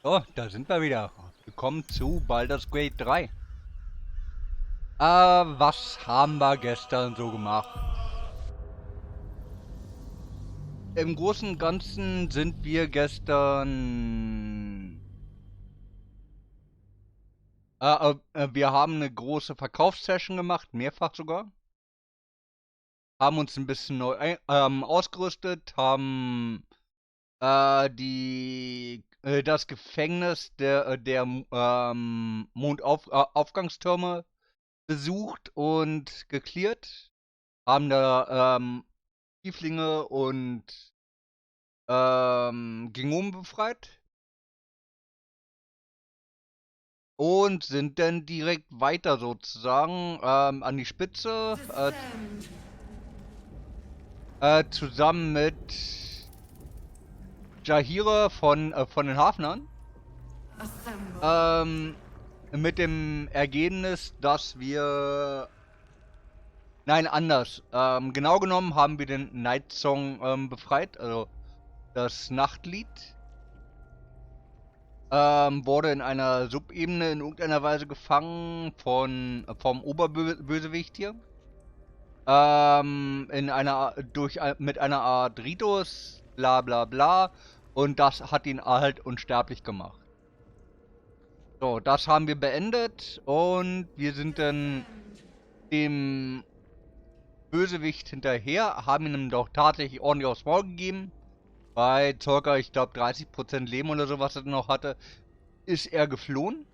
So, da sind wir wieder. Willkommen zu Baldur's Gate 3. Was haben wir gestern so gemacht? Im Großen und Ganzen sind wir gestern... wir haben eine große Verkaufssession gemacht, mehrfach sogar. Haben uns ein bisschen neu ausgerüstet, haben das Gefängnis der Mondaufgangstürme besucht und geklärt. Haben da Tieflinge und Gnomen befreit und sind dann direkt weiter sozusagen an die Spitze zusammen mit Jahira von den Hafnern mit dem Ergebnis, dass wir nein, anders. Genau genommen haben wir den Night Song befreit, also das Nachtlied. Wurde in einer Subebene in irgendeiner Weise gefangen vom Oberbösewicht hier. Mit einer Art Ritus, bla bla bla. Und das hat ihn halt unsterblich gemacht. So, das haben wir beendet und wir sind dann dem Bösewicht hinterher, haben ihm doch tatsächlich ordentlich aufs Maul gegeben. Bei ca. ich glaube 30% Leben oder so, was er noch hatte, ist er geflohen.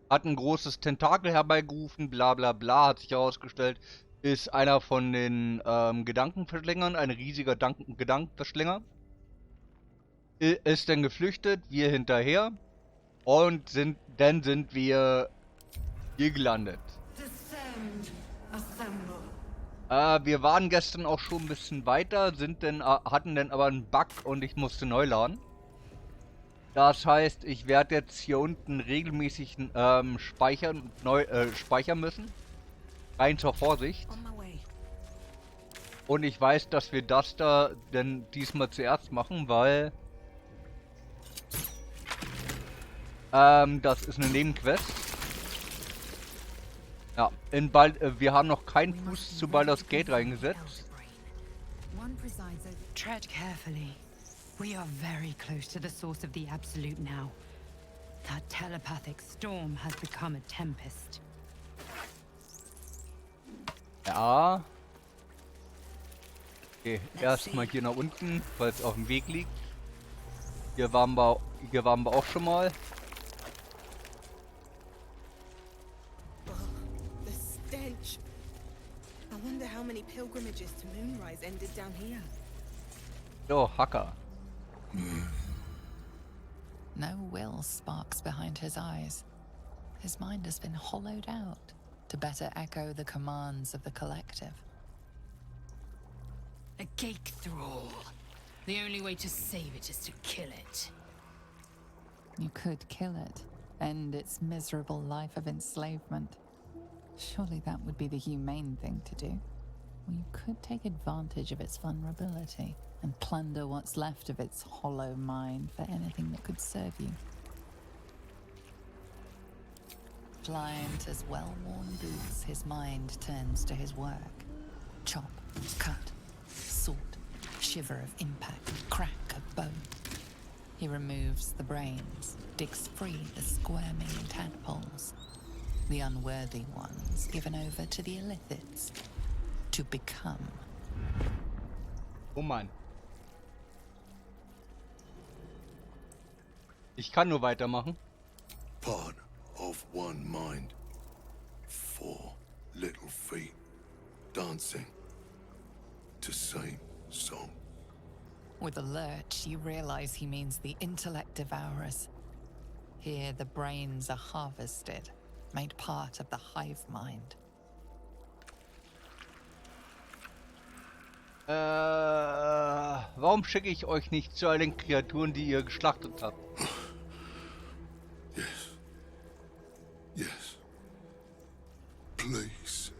Hat ein großes Tentakel herbeigerufen, bla bla bla, hat sich herausgestellt, ist einer von den Gedankenverschlängern, ein riesiger Gedankenverschlänger. Ist dann geflüchtet, wir hinterher und dann sind wir hier gelandet. Wir waren gestern auch schon ein bisschen weiter, hatten dann aber einen Bug und ich musste neu laden. Das heißt, ich werde jetzt hier unten regelmäßig speichern müssen. Rein zur Vorsicht. Und ich weiß, dass wir das da denn diesmal zuerst machen, weil das ist eine Nebenquest. Ja, wir haben noch keinen Fuß zu Baldur's Gate reingesetzt. Tread carefully. We are very close to the source of the Absolute now. That telepathic storm has become a tempest. Ja. Okay, erstmal hier nach unten, weil es auf dem Weg liegt. Hier waren wir auch schon mal. The stench. I wonder how many pilgrimages to Moonrise ended down here. So, Hacker. No will sparks behind his eyes. His mind has been hollowed out to better echo the commands of the collective. A gate thrall. The only way to save it is to kill it. You could kill it, end its miserable life of enslavement. Surely that would be the humane thing to do. Or you could take advantage of its vulnerability and plunder what's left of its hollow mind for anything that could serve you. Pliant as well-worn boots, his mind turns to his work. Chop, cut, sort, shiver of impact, crack of bone. He removes the brains, digs free the squirming tadpoles, the unworthy ones given over to the illithids, to become. Oh Mann. Ich kann nur weitermachen. Part of one mind. 4 little feet dancing to same song. With a lurch, you realize he means the intellect devourers. Here, the brains are harvested, made part of the hive mind. Warum schicke ich euch nicht zu all den Kreaturen, die ihr geschlachtet habt? Yes. Yes. Please.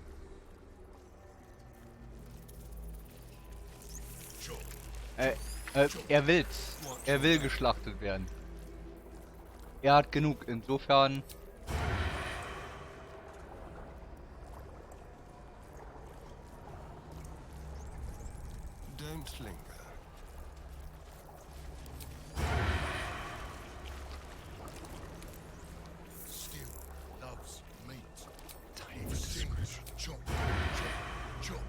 Er will's. Er will geschlachtet werden. Er hat genug, insofern. Don't linger. Still loves meat. Everything chop, chop, chop.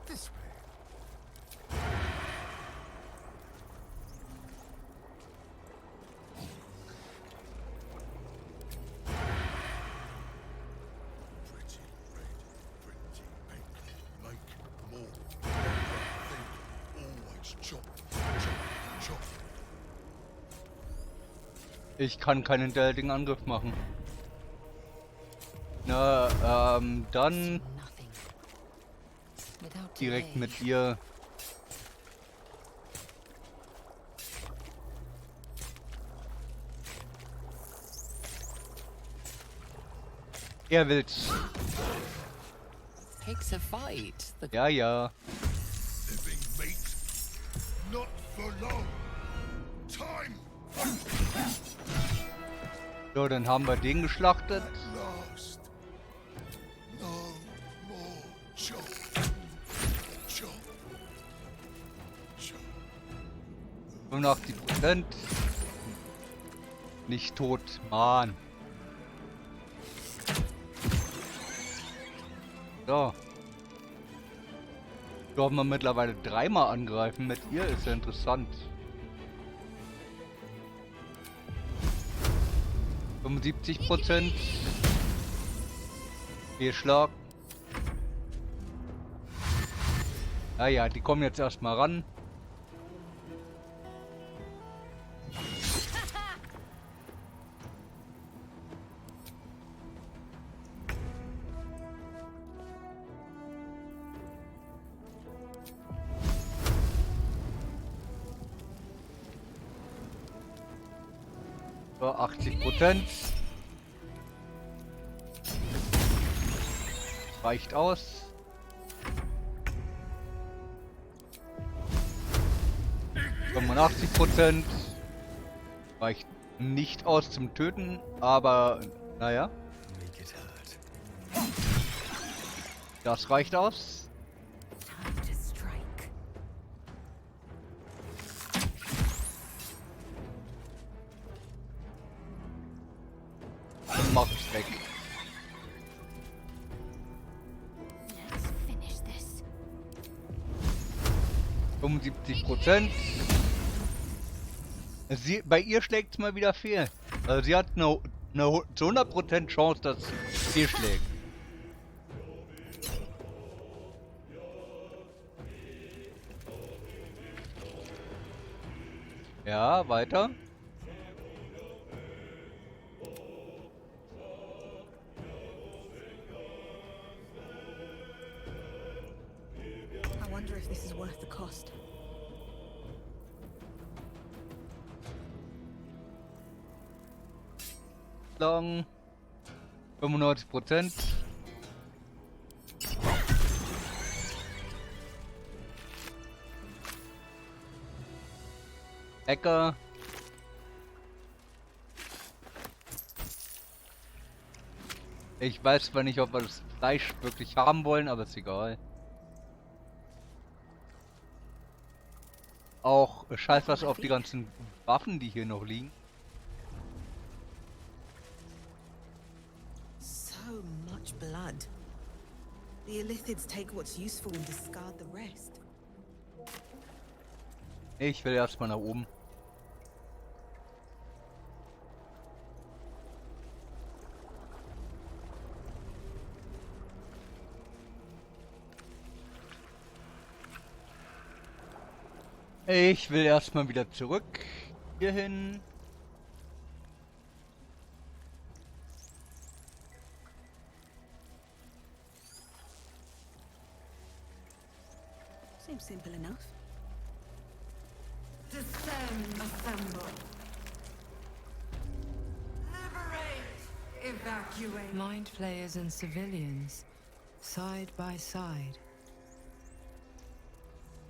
This way. Pretty red, pretty pink. Make more. Never think. Always chop, chop, chop. Ich kann keinen derartigen Angriff machen. Na, dann Nothing. Without direkt delay, mit ihr. Er will's. Takes a fight. The Ja, ja. Living meat. Not for long. Time So, dann haben wir den geschlachtet. last. No more chop. Chop. Chop. 85%. Nicht tot, Mann. So. Dürfen wir mittlerweile dreimal angreifen. Mit ihr ist ja interessant. 75%. Fehlschlag. Naja, die kommen jetzt erstmal ran. So, 80%. Reicht aus. %. Reicht nicht aus zum Töten, aber naja. Das reicht aus. Time to strike. Dann mach ich weg. Let's finish this. 75%. Bei ihr schlägt es mal wieder fehl. Also sie hat eine zu 100% Chance, dass sie fehlschlägt. Ja, weiter. I wonder if this is worth the cost. Lang. 95%. Äcker. Ich weiß zwar nicht, ob wir das Fleisch wirklich haben wollen, aber ist egal. Auch scheiß was auf die ganzen Waffen, die hier noch liegen. So much blood. The Illithids take what's useful and discard the rest. Ich will erstmal nach oben. Ich will erstmal wieder zurück hierhin. Seems simple enough. Descend, assemble. Liberate, evacuate. Mind flayers and civilians, side by side.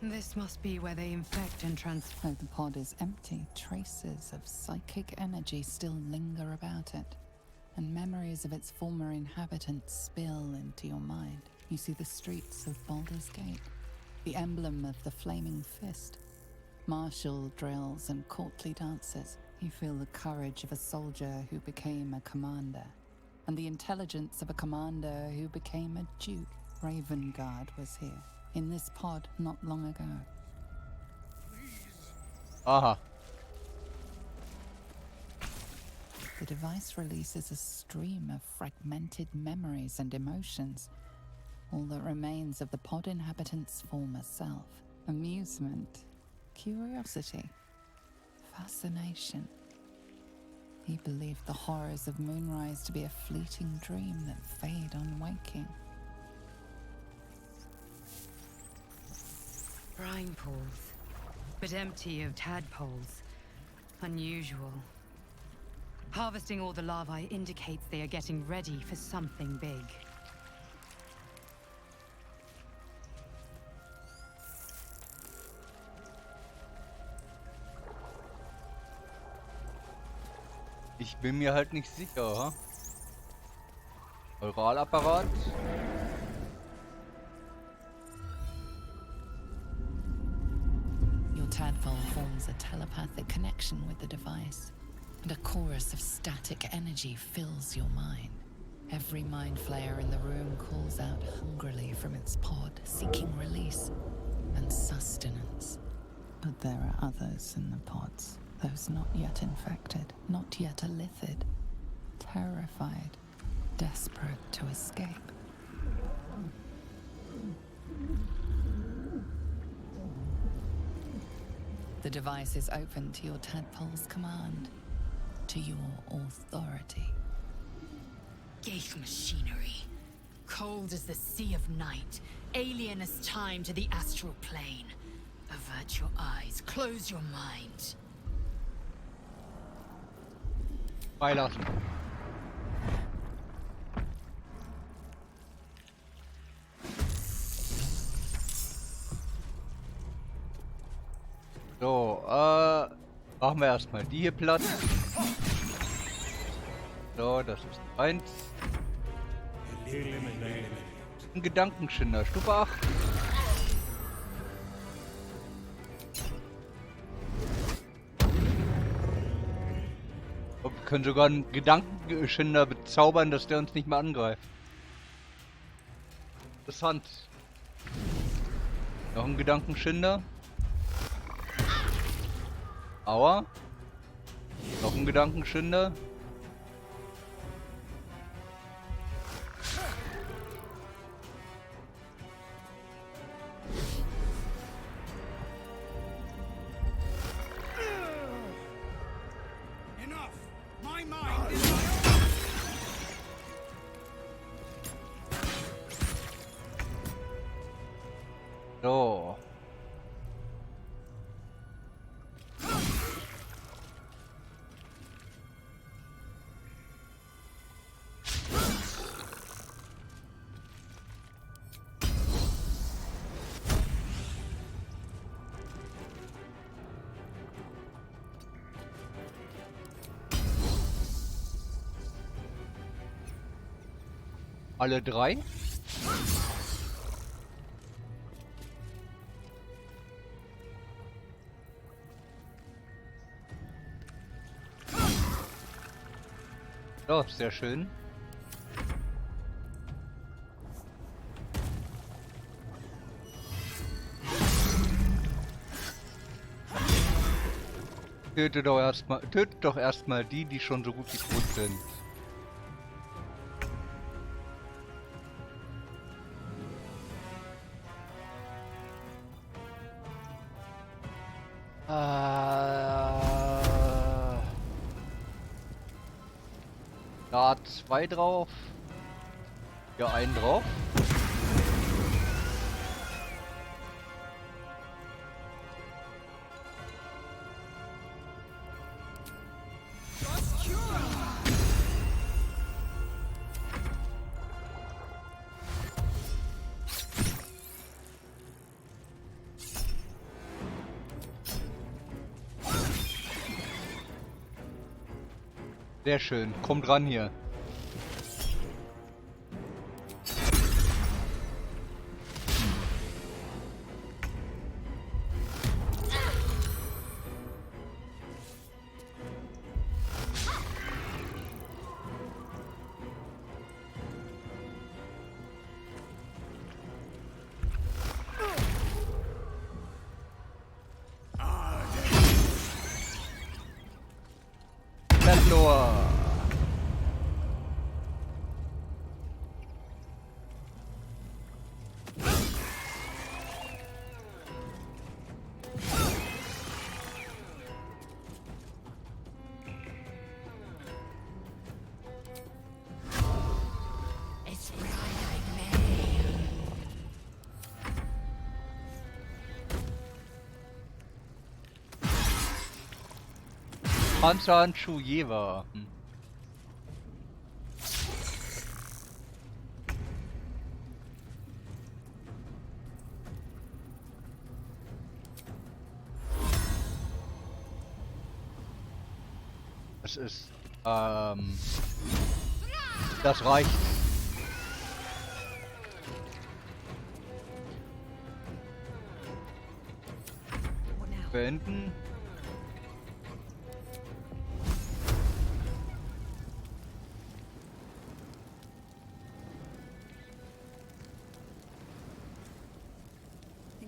This must be where they infect and transfer. Though the pod is empty, traces of psychic energy still linger about it, and memories of its former inhabitants spill into your mind. You see the streets of Baldur's Gate, the emblem of the flaming fist, martial drills and courtly dances. You feel the courage of a soldier who became a commander, and the intelligence of a commander who became a duke. Ravengard was here, in this pod not long ago. Aha. The device releases a stream of fragmented memories and emotions, all that remains of the pod inhabitant's former self. Amusement, curiosity, fascination. He believed the horrors of Moonrise to be a fleeting dream that fade on waking. Brine pools, but empty of tadpoles. Unusual. Harvesting all the larvae indicates they are getting ready for something big. Ich bin mir halt nicht sicher, ha? Neuralapparat. Your tadpole forms a telepathic connection with the device, and a chorus of static energy fills your mind. Every mind flayer in the room calls out hungrily from its pod, seeking release and sustenance. But there are others in the pods, those not yet infected, not yet elithid, terrified, desperate to escape. The device is open to your tadpole's command, to your authority. Gate machinery. Cold as the sea of night. Alien as time to the astral plane. Avert your eyes. Close your mind. Freilassen. So, machen wir erstmal die hier platt. So, das ist eins. Ein Gedankenschinder, Stufe 8. Wir können sogar einen Gedankenschinder bezaubern, dass der uns nicht mehr angreift. Interessant. Noch ein Gedankenschinder. Aua. Noch ein Gedankenschinder. Enough! My mind is my So. Alle drei? Oh, sehr schön. Tötet doch erstmal die, die schon so gut wie tot sind. Da 2 drauf. Ja, einen drauf. Sehr schön. Kommt ran hier. Verlor. It's bright like May. Panzerhandschuh Jever. Das ist, das reicht. What now? Beenden.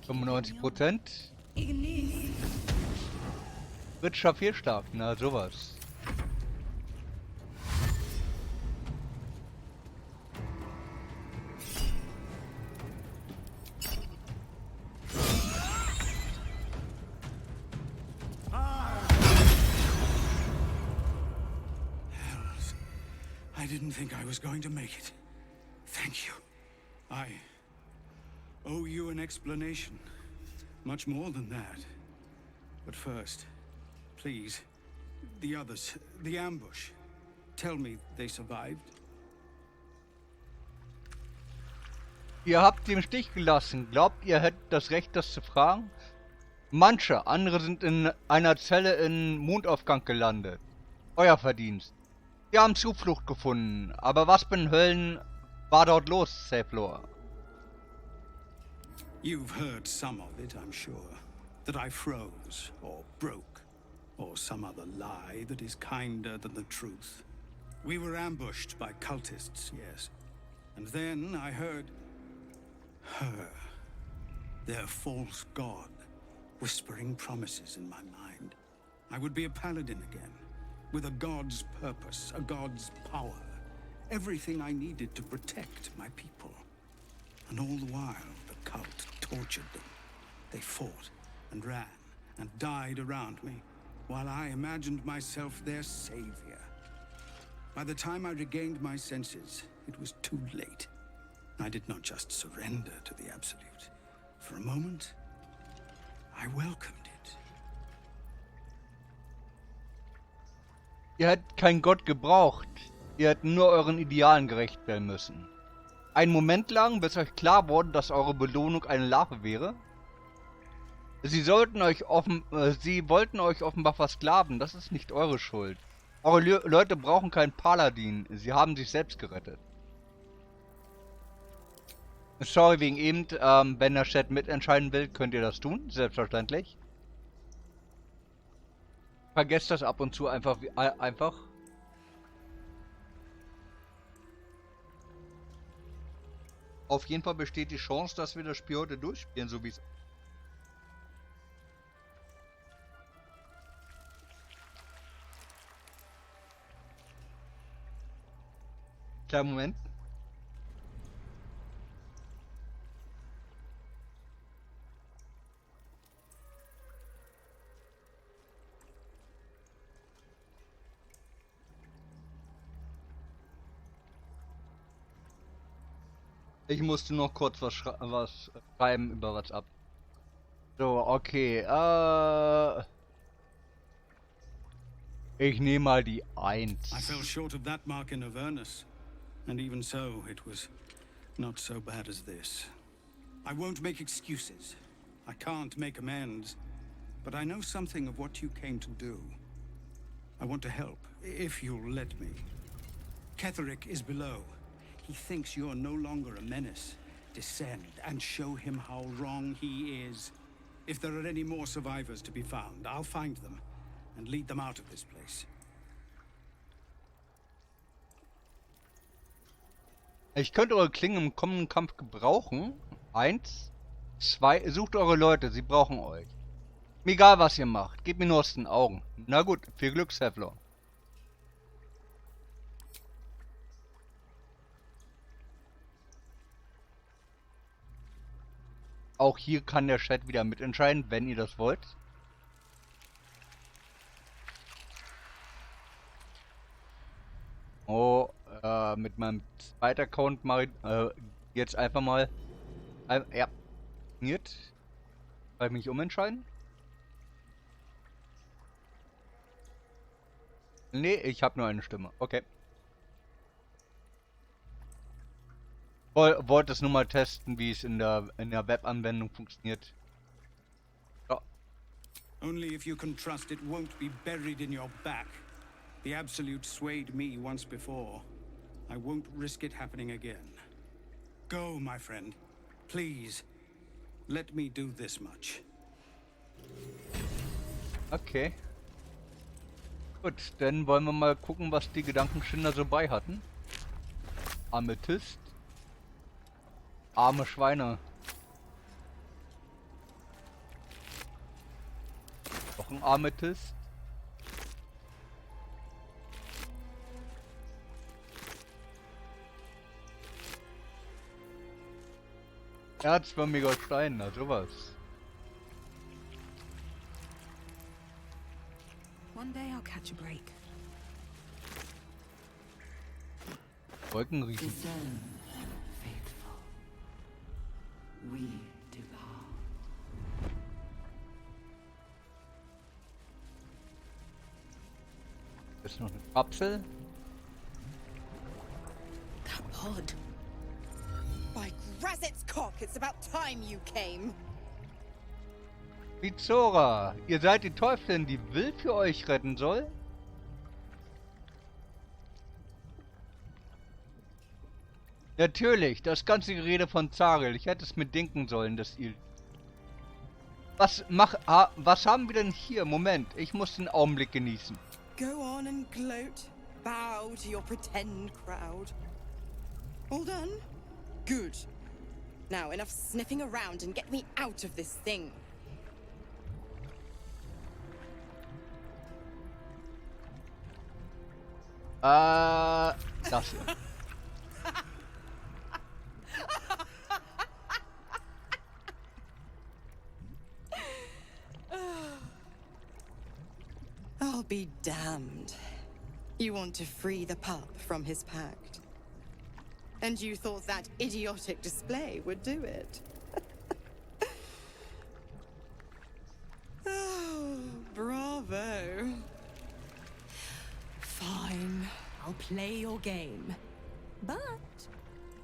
Think you can get me on? 95%. Ignis. Kritischer Fehlschlag, na sowas. Hells. I didn't think I was going to make it. Thank you. I owe you an explanation. Much more than that. But first, please, the others, the ambush. Tell me they survived. Ihr habt sie im Stich gelassen. Glaubt ihr hättet das Recht, das zu fragen? Manche, andere sind in einer Zelle in Mondaufgang gelandet. Euer Verdienst. Wir haben Zuflucht gefunden. Aber was bin Höllen war dort los, Safelor? You've heard some of it, I'm sure. That I froze, or broke, or some other lie that is kinder than the truth. We were ambushed by cultists, yes. And then I heard her, their false god, whispering promises in my mind. I would be a paladin again, with a god's purpose, a god's power. Everything I needed to protect my people. And all the while, the cult tortured them. They fought and ran and died around me, while I imagined myself their savior. By the time I regained my senses, it was too late. I did not just surrender to the Absolute. For a moment, I welcomed it. Ihr hättet keinen Gott gebraucht. Ihr hättet nur euren Idealen gerecht werden müssen. Einen Moment lang, bis euch klar wurde, dass eure Belohnung eine Larve wäre. Sie wollten euch offenbar versklaven. Das ist nicht eure Schuld. Eure Leute brauchen keinen Paladin. Sie haben sich selbst gerettet. Sorry wegen eben. Wenn der Chat mitentscheiden will, könnt ihr das tun. Selbstverständlich. Vergesst das ab und zu einfach. Auf jeden Fall besteht die Chance, dass wir das Spiel heute durchspielen, so wie es. Kleinen Moment. Ich musste noch kurz was schreiben über WhatsApp. So, okay. Ich nehme mal die 1. I fell short of that mark in Avernus. And even so, it was not so bad as this. I won't make excuses. I can't make amends. But I know something of what you came to do. I want to help If you'll let me. Ketherick is below. He thinks you're no longer a menace. Descend and show him how wrong he is. If there are any more survivors to be found, I'll find them and lead them out of this place. Ich könnte eure Klingen im kommenden Kampf gebrauchen. 1, 2, sucht eure Leute, sie brauchen euch. Mir egal, was ihr macht, gebt mir nur aus den Augen. Na gut, viel Glück, Sevlor. Auch hier kann der Chat wieder mitentscheiden, wenn ihr das wollt. Oh, mit meinem zweiten Account mache ich jetzt einfach mal. Ja, nicht. Soll ich mich umentscheiden? Nee, ich habe nur eine Stimme. Okay. Wollte es nur mal testen, wie es in der Webanwendung funktioniert. Ja. Only if you can trust it won't be buried in your back. The Absolute swayed me once before. I won't risk it happening again. Go, my friend. Please. Let me do this much. Okay. Gut, dann wollen wir mal gucken, was die Gedankenschinder so bei hatten. Amethyst. Arme Schweine. Noch ein Amethyst. Erzförmiger Stein, na sowas. One day I'll catch a break. Wolkenriesen. Descend, faithful. We depart. Ist noch eine Kapsel. That pod. By Grazet's cock, it's about time you came. Vizora, ihr seid die Teufelin, die Will für euch retten soll? Natürlich, das ganze Gerede von Zarel. Ich hätte es mir denken sollen, dass ihr... Was haben wir denn hier? Moment, ich muss den Augenblick genießen. Go on and gloat. Bow to your pretend crowd. All done? Good. Now, enough sniffing around and get me out of this thing. Das hier. I'll be damned. You want to free the pup from his pact. And you thought that idiotic display would do it. Oh, bravo. Fine, I'll play your game. But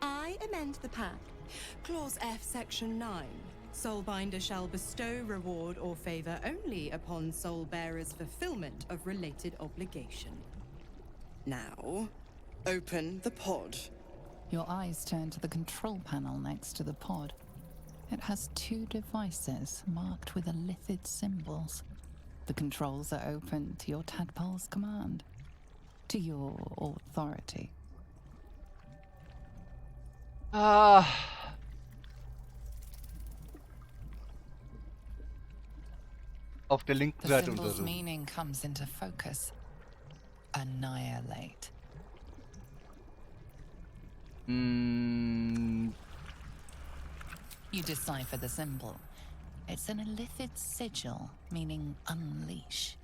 I amend the pact. Clause F, Section 9. Soulbinder shall bestow reward or favor only upon soul-bearer's fulfillment of related obligation. Now, open the pod. Your eyes turn to the control panel next to the pod. It has 2 devices marked with illithid symbols. The controls are open to your tadpole's command, to your authority. Auf der linken The Seite symbol's untersuchen. meaning comes into focus. Annihilate. You decipher the symbol. It's an illithid sigil, meaning unleash.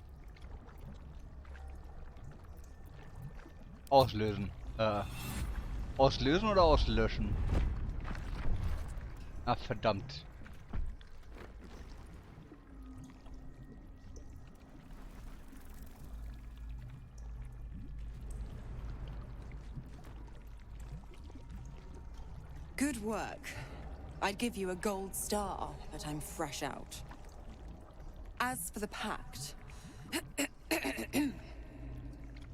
Auslösen. Auslösen oder auslöschen? Ah, verdammt. Good work. I'd give you a gold star, but I'm fresh out. As for the pact,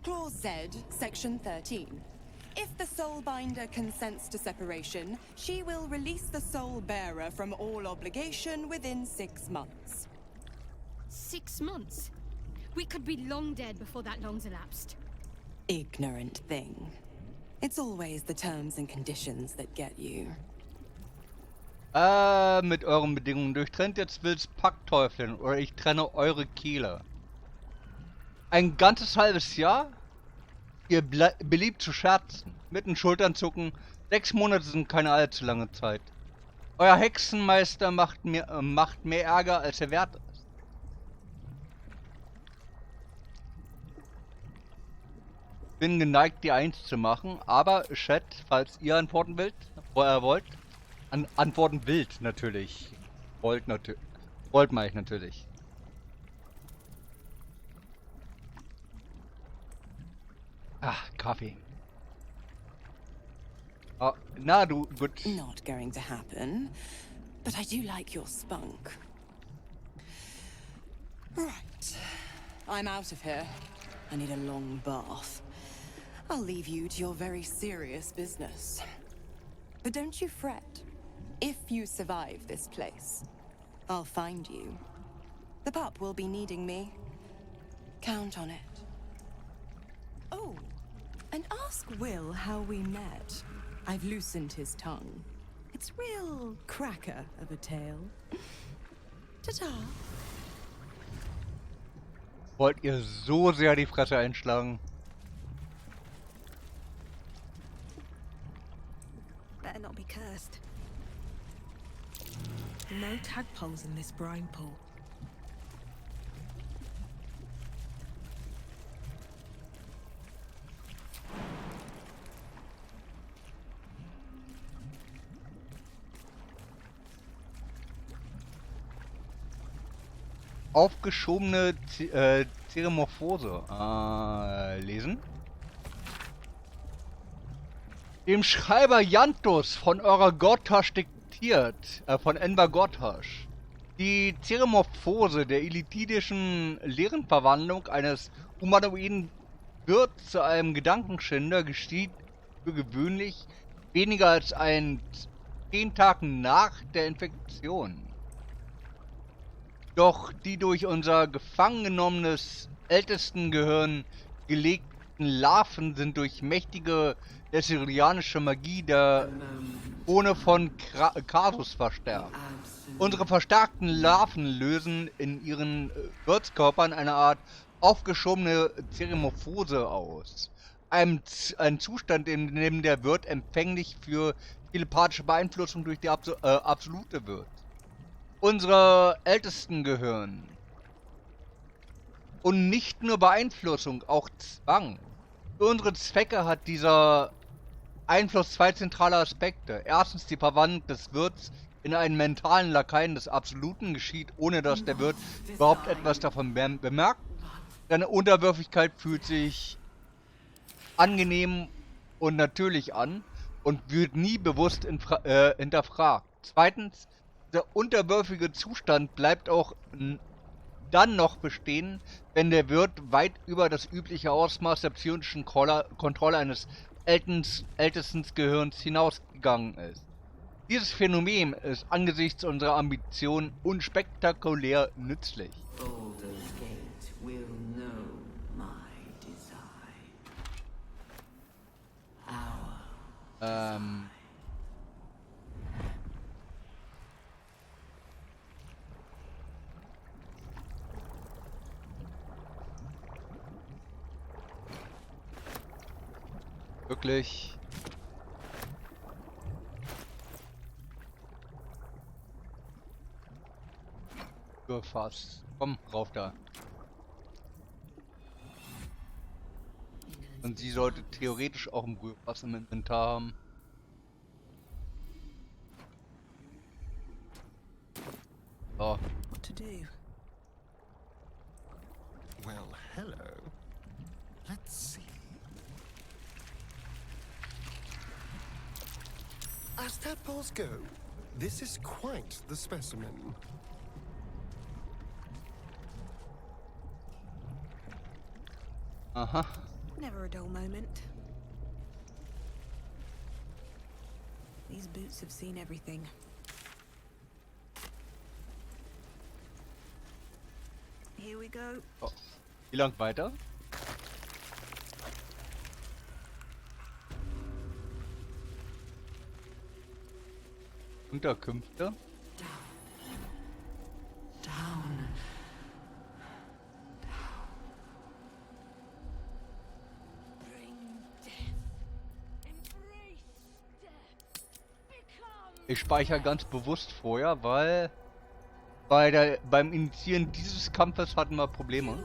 Clause Z, Section 13. If the Soulbinder consents to separation, she will release the Soul Bearer from all obligation within 6 months. 6 months? We could be long dead before that long's elapsed. Ignorant thing. It's always the terms and conditions that get you. Mit euren Bedingungen durchtrennt jetzt Wills Packteufeln oder ich trenne eure Kehle. Ein ganzes halbes Jahr? Ihr beliebt zu scherzen. Mit den Schultern zucken. 6 Monate sind keine allzu lange Zeit. Euer Hexenmeister macht mehr Ärger, als er wert ist. Bin geneigt, die 1 zu machen, aber Chat, falls ihr antworten wollt, antworten wild natürlich. Wollt meine ich natürlich. Kaffee. Oh, na du, gut. Not going to happen, but I do like your spunk. Right. I'm out of here. I need a long bath. I'll leave you to your very serious business. But don't you fret. If you survive this place, I'll find you. The pup will be needing me. Count on it. Oh, and ask Will how we met. I've loosened his tongue. It's real cracker of a tale. Ta-ta. Wollt ihr so sehr die Fresse einschlagen? Better not be cursed. No tadpoles in this brine pool. Aufgeschobene Zeremorphose. Lesen. Dem Schreiber Jantus von eurer Gottasch diktiert, von Enver Gottasch. Die Zeremorphose der elitidischen Leerenverwandlung eines Humanoiden wird zu einem Gedankenschinder geschieht für gewöhnlich weniger als 10 Tagen nach der Infektion. Doch die durch unser gefangen genommenes Ältestengehirn gelegten Larven sind durch mächtige desirianische Magie der Krone von Kasus verstärkt. Unsere verstärkten Larven lösen in ihren Wirtskörpern eine Art aufgeschobene Zeremorphose aus. Ein Zustand, in dem der Wirt empfänglich für telepathische Beeinflussung durch die Absolute wird. Unsere Ältesten gehören. Und nicht nur Beeinflussung, auch Zwang. Für unsere Zwecke hat dieser Einfluss 2 zentrale Aspekte. Erstens, die Verwandlung des Wirts in einen mentalen Lakaien des Absoluten geschieht, ohne dass der Wirt überhaupt etwas davon bemerkt. Seine Unterwürfigkeit fühlt sich angenehm und natürlich an und wird nie bewusst hinterfragt. Zweitens, der unterwürfige Zustand bleibt auch dann noch bestehen, wenn der Wirt weit über das übliche Ausmaß der psychischen Kontrolle eines Ältestengehirns hinausgegangen ist. Dieses Phänomen ist angesichts unserer Ambitionen unspektakulär nützlich. Baldur's Gate will know my design. Our Wirklich. Gefasst. Komm, rauf da. Und sie sollte theoretisch auch ein Brühfass im Inventar haben. So. What to do? Well, hello. Let's see. As tadpoles go, this is quite the specimen. Aha. Never a dull moment. These boots have seen everything. Here we go. Oh. Wie lang weiter? Unterkünfte. Down. Ich speichere ganz bewusst vorher, weil beim Initiieren dieses Kampfes hatten wir Probleme.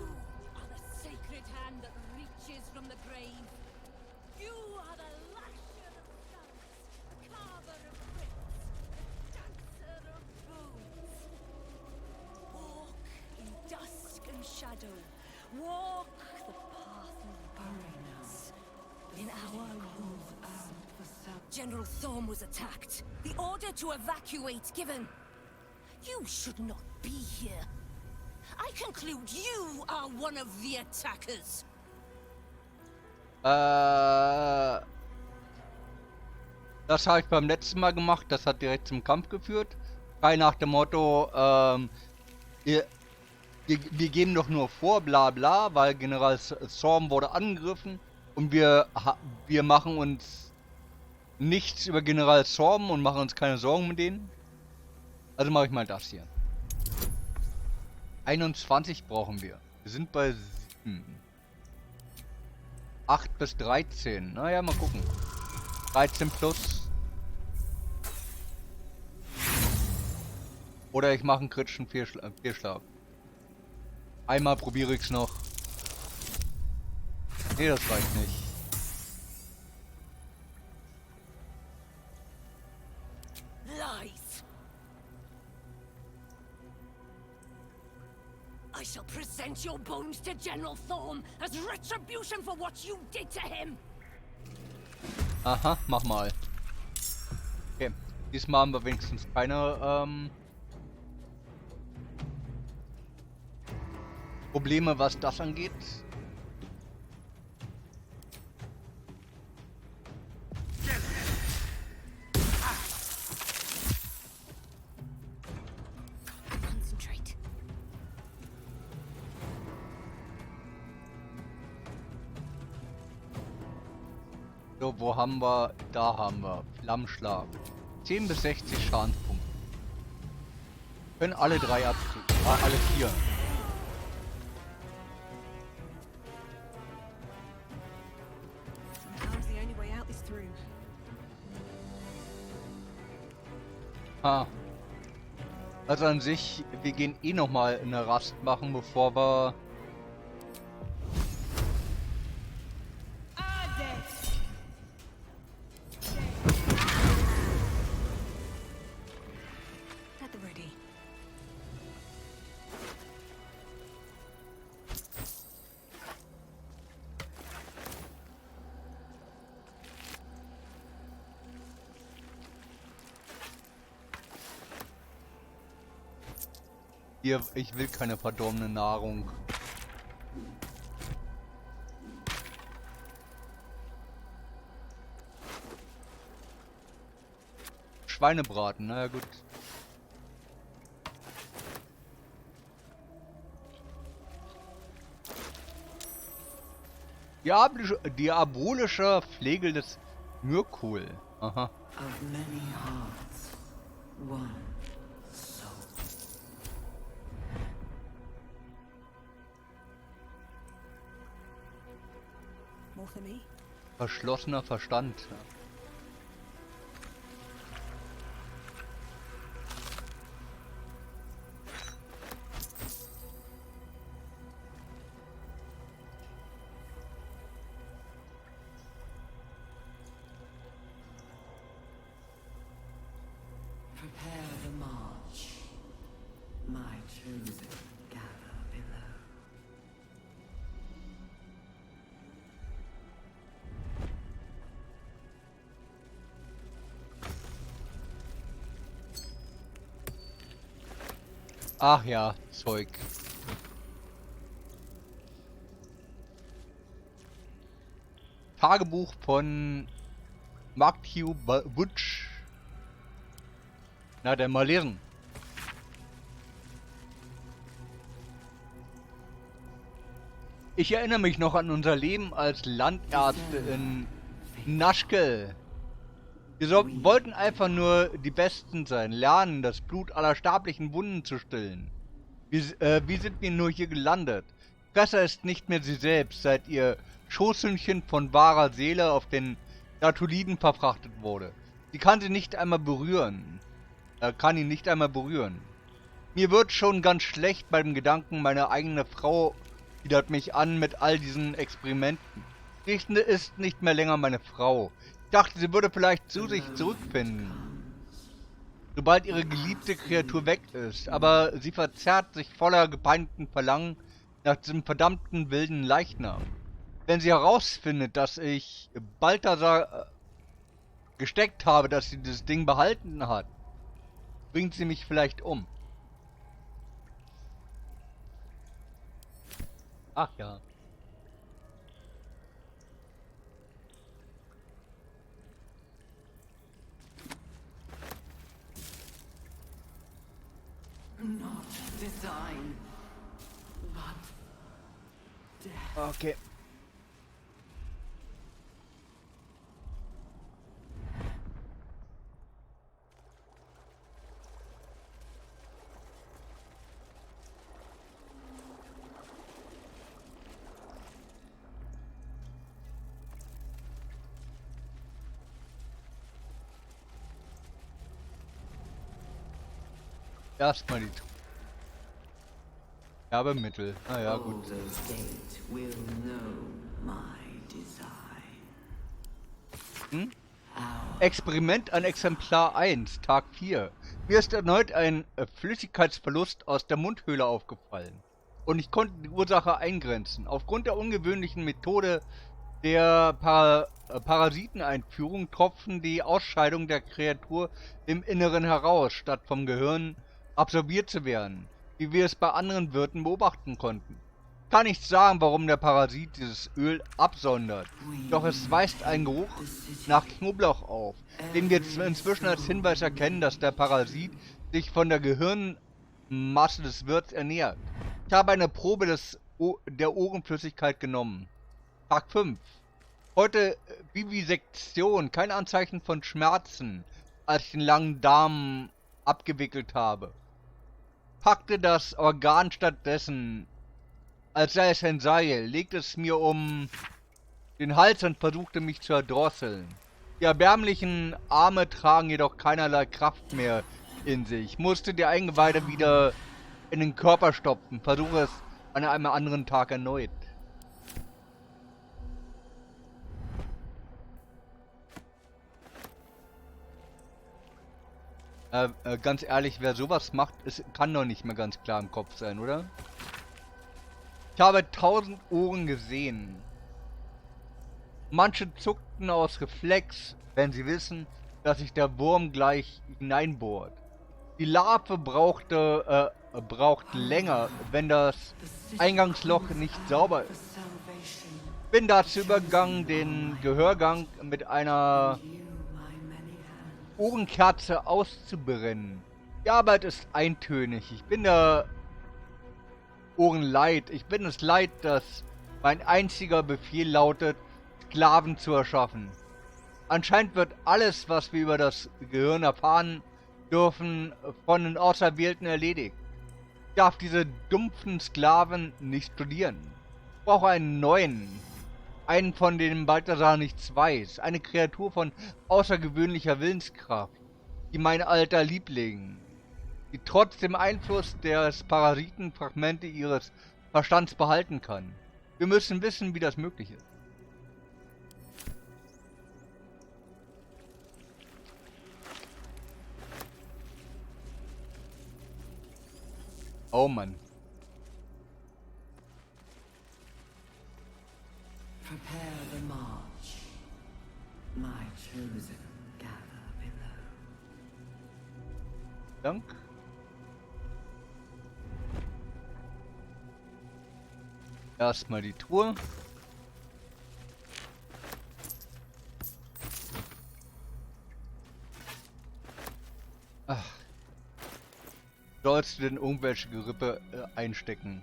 General Thorm was attacked. The order to evacuate given. You should not be here. I conclude you are one of the attackers. Das habe ich beim letzten Mal gemacht. Das hat direkt zum Kampf geführt. Frei nach dem Motto, wir geben doch nur vor, bla bla, weil General Thorm wurde angegriffen und wir machen uns nichts über General Thorm und machen uns keine Sorgen mit denen. Also mache ich mal das hier. 21 brauchen wir. Wir sind bei 7. 8 bis 13. Naja, mal gucken. 13 plus. Oder ich mache einen kritischen Fehlschlag. Einmal probiere ich es noch. Nee, das reicht nicht. Lies. I shall present your bones to General Thorm as retribution for what you did to him. Aha, mach mal. Okay, diesmal haben wir wenigstens keine Probleme, was das angeht. Concentrate. So, wo haben wir? Da haben wir Flammenschlag. 10 bis 60 Schadenspunkte. Können alle 3 abkriegen. Ah, alle 4. Sometimes the only way out is through. Ah. Also an sich, wir gehen eh nochmal eine Rast machen, bevor wir... At the ready. Hier, ich will keine verdorbene Nahrung. Schweinebraten, naja gut. Diabolischer Flegel des Myrkul. Aha. Of many hearts, one soul. More for me? Verschlossener Verstand. Prepare the march. My chosen gather below. Ach ja, Zeug. Tagebuch von Matthew Butch. Na, dann mal lesen. Ich erinnere mich noch an unser Leben als Landärzte in NACH. Wir wollten einfach nur die Besten sein, lernen, das Blut aller sterblichen Wunden zu stillen. Wie sind wir nur hier gelandet? Besser ist nicht mehr sie selbst, seit ihr Schoßhündchen von wahrer Seele auf den Datuliden verfrachtet wurde. Sie kann ihn nicht einmal berühren. Mir wird schon ganz schlecht beim Gedanken, meine eigene Frau widert mich an mit all diesen Experimenten. Sie ist nicht mehr länger meine Frau. Ich dachte, sie würde vielleicht zu sich zurückfinden, sobald ihre geliebte Kreatur weg ist, aber sie verzerrt sich voller gepeinigten Verlangen nach diesem verdammten wilden Leichnam. Wenn sie herausfindet, dass ich Balthasar gesteckt habe, dass sie das Ding behalten hat, bringt sie mich vielleicht um. Ach ja. Not design, but death. Okay. Erstmal die Werbemittel. Ah ja, gut. Baldur's Gate will know my design. Experiment an Exemplar 1, Tag 4. Mir ist erneut ein Flüssigkeitsverlust aus der Mundhöhle aufgefallen. Und ich konnte die Ursache eingrenzen. Aufgrund der ungewöhnlichen Methode der Parasiteneinführung tropfen die Ausscheidungen der Kreatur im Inneren heraus, statt vom Gehirn absorbiert zu werden, wie wir es bei anderen Wirten beobachten konnten. Ich kann nicht sagen, warum der Parasit dieses Öl absondert, doch es weist einen Geruch nach Knoblauch auf, den wir inzwischen als Hinweis erkennen, dass der Parasit sich von der Gehirnmasse des Wirts ernährt. Ich habe eine Probe der Ohrenflüssigkeit genommen. Tag 5. Heute Vivisektion, kein Anzeichen von Schmerzen, als ich den langen Darm abgewickelt habe. Packte das Organ stattdessen, als sei es ein Seil, legte es mir um den Hals und versuchte mich zu erdrosseln. Die erbärmlichen Arme tragen jedoch keinerlei Kraft mehr in sich. Ich musste die Eingeweide wieder in den Körper stopfen. Versuche es an einem anderen Tag erneut. Ganz ehrlich, wer sowas macht, kann doch nicht mehr ganz klar im Kopf sein, oder? Ich habe 1000 Ohren gesehen. Manche zuckten aus Reflex, wenn sie wissen, dass sich der Wurm gleich hineinbohrt. Die Larve braucht länger, wenn das Eingangsloch nicht sauber ist. Bin dazu übergegangen, den Gehörgang mit einer Ohrenkerze auszubrennen. Die Arbeit ist eintönig. Ich bin der Ohren leid. Ich bin es leid, dass mein einziger Befehl lautet, Sklaven zu erschaffen. Anscheinend wird alles, was wir über das Gehirn erfahren dürfen, von den Auserwählten erledigt. Ich darf diese dumpfen Sklaven nicht studieren. Ich brauche einen neuen. Einen, von dem Balthasar nichts weiß. Eine Kreatur von außergewöhnlicher Willenskraft, die mein alter Liebling, die trotz dem Einfluss des Parasiten Fragmente ihres Verstands behalten kann. Wir müssen wissen, wie das möglich ist. Oh Mann. Prepare the march. My chosen gather below. Dank. Erstmal die Truhe. Sollst du denn irgendwelche Gerippe einstecken?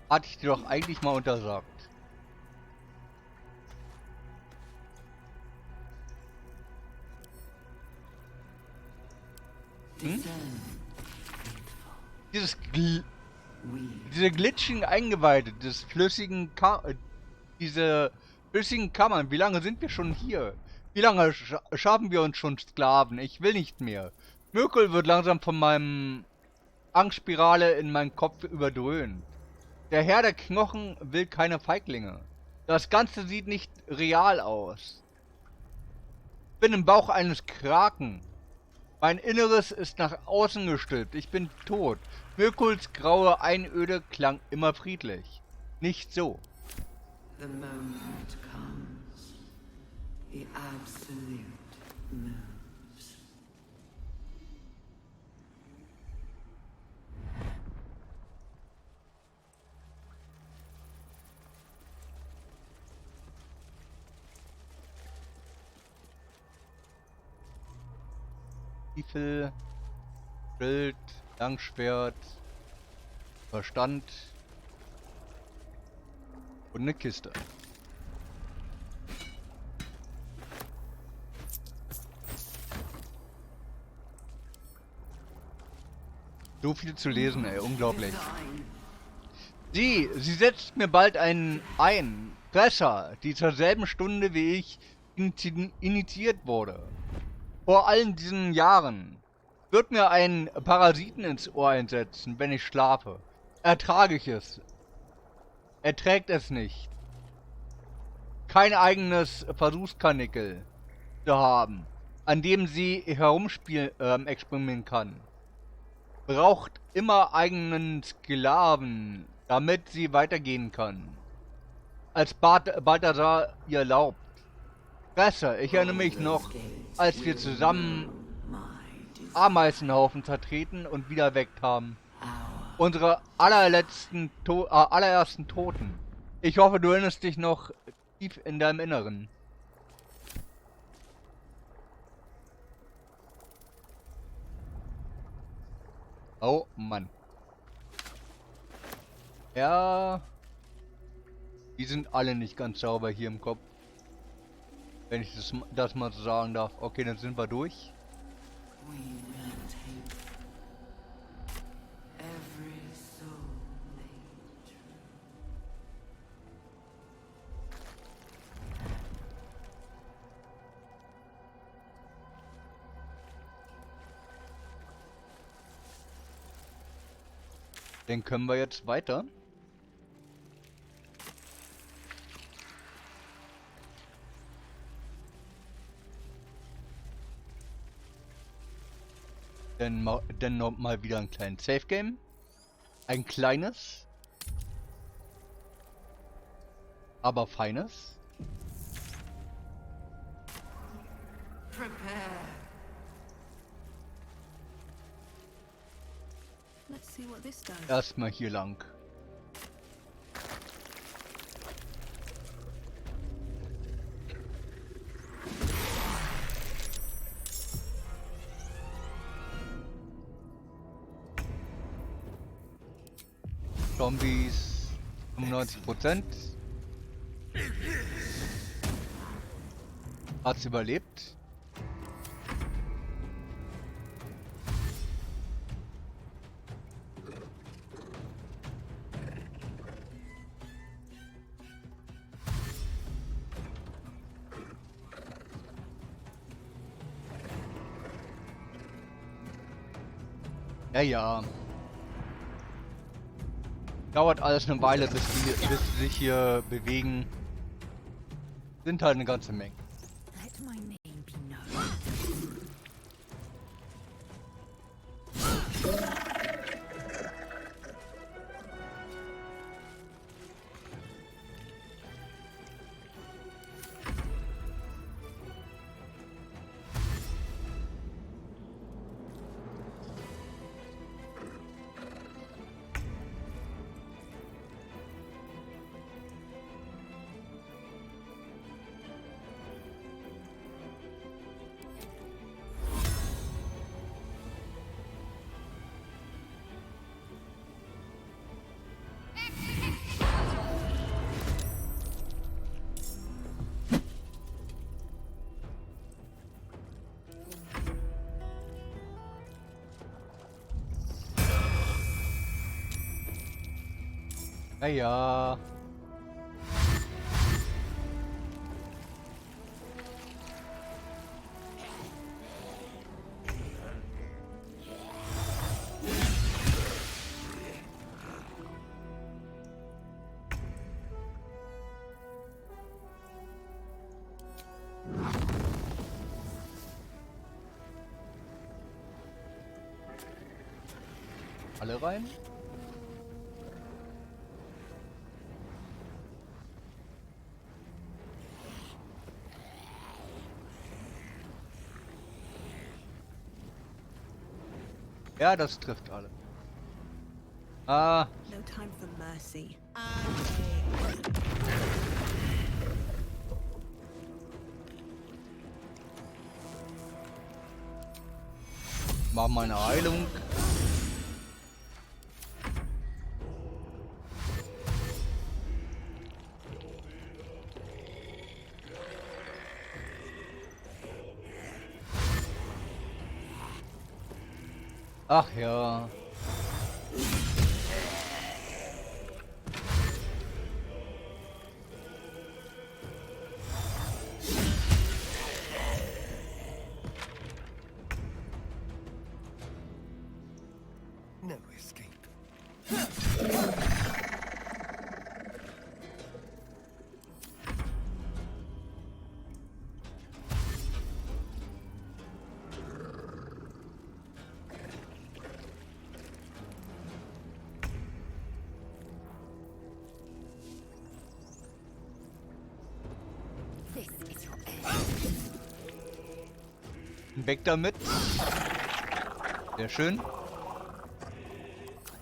Hatte ich dir doch eigentlich mal untersagt. Hm? Diese glitschigen Eingeweide des flüssigen diese flüssigen Kammern, wie lange sind wir schon hier? Wie lange schaffen wir uns schon Sklaven? Ich will nicht mehr. Mirkel wird langsam von meinem Angstspirale in meinen Kopf überdröhnt. Der Herr der Knochen will keine Feiglinge. Das Ganze sieht nicht real aus. Ich bin im Bauch eines Kraken. Mein Inneres ist nach außen gestülpt. Ich bin tot. Mirkuls graue Einöde klang immer friedlich. Nicht so. The moment comes. The absolute moves. Stiefel, Schild, Langschwert, Verstand und eine Kiste. So viel zu lesen, ey, unglaublich. Sie setzt mir bald einen ein. Presser, die zur selben Stunde wie ich initiiert wurde. Vor allen diesen Jahren wird mir ein Parasiten ins Ohr einsetzen, wenn ich schlafe. Ertrage ich es. Er trägt es nicht. Kein eigenes Versuchskanickel zu haben, an dem sie experimentieren kann. Braucht immer eigenen Sklaven, damit sie weitergehen kann. Als Balthasar ihr erlaubt. Besser, ich erinnere mich noch, als wir zusammen Ameisenhaufen zertreten und wieder erweckt haben. Unsere allerersten Toten. Ich hoffe, du erinnerst dich noch tief in deinem Inneren. Oh Mann. Ja. Die sind alle nicht ganz sauber hier im Kopf. Wenn ich das mal so sagen darf. Okay, dann sind wir durch. Dann können wir jetzt weiter. Dann noch mal wieder ein kleines Safe Game. Ein kleines. Aber feines. Erstmal hier lang. Zombies 95%. Hat's überlebt. Ja, ja. Dauert alles eine Weile, bis sie sich hier bewegen. Sind halt eine ganze Menge. Ja, ja. Alle rein? Ja, das trifft alle. Ah, No time for mercy. mach mal eine Heilung. Ach ja. No escape. This is your end. Weg damit. Sehr schön.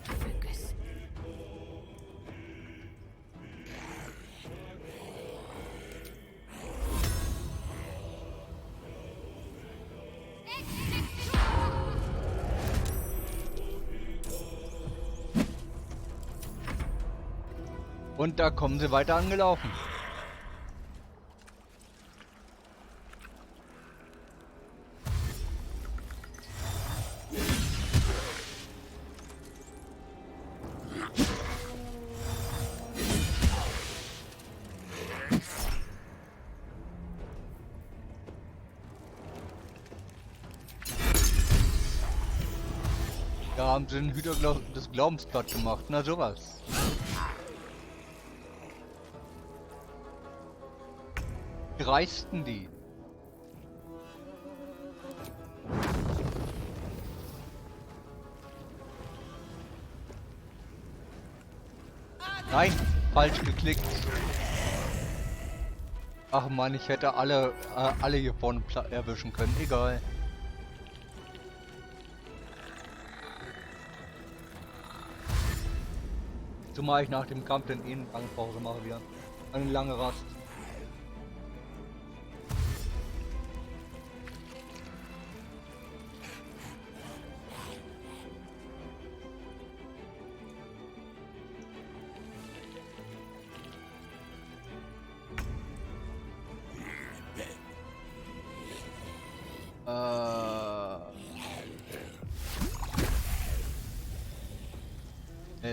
Focus. Und da kommen sie weiter angelaufen. Da haben sie den Hüter des Glaubens platt gemacht. Na sowas. Wie reisten die? Nein, falsch geklickt. Ach man, ich hätte alle hier vorne erwischen können. Egal. Zumal ich nach dem Kampf dann eh eine lange Pause mache wieder. Eine lange Rast.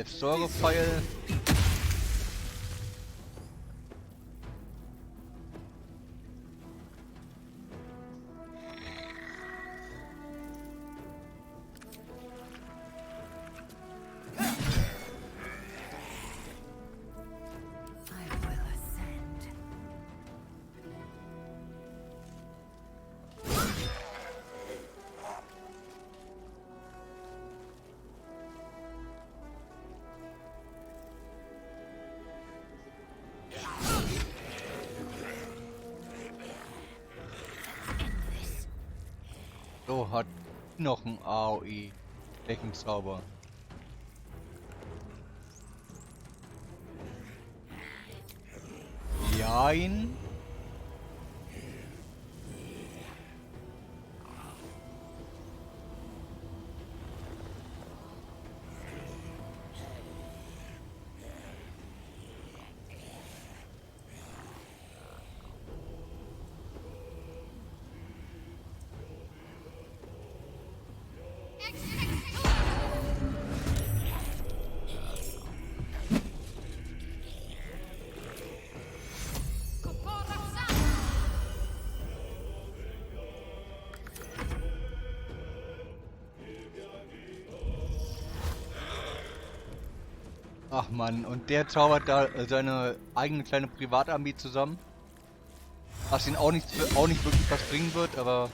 Säurepfeil. So, hat noch ein AOE. Deckenzauber. Jein. Ach Mann, und der zaubert da seine eigene kleine Privatarmee zusammen. Was ihn auch nicht wirklich was bringen wird, aber...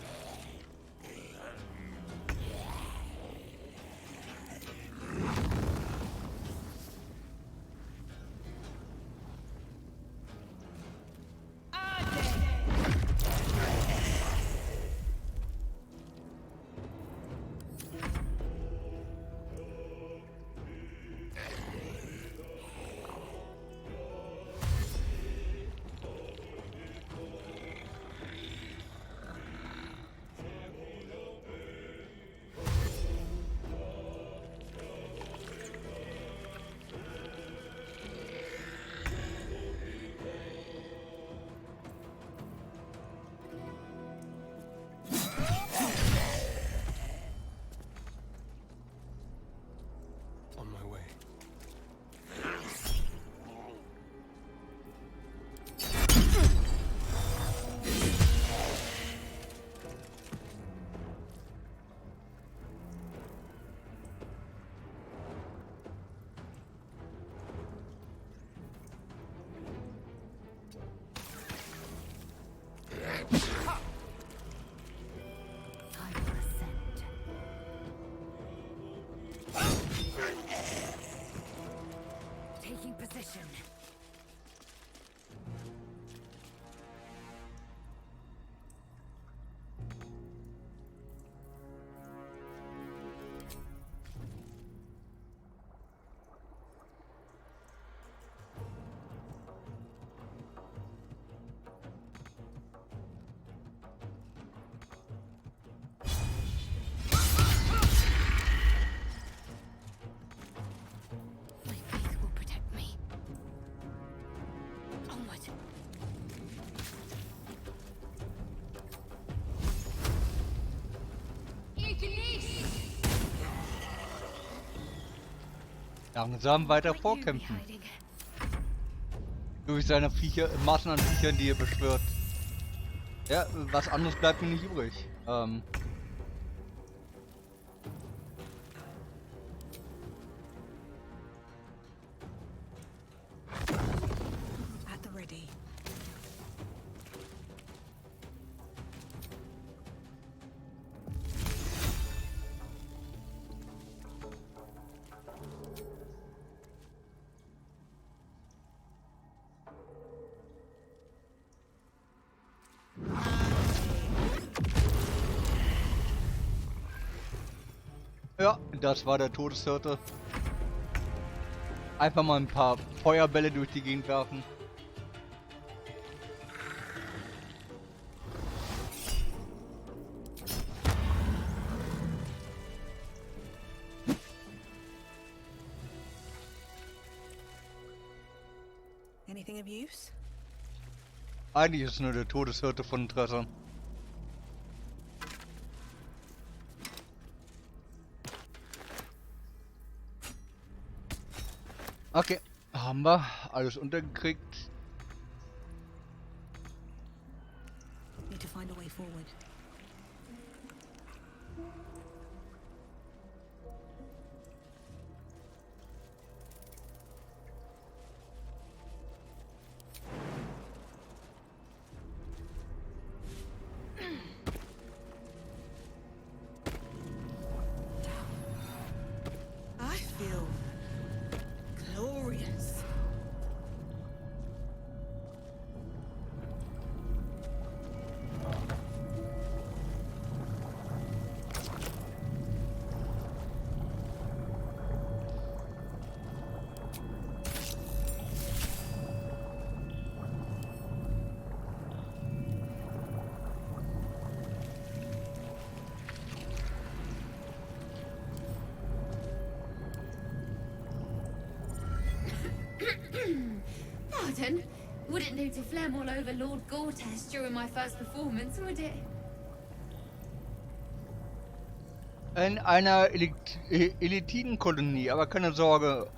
On my way. I will ascend. Taking position. My faith will protect me. Onward. Langsam weiter Might you be vorkämpfen. hiding? Durch seine Viecher, Massen an Viechern, die er beschwört. Ja, was anderes bleibt mir nicht übrig. At the ready. Ja, das war der Todeshirte. Einfach mal ein paar Feuerbälle durch die Gegend werfen. Anything of use? Eigentlich ist es nur der Todeshirte von Interesse. Okay, haben wir alles untergekriegt. Need to find a way forward. I feel glorious. Pardon? Wouldn't do to phlegm all over Lord Gortas during my first performance, would it? In einer Elitenkolonie, aber keine Sorge,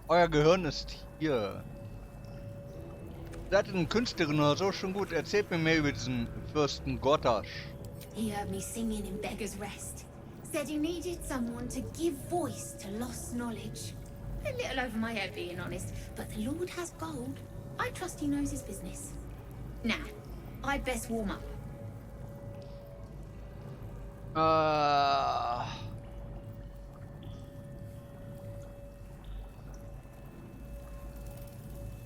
euer Gehirn ist hier. Seid ihr eine Künstlerin oder so? Schon gut, erzählt mir mehr über diesen Fürsten Gortas. He heard me singing in Beggar's Rest. Said he needed someone to give voice to lost knowledge. A little over my head, being honest. But the Lord has gold. I trust he knows his business. Now, I'd best warm up.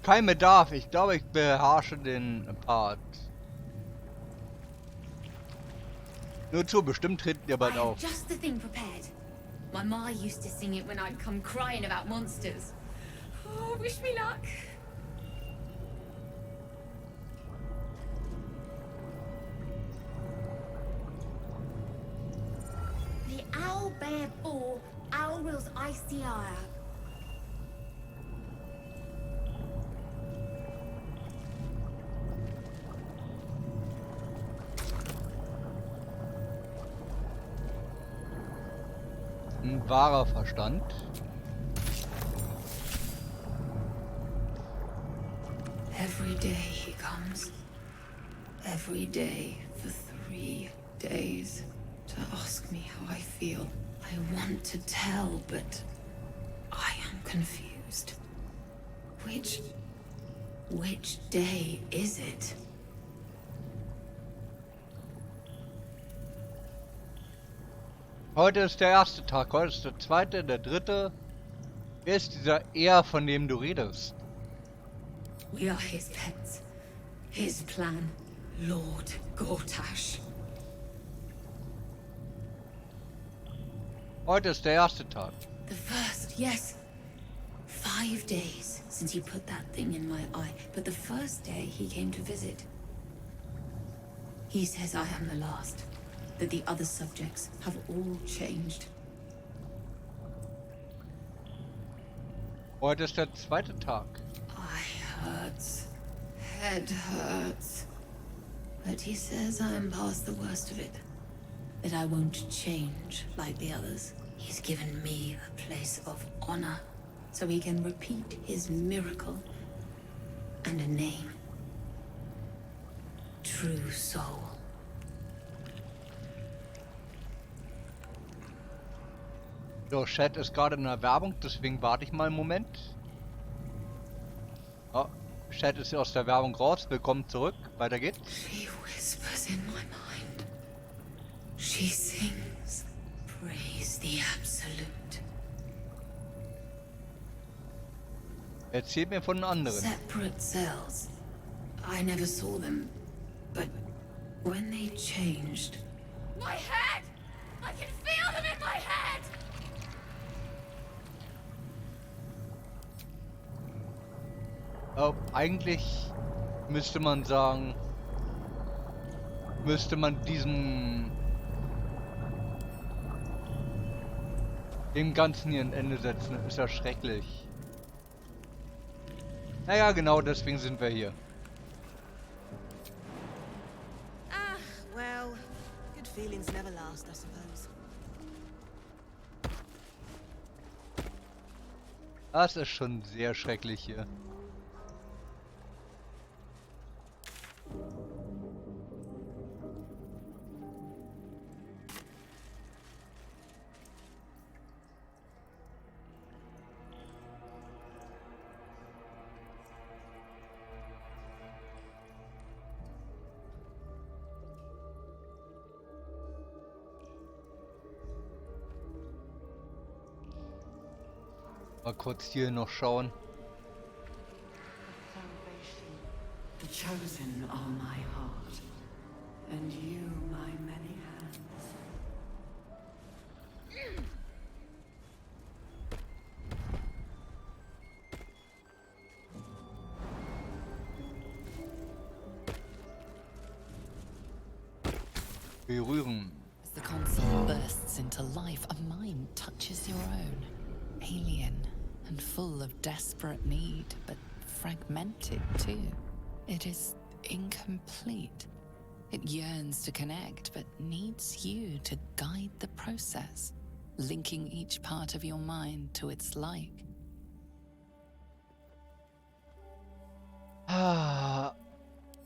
Kein Bedarf. Ich glaube, ich beherrsche den Part. Nur zu, bestimmt treten wir bald I have auf. just the thing prepared. My ma used to sing it when I'd come crying about monsters. Oh, wish me luck. The owl bear bore Owl's icy ire. Ein wahrer Verstand. Every day he comes. Every day for 3 days to ask me how I feel. I want to tell, but I am confused. Which day is it? Heute ist der erste Tag, heute ist der zweite, der dritte. Wer ist dieser Er, von dem du redest? We are his pets. His plan. Lord Gortash. Heute ist der erste Tag. The first, yes. 5 days since he put that thing in my eye. But the first day he came to visit. He says I am the last. That the other subjects have all changed. Heute ist der zweite Tag. Eye hurts. Head hurts. But he says I am past the worst of it. That I won't change like the others. He's given me a place of honor, so he can repeat his miracle. And a name. True Soul. So, Chat ist gerade in der Werbung, deswegen warte ich mal einen Moment. Oh, Chat ist aus der Werbung raus. Willkommen zurück. Weiter geht's. She whispers in my mind. She sings. Praise the Absolute. Erzählt mir von den anderen. Separate cells. I never saw them, but when they changed. My head! I can feel them in my head! Eigentlich müsste man sagen, müsste man dem Ganzen hier ein Ende setzen. Ist ja schrecklich. Naja, genau deswegen sind wir hier. Ah, well, good feelings never last, I suppose. Das ist schon sehr schrecklich hier. Mal kurz hier noch schauen. The chosen are my heart, and you my many hands. Berühren. As the console bursts into life, a mind touches your own. Alien and full of desperate need, but fragmented too. It is incomplete. It yearns to connect, but needs you to guide the process, linking each part of your mind to its like.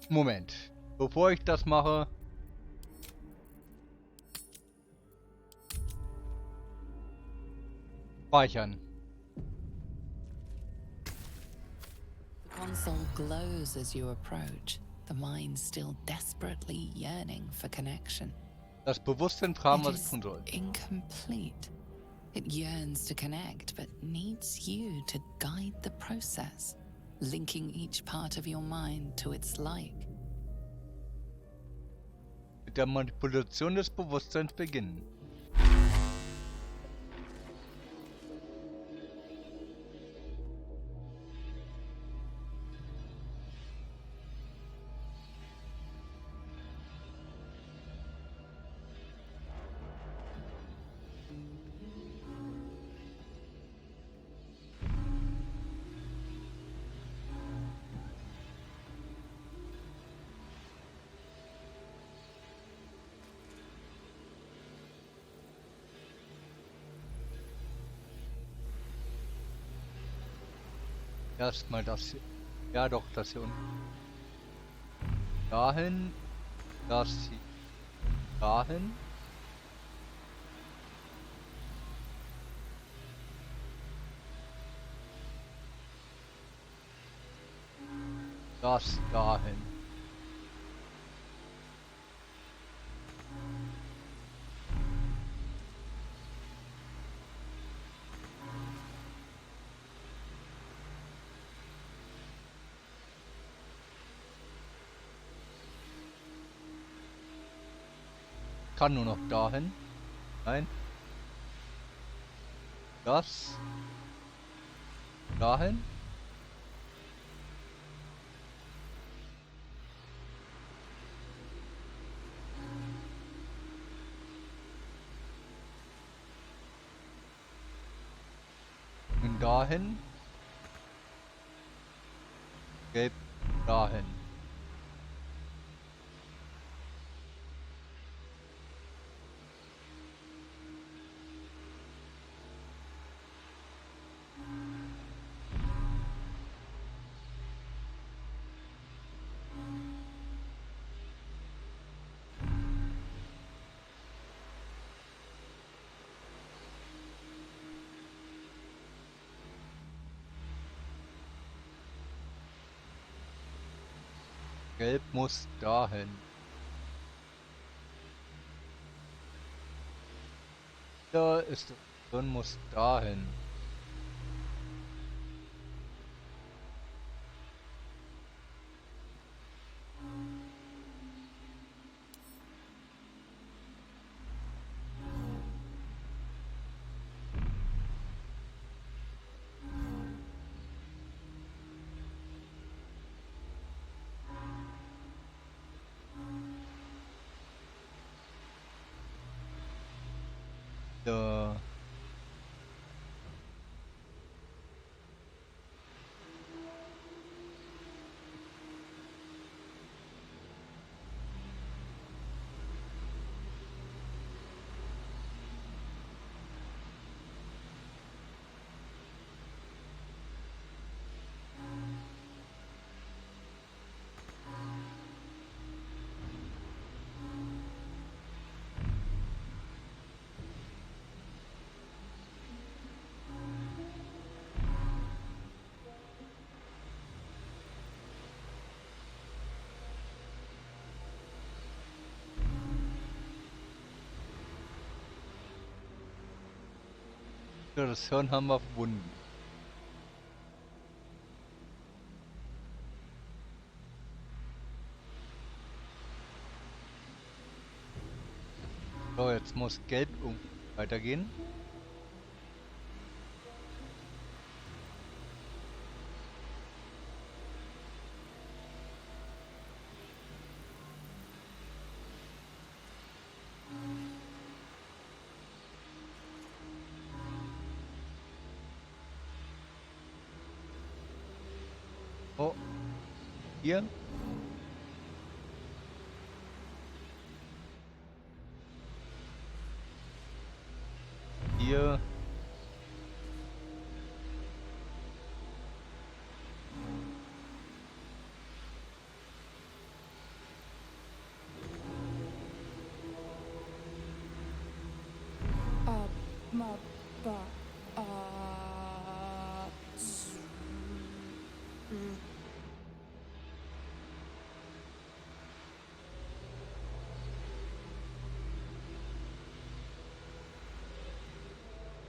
Moment. Bevor ich das mache... Speichern. soul glows as you approach, the mind still desperately yearning for connection. Das Bewusstsein fragen, It was ich tun soll. is incomplete. It yearns to connect, but needs you to guide the process, linking each part of your mind to its like. Mit der Manipulation des Bewusstseins beginnen. Erstmal das hier. Ja doch, das hier unten. Dahin. Das hier. Dahin. Das dahin. Kann nur noch dahin. Nein. Das. Dahin. Und dahin. Gelb dahin. Gelb muss dahin. Da ist Grün muss dahin. Da. Ja, das Hirn haben wir verbunden. So, jetzt muss Gelb weitergehen. Oh, hier. Hier.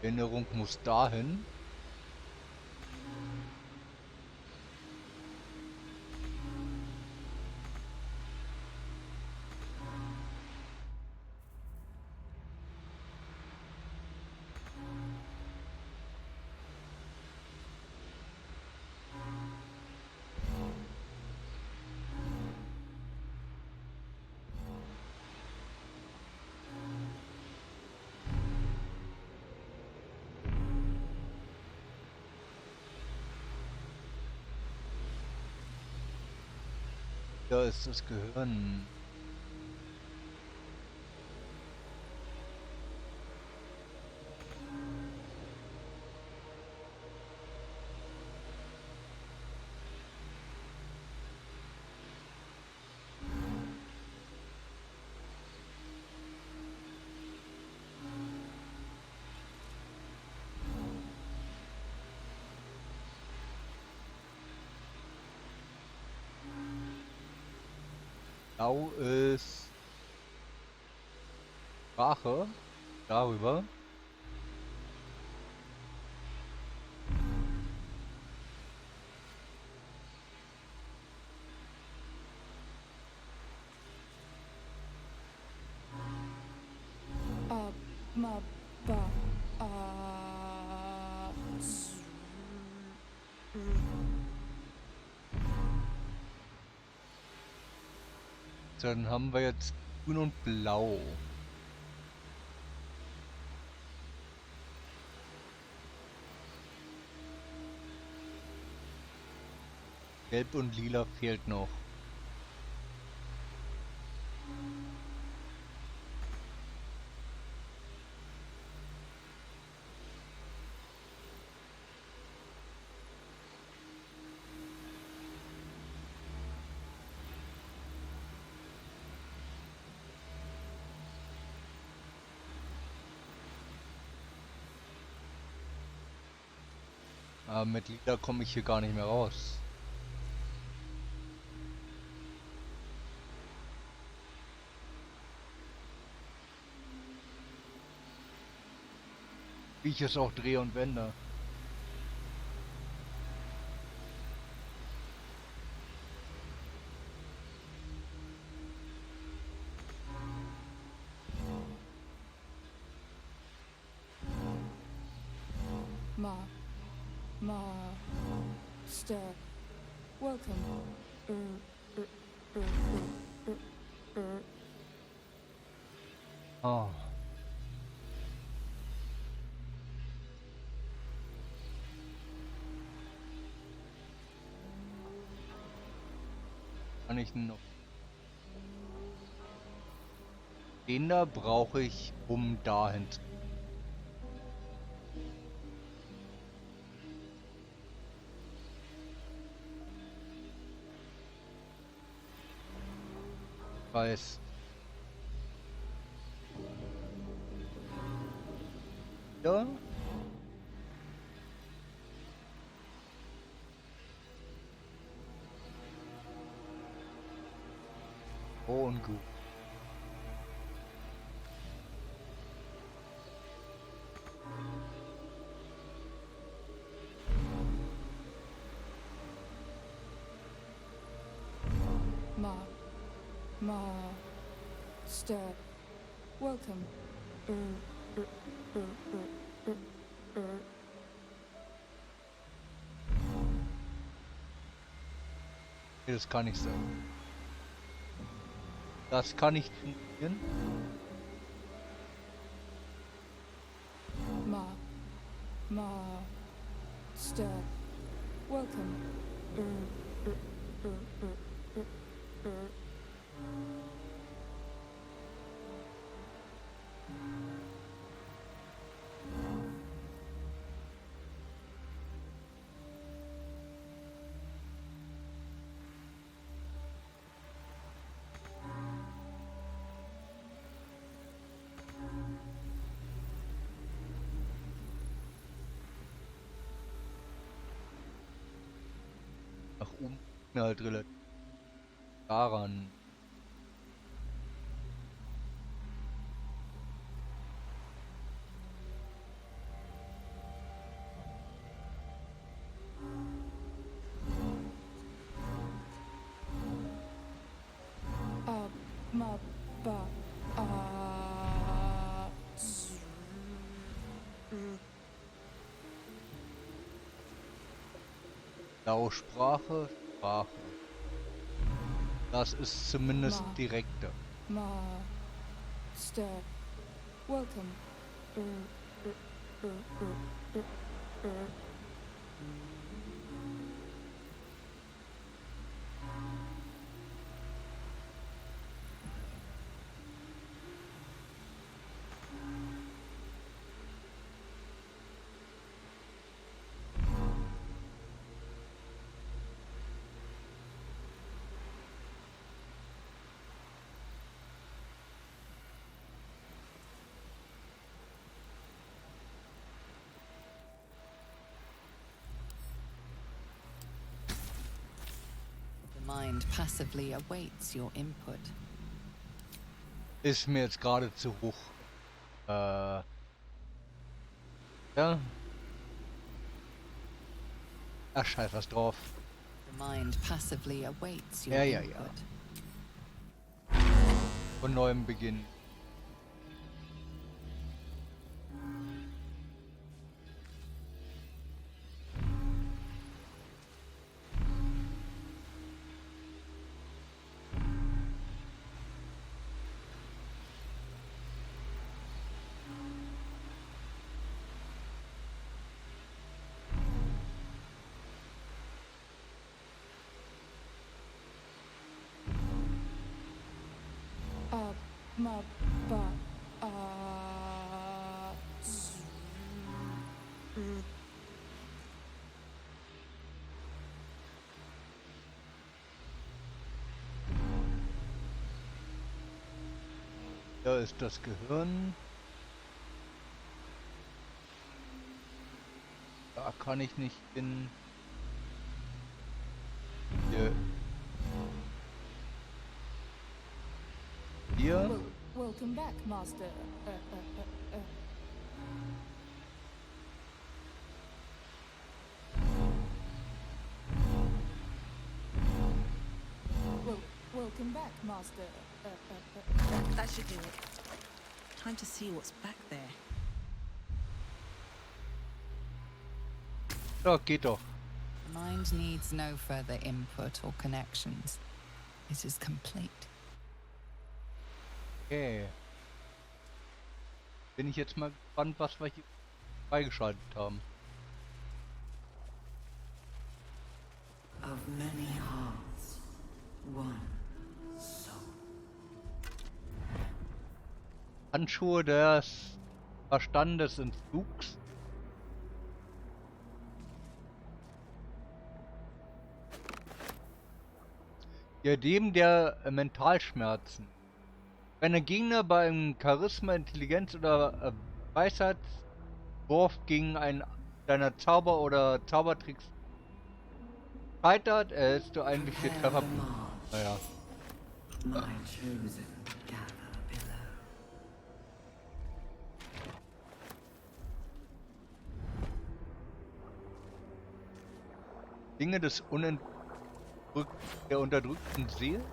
Erinnerung muss dahin. Da ist das Gehirn. Blau ist Sprache. Darüber. Ma, ba, Dann haben wir jetzt Grün und Blau. Gelb und Lila fehlt noch. Aber mit Lila komme ich hier gar nicht mehr raus. Wie ich es auch drehe und wende. Master, welcome. Oh. Kann ich noch? Den da brauche ich, um dahin zu. Weiß. Ja. Oh, und gut. Master, welcome. Das kann nicht sein. Das kann nicht funktionieren. Master, welcome. Nach oben halt relativ daran. Aussprache, Sprache. Das ist zumindest direkter. Welcome. The mind passively awaits your input. Ist mir jetzt gerade zu hoch. Ja. Ach, scheiß was drauf. The mind passively awaits your Ja. input. Von neuem Beginn. Da ist das Gehirn. Da kann ich nicht hin. Hier. Hier. Welcome back, Master. Welcome back, Master. That should do it. Time to see what's back there. Da geht doch. The mind needs no further input or connections. It is complete. Okay. Bin ich jetzt mal gespannt, was wir hier freigeschaltet haben. Of many hearts, one soul. Handschuhe des Verstandesentzugs. Diadem der Mentalschmerzen. Wenn ein Gegner beim Charisma, Intelligenz oder Weisheitswurf gegen einen deiner Zauber oder Zaubertricks scheitert, erhältst du einen wie 4 Treffer. Naja. My chosen gather below. Dinge des der unterdrückten Seele?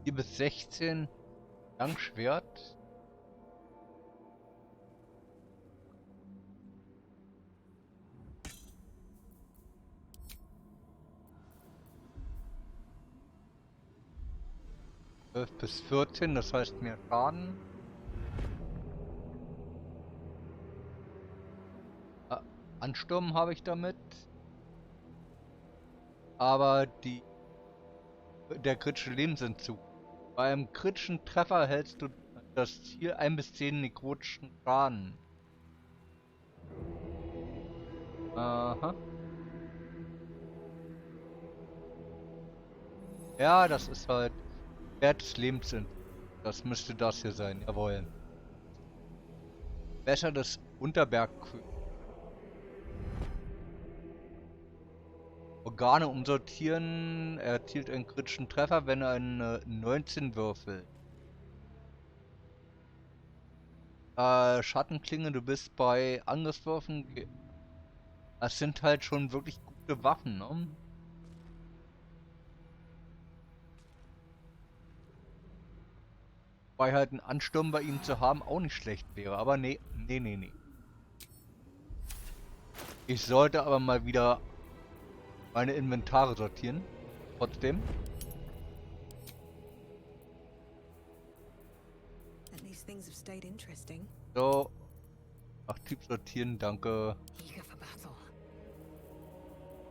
Hier bis 16 Langschwert. Bis 14, das heißt mehr Schaden. Ansturm habe ich damit. Aber der kritische Lebensentzug. Bei einem kritischen Treffer hältst du das Ziel 1 bis 10 nekrotischen Schaden. Aha. Ja, das ist halt Wert des Lebensentzugs. Das müsste das hier sein, jawohl. Besser das Unterberg. Organe umsortieren. Er erzielt einen kritischen Treffer, wenn er eine 19 würfelt. Schattenklinge, du bist bei Angriffswürfen. Das sind halt schon wirklich gute Waffen, ne? Weil halt ein Ansturm bei ihm zu haben auch nicht schlecht wäre. Aber nee. Ich sollte aber mal wieder meine Inventare sortieren. Trotzdem. At least things have stayed interesting. So. Ach, Typ sortieren, danke. Eager for battle.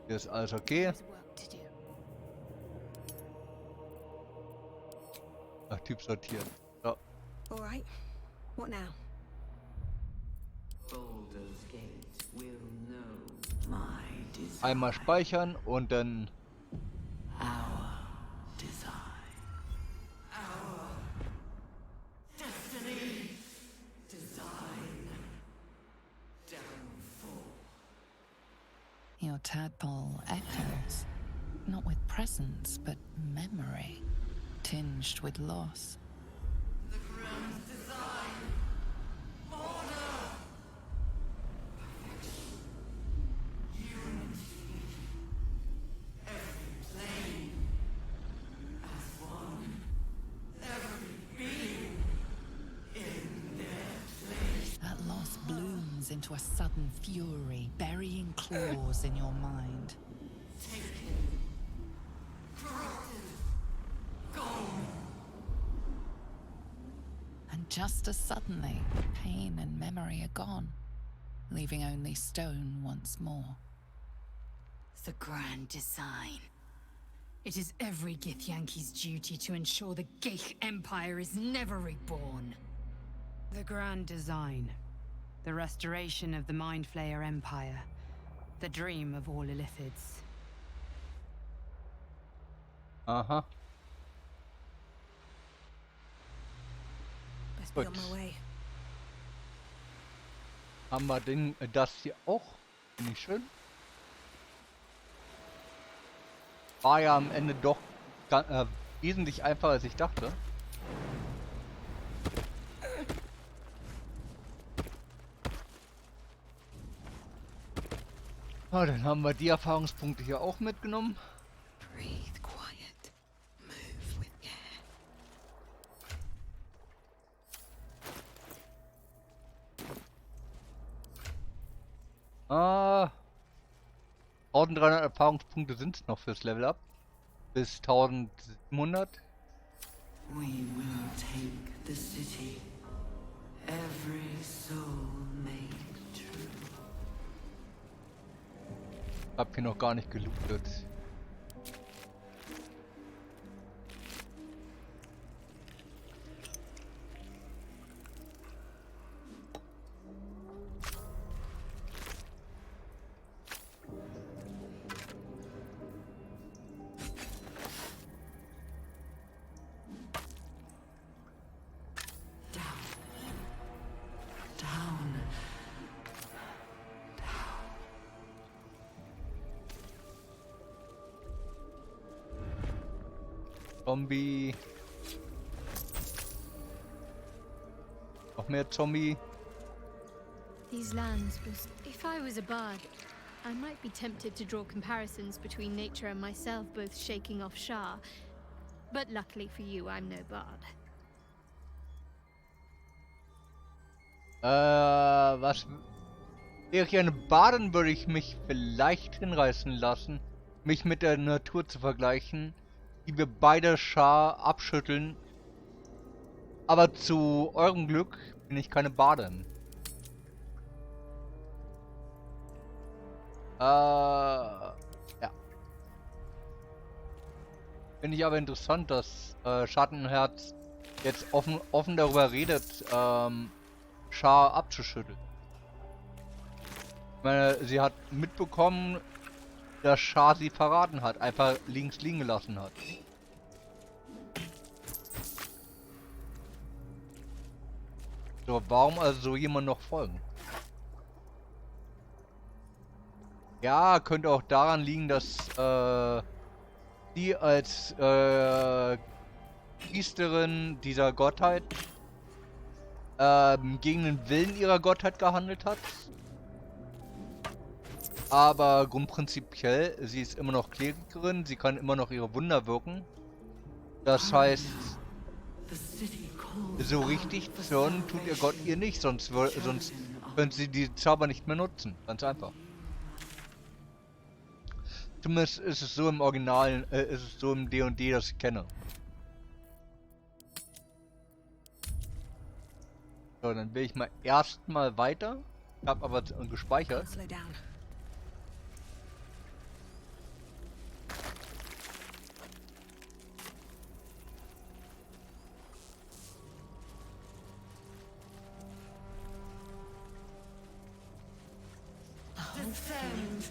Hier ist alles okay. There's work to do. Ach, Typ sortieren. So. All right. What now? Baldur's Gate will know my design. Einmal speichern und dann Our design. Our destiny. Design. Downfall. Your tadpole echoes, not with presence, but memory, tinged with loss. The grand design. Order. Perfection. Unity. Every plane. As one. Every being. In their place. That loss blooms into a sudden fury, burying claws in your mind. Taken. Corrupted. Gone. And just as suddenly, pain and memory are gone, leaving only stone once more. The grand design. It is every Githyanki's duty to ensure the Geich Empire is never reborn. The grand design. The restoration of the Mind Flayer Empire. The dream of all Illithids. aha. Best be on Gut. my way. Haben wir das hier auch? Nicht schön. War ja am Ende doch wesentlich einfacher als ich dachte. Na, dann haben wir die Erfahrungspunkte hier auch mitgenommen. Breathe quiet. Move with care. Ah, 1300 Erfahrungspunkte sind es noch fürs Level Up. Bis 1700. We will take the city. Every soul made true. Hab hier noch gar nicht gelootet. Down. Zombie. Noch mehr Zombie. These lands was... If I was a bard, I might be tempted to draw comparisons between nature and myself, both shaking off Shah. But luckily for you, I'm no bard. Was... Wäre ich eine Badin, würde ich mich vielleicht hinreißen lassen, mich mit der Natur zu vergleichen, die wir beide Schar abschütteln. Aber zu eurem Glück bin ich keine Badin. Ja. Finde ich aber interessant, dass Schattenherz jetzt offen darüber redet, Schar abzuschütteln. Ich meine, sie hat mitbekommen, dass Schar sie verraten hat, einfach links liegen gelassen hat. So, warum also so jemand noch folgen? Ja, könnte auch daran liegen, dass sie als Priesterin dieser Gottheit gegen den Willen ihrer Gottheit gehandelt hat. Aber grundprinzipiell, sie ist immer noch Klerikerin, sie kann immer noch ihre Wunder wirken. Das heißt, so richtig hören tut ihr Gott ihr nicht, sonst könnte sie die Zauber nicht mehr nutzen. Ganz einfach. Zumindest ist es so im Originalen, ist es so im D&D, das ich kenne. So, dann will ich mal erstmal weiter. Ich habe aber gespeichert.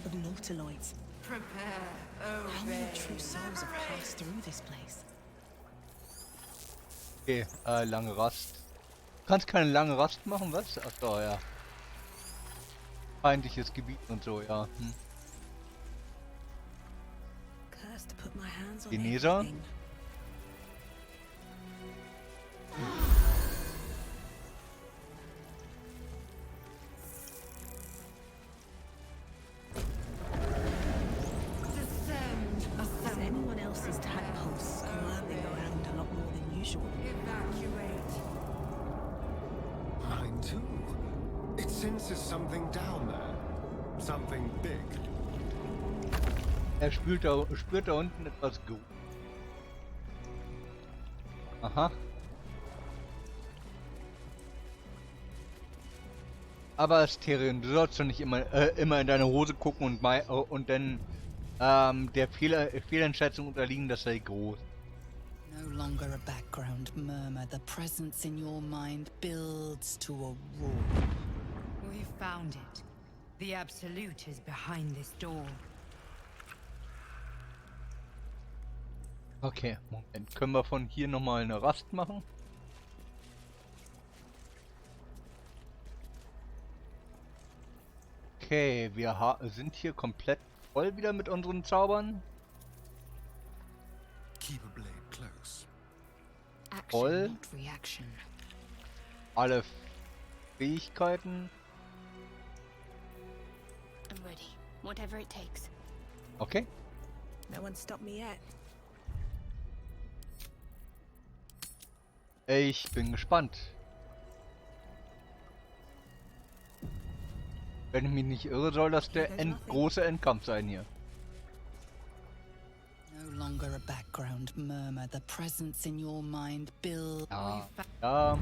Of nautiloids. Prepare, How many true souls have passed through this place? Okay, lange Rast. Du kannst keine lange Rast machen, was? Ach so, ja. Feindliches Gebiet und so, ja. Cursed to put my hands on Chineser? everything. Is anyone else's tadpoles squirming around a lot more than usual? evacuate. Mine too. It senses something down there. Something big. Er spürt da unten etwas Aha. Aber Asterion, du sollst doch nicht immer in deine Hose gucken und dann der Fehleinschätzung unterliegen, dass er groß. No longer a background murmur. The presence in your mind builds to a roar. We found it. The Absolute is behind this door. Okay, Moment. Können wir von hier nochmal eine Rast machen? Okay, wir sind hier komplett voll wieder mit unseren Zaubern. Keep a blade close. Voll. Action, not reaction. Alle Fähigkeiten. I'm ready. Whatever it takes. Okay. No one stopped me yet. Ich bin gespannt. Wenn ich mich nicht irre, soll das der große Endkampf sein hier. No longer a background murmur. The presence in your mind builds. Ja.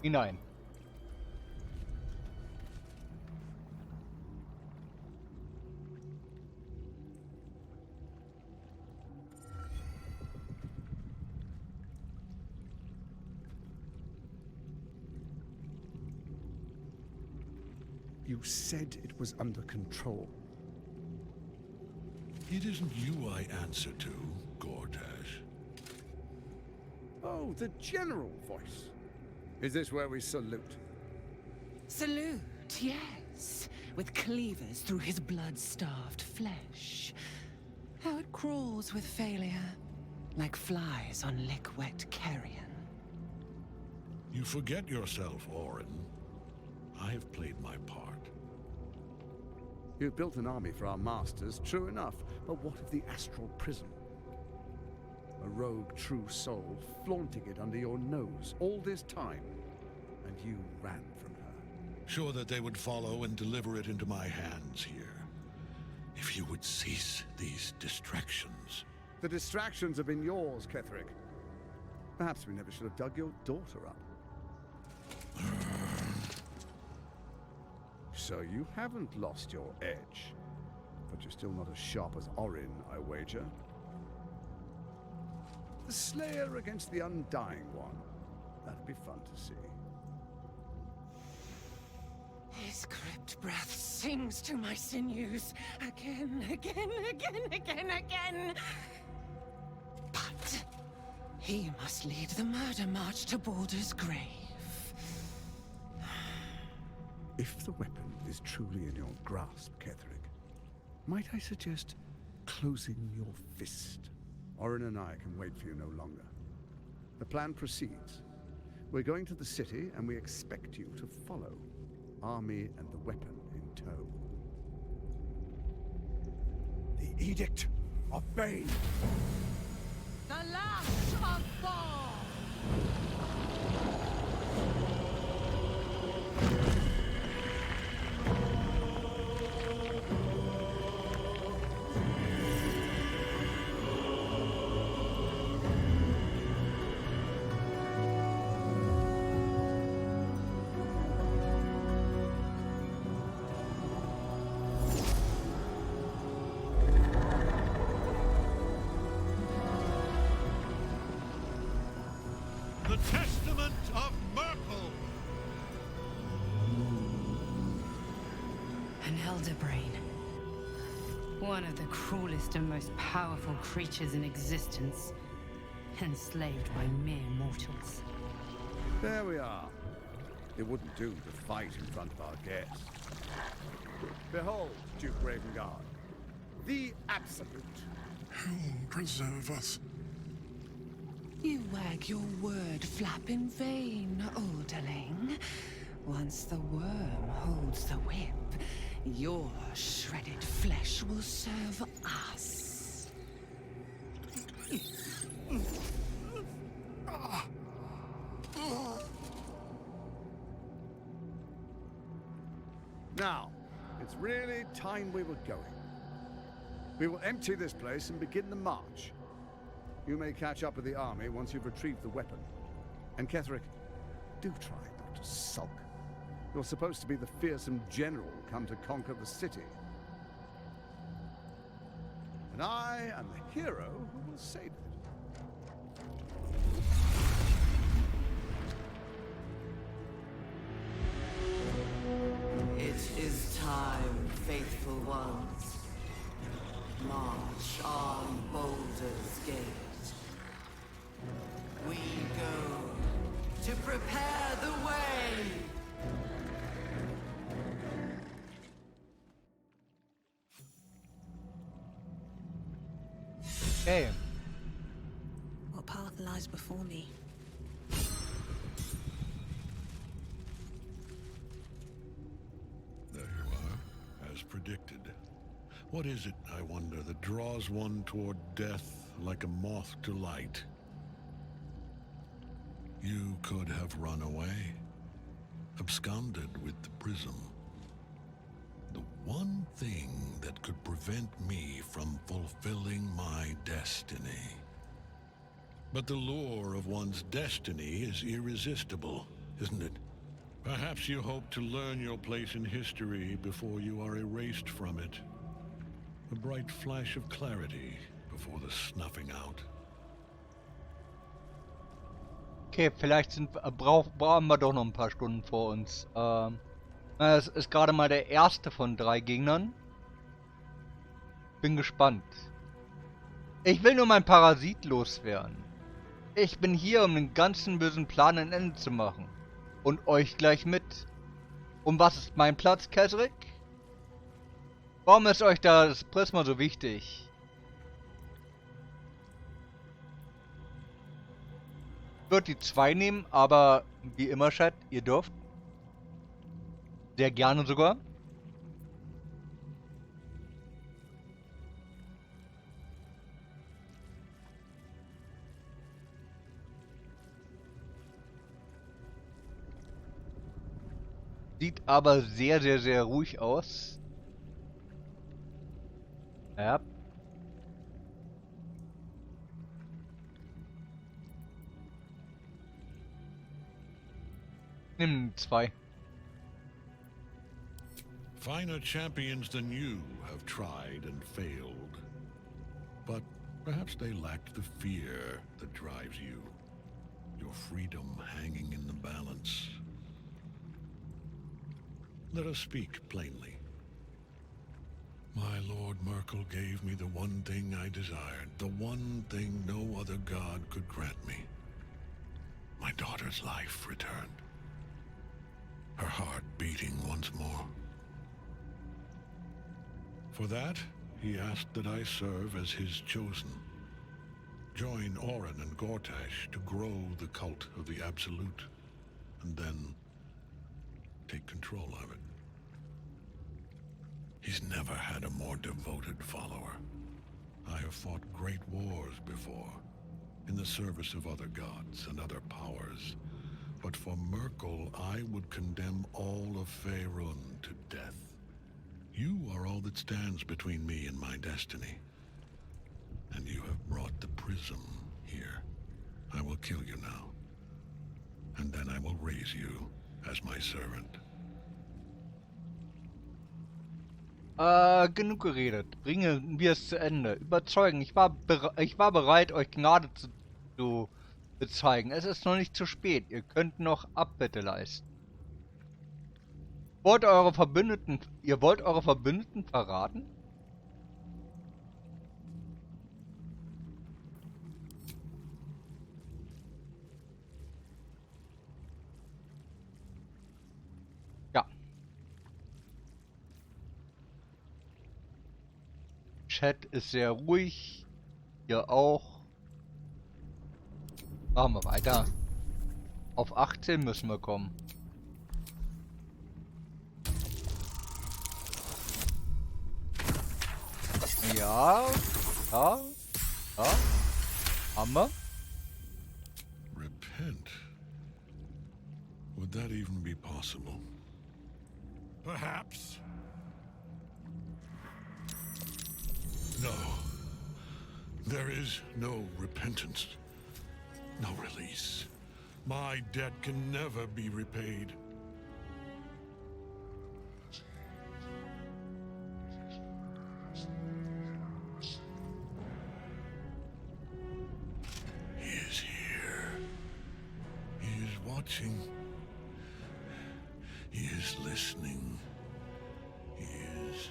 Hinein. You said it was under control. It isn't you I answer to, Gortash. Oh, the general voice. Is this where we salute? Salute, yes. With cleavers through his blood-starved flesh. How it crawls with failure, like flies on lick-wet carrion. You forget yourself, Orin. I have played my part. You've built an army for our masters, true enough. But what of the astral prison? A rogue true soul flaunting it under your nose all this time. And you ran from her. Sure that they would follow and deliver it into my hands here. If you would cease these distractions. The distractions have been yours, Ketherick. Perhaps we never should have dug your daughter up. So you haven't lost your edge. But you're still not as sharp as Orin, I wager. The Slayer against the Undying One. That'd be fun to see. His crypt breath sings to my sinews. Again, again, again, again, again. But he must lead the murder march to Baldur's grave. If the weapon is truly in your grasp, Ketherick, might I suggest closing your fist? Orin and I can wait for you no longer. The plan proceeds. We're going to the city, and we expect you to follow. Army and the weapon in tow. The Edict of Bane. The last of fall! The Testament of Merkel! An elder brain. One of the cruelest and most powerful creatures in existence. Enslaved by mere mortals. There we are. It wouldn't do to fight in front of our guests. Behold, Duke Ravengard. The Absolute. Who will preserve us? You wag your word flap in vain, Alderling. Once the worm holds the whip, your shredded flesh will serve us. Now, it's really time we were going. We will empty this place and begin the march. You may catch up with the army once you've retrieved the weapon. And Ketherick, do try not to sulk. You're supposed to be the fearsome general come to conquer the city. And I am the hero who will save it. It is time, faithful ones. March on Baldur's Gate. We go to prepare the way. Okay. What path lies before me? There you are, as predicted. What is it, I wonder, that draws one toward death like a moth to light? You could have run away, absconded with the prism. The one thing that could prevent me from fulfilling my destiny. But the lure of one's destiny is irresistible, isn't it? Perhaps you hope to learn your place in history before you are erased from it. A bright flash of clarity before the snuffing out. Okay, vielleicht brauchen wir doch noch ein paar Stunden vor uns. Es ist gerade mal der erste von 3 Gegnern. Bin gespannt. Ich will nur meinen Parasit loswerden. Ich bin hier, um den ganzen bösen Plan ein Ende zu machen. Und euch gleich mit. Und was ist mein Platz, Ketherick? Warum ist euch das Prisma so wichtig? Ich würde die 2 nehmen, aber wie immer, Chat, ihr dürft. Sehr gerne sogar. Sieht aber sehr, sehr, sehr ruhig aus. Ja. Nimm 2. Finer champions than you have tried and failed. But perhaps they lacked the fear that drives you. Your freedom hanging in the balance. Let us speak plainly. My Lord Merkel gave me the one thing I desired, the one thing no other god could grant me. My daughter's life returned. Her heart beating once more. For that, he asked that I serve as his chosen. Join Orin and Gortash to grow the cult of the Absolute. and then take control of it. He's never had a more devoted follower. I have fought great wars before, in the service of other gods and other powers. But for Merkel, I would condemn all of Faerun to death. You are all that stands between me and my destiny. And you have brought the prism here. I will kill you now. And then I will raise you as my servant. Genug geredet. Bringen wir es zu Ende. Überzeugen. Ich war bereit, euch Gnade zu bezeigen. Es ist noch nicht zu spät. Ihr könnt noch Abbitte leisten. Ihr wollt eure Verbündeten verraten? Ja. Chat ist sehr ruhig. Ihr auch. Machen wir weiter. Auf 18 müssen wir kommen. Ja, ja, ja. Haben wir? Repent? Would that even be possible? Perhaps. No. There is no repentance. No release. My debt can never be repaid. He is here. He is watching. He is listening. He is...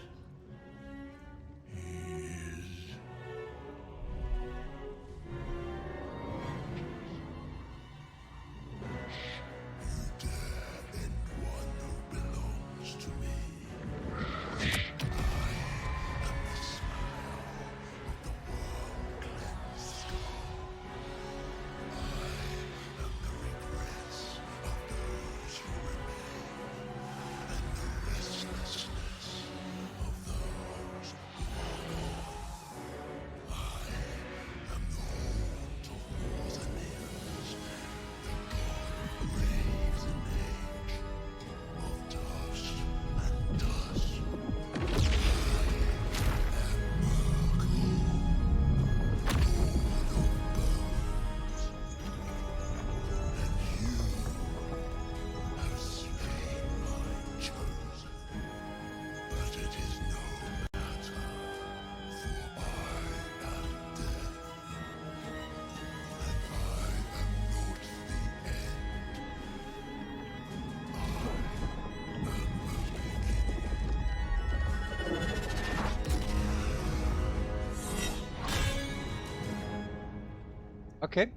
Okay.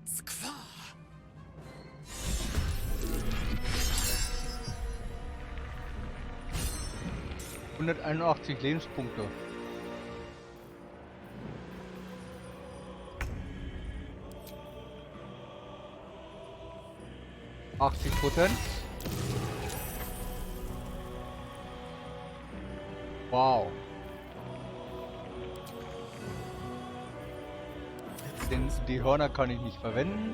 Skvar. 181 Lebenspunkte. %. Wow. Die Hörner kann ich nicht verwenden.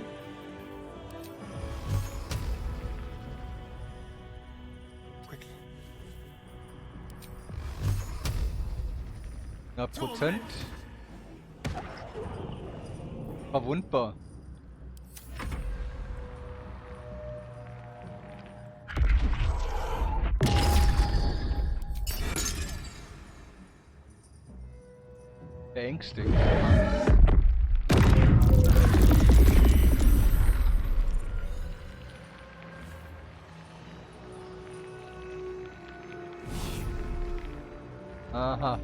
Na, Prozent. Verwundbar. Beängstigend. Aha.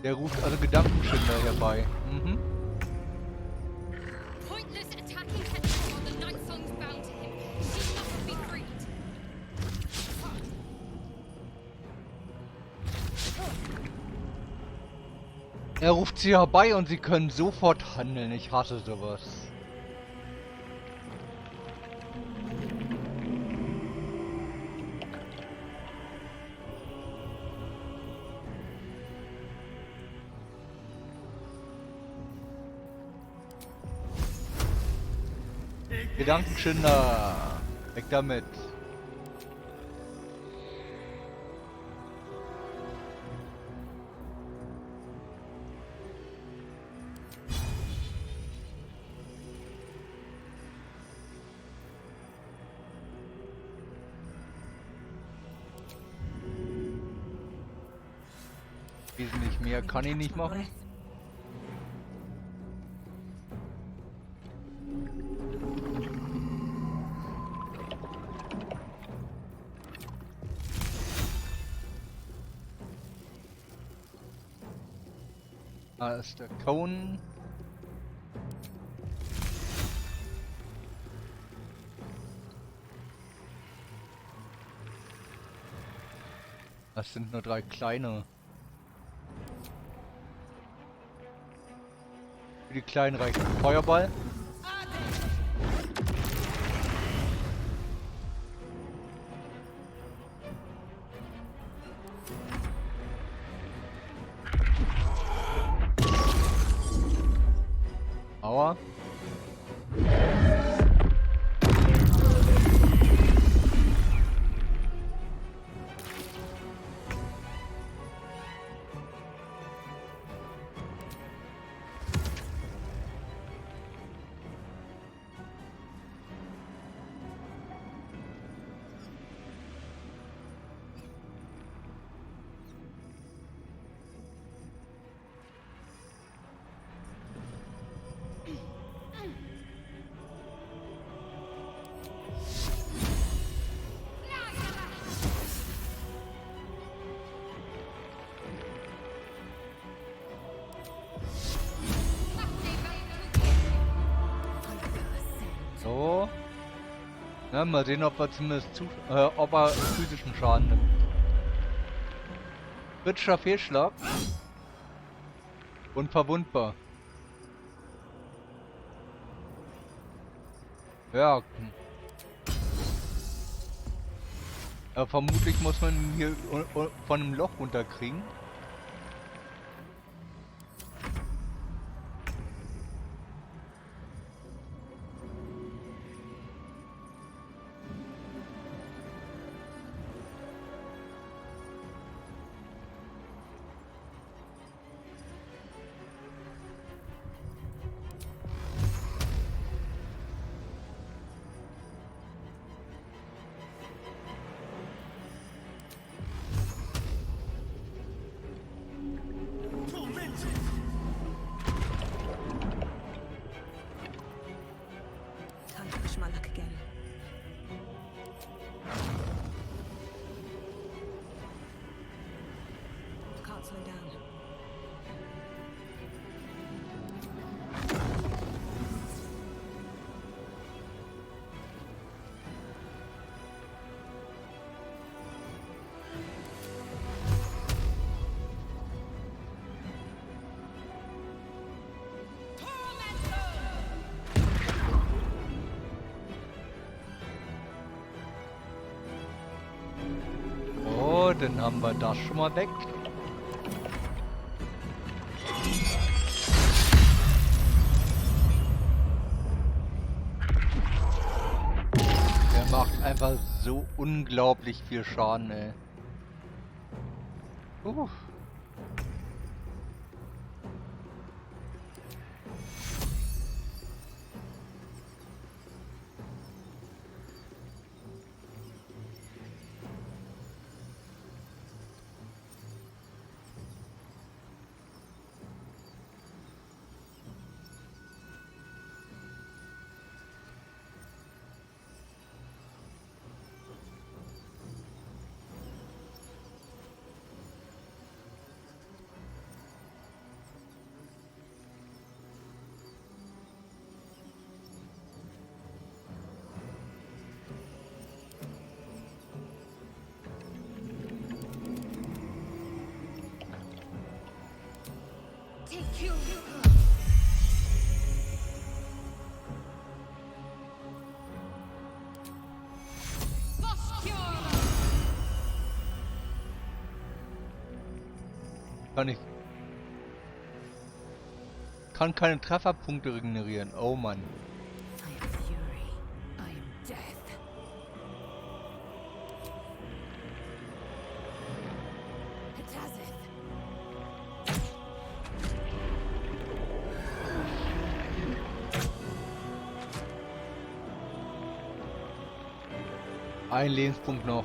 Der ruft also Gedankenschinder herbei. Mhm. Er ruft sie herbei und sie können sofort handeln. Ich hasse sowas. Gedankenschinder. Weg damit. Wesentlich mehr kann ich nicht machen. Da ist der Cone. Das sind nur 3 kleine. Für die kleinen reicht ein Feuerball. Aua. So. Na, mal sehen, ob er zumindest ob er physischen Schaden nimmt. Kritischer Fehlschlag. Unverwundbar. Ja. Vermutlich muss man ihn hier von einem Loch runterkriegen. Time to push my luck again. Can't slow down. So, dann haben wir das schon mal weg. Der macht einfach so unglaublich viel Schaden, ey. Kann keine Trefferpunkte regenerieren. Oh Mann. Ein Lebenspunkt noch.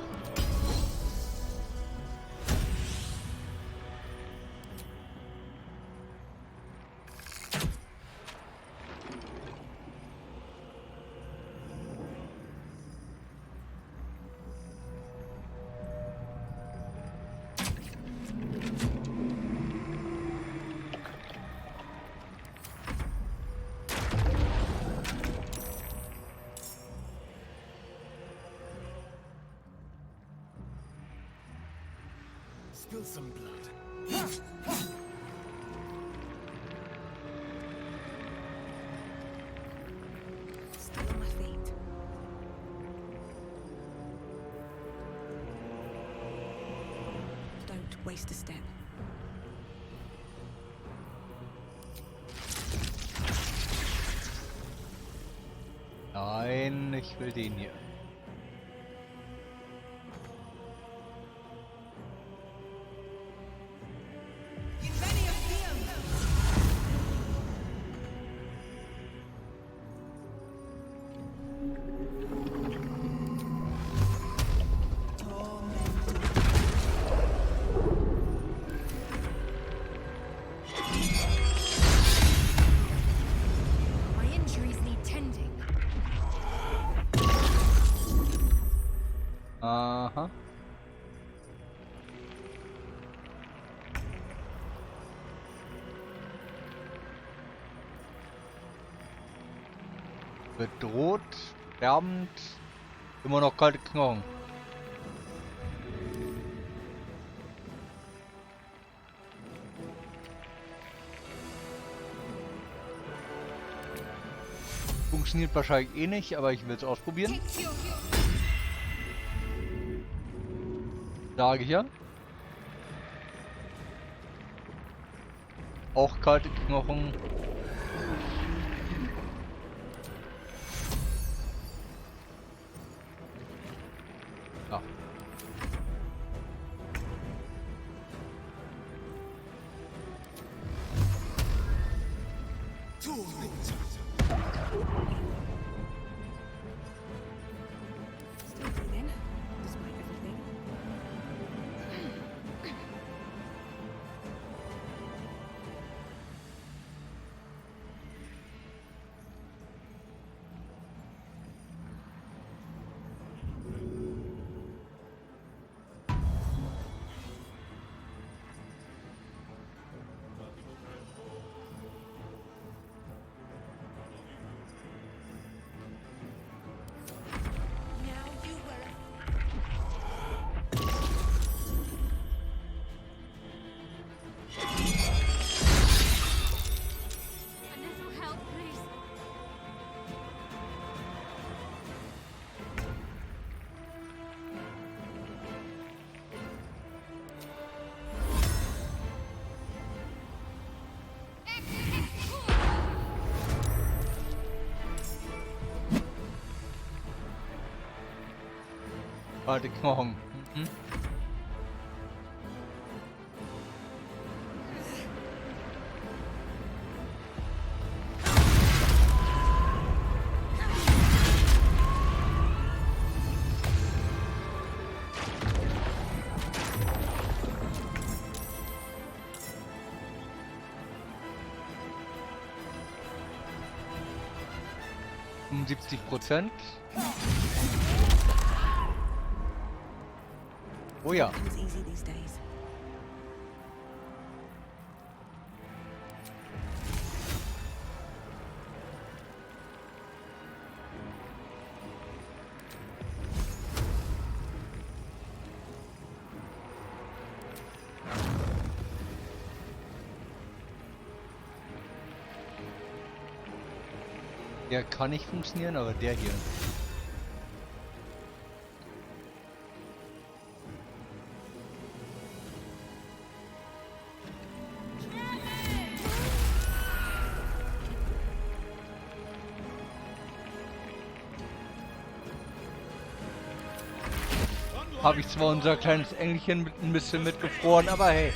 Spill some blood. Still on my feet. Don't waste a step. Nein, ich will den hier. My injuries need tending. Aha. Bedroht, sterbend, immer noch kalte Knochen. Funktioniert wahrscheinlich eh nicht, aber ich will es ausprobieren. Sage ich ja. Auch kalte Knochen. Ja. Still breathing, despite everything. A little help, please. Kalte Knochen. Mhm. Um 70%. Oh ja. Comes easy these days. Der kann nicht funktionieren, aber der hier. Habe ich zwar unser kleines Engelchen mit ein bisschen mitgefroren, aber hey.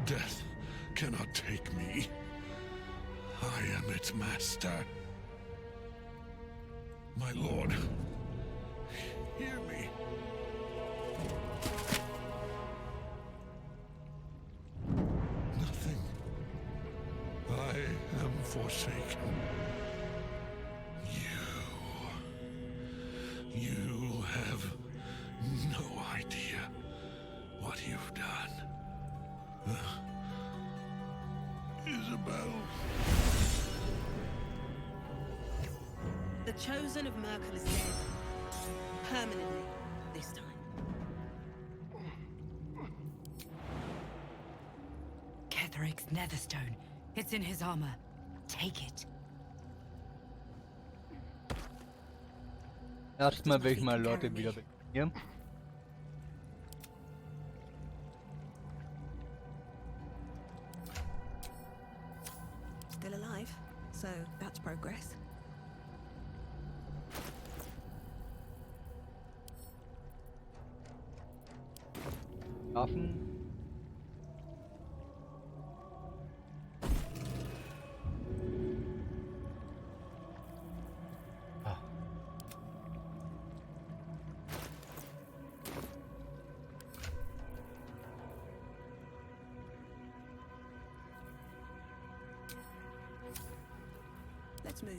Death cannot take me. I am its master. My lord, hear me. Nothing. I am forsaken. You have no idea what you've done. Isabel. The Chosen of Merkel is dead. Permanently, this time. Ketheric's netherstone. It's in his armor. Take it. Erstmal will ich mal Leute wieder hier. Still alive, so that's progress. Waffen. Let's move.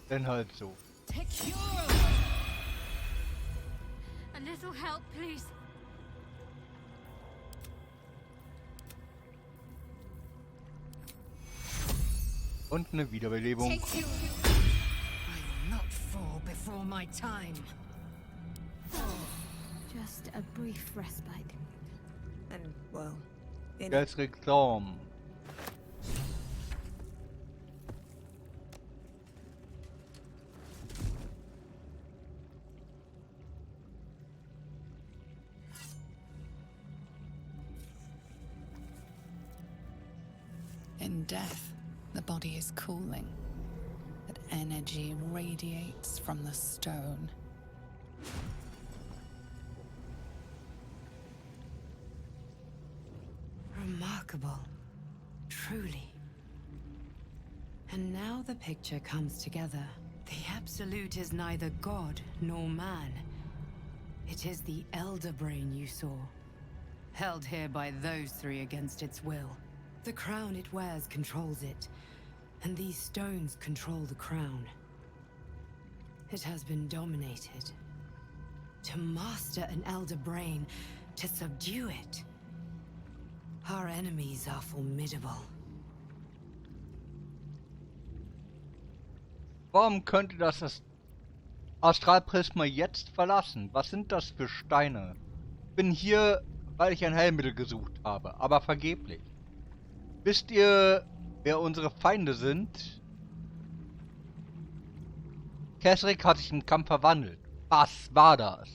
Dann halt so. A little help, please. Und eine Wiederbelebung. I will not fall before my time. Just a brief respite. And, well, Ketheric's Storm. In death, the body is cooling, but energy radiates from the stone. Remarkable. Truly. And now the picture comes together. The Absolute is neither god nor man. It is the Elder Brain you saw, held here by those three against its will. The crown it wears controls it, and these stones control the crown. It has been dominated. To master an Elder Brain, to subdue it. Our enemies are formidable. Warum könnte das Astralprisma jetzt verlassen? Was sind das für Steine? Ich bin hier, weil ich ein Heilmittel gesucht habe, aber vergeblich. Wisst ihr, wer unsere Feinde sind? Ketheric hat sich im Kampf verwandelt. Was war das?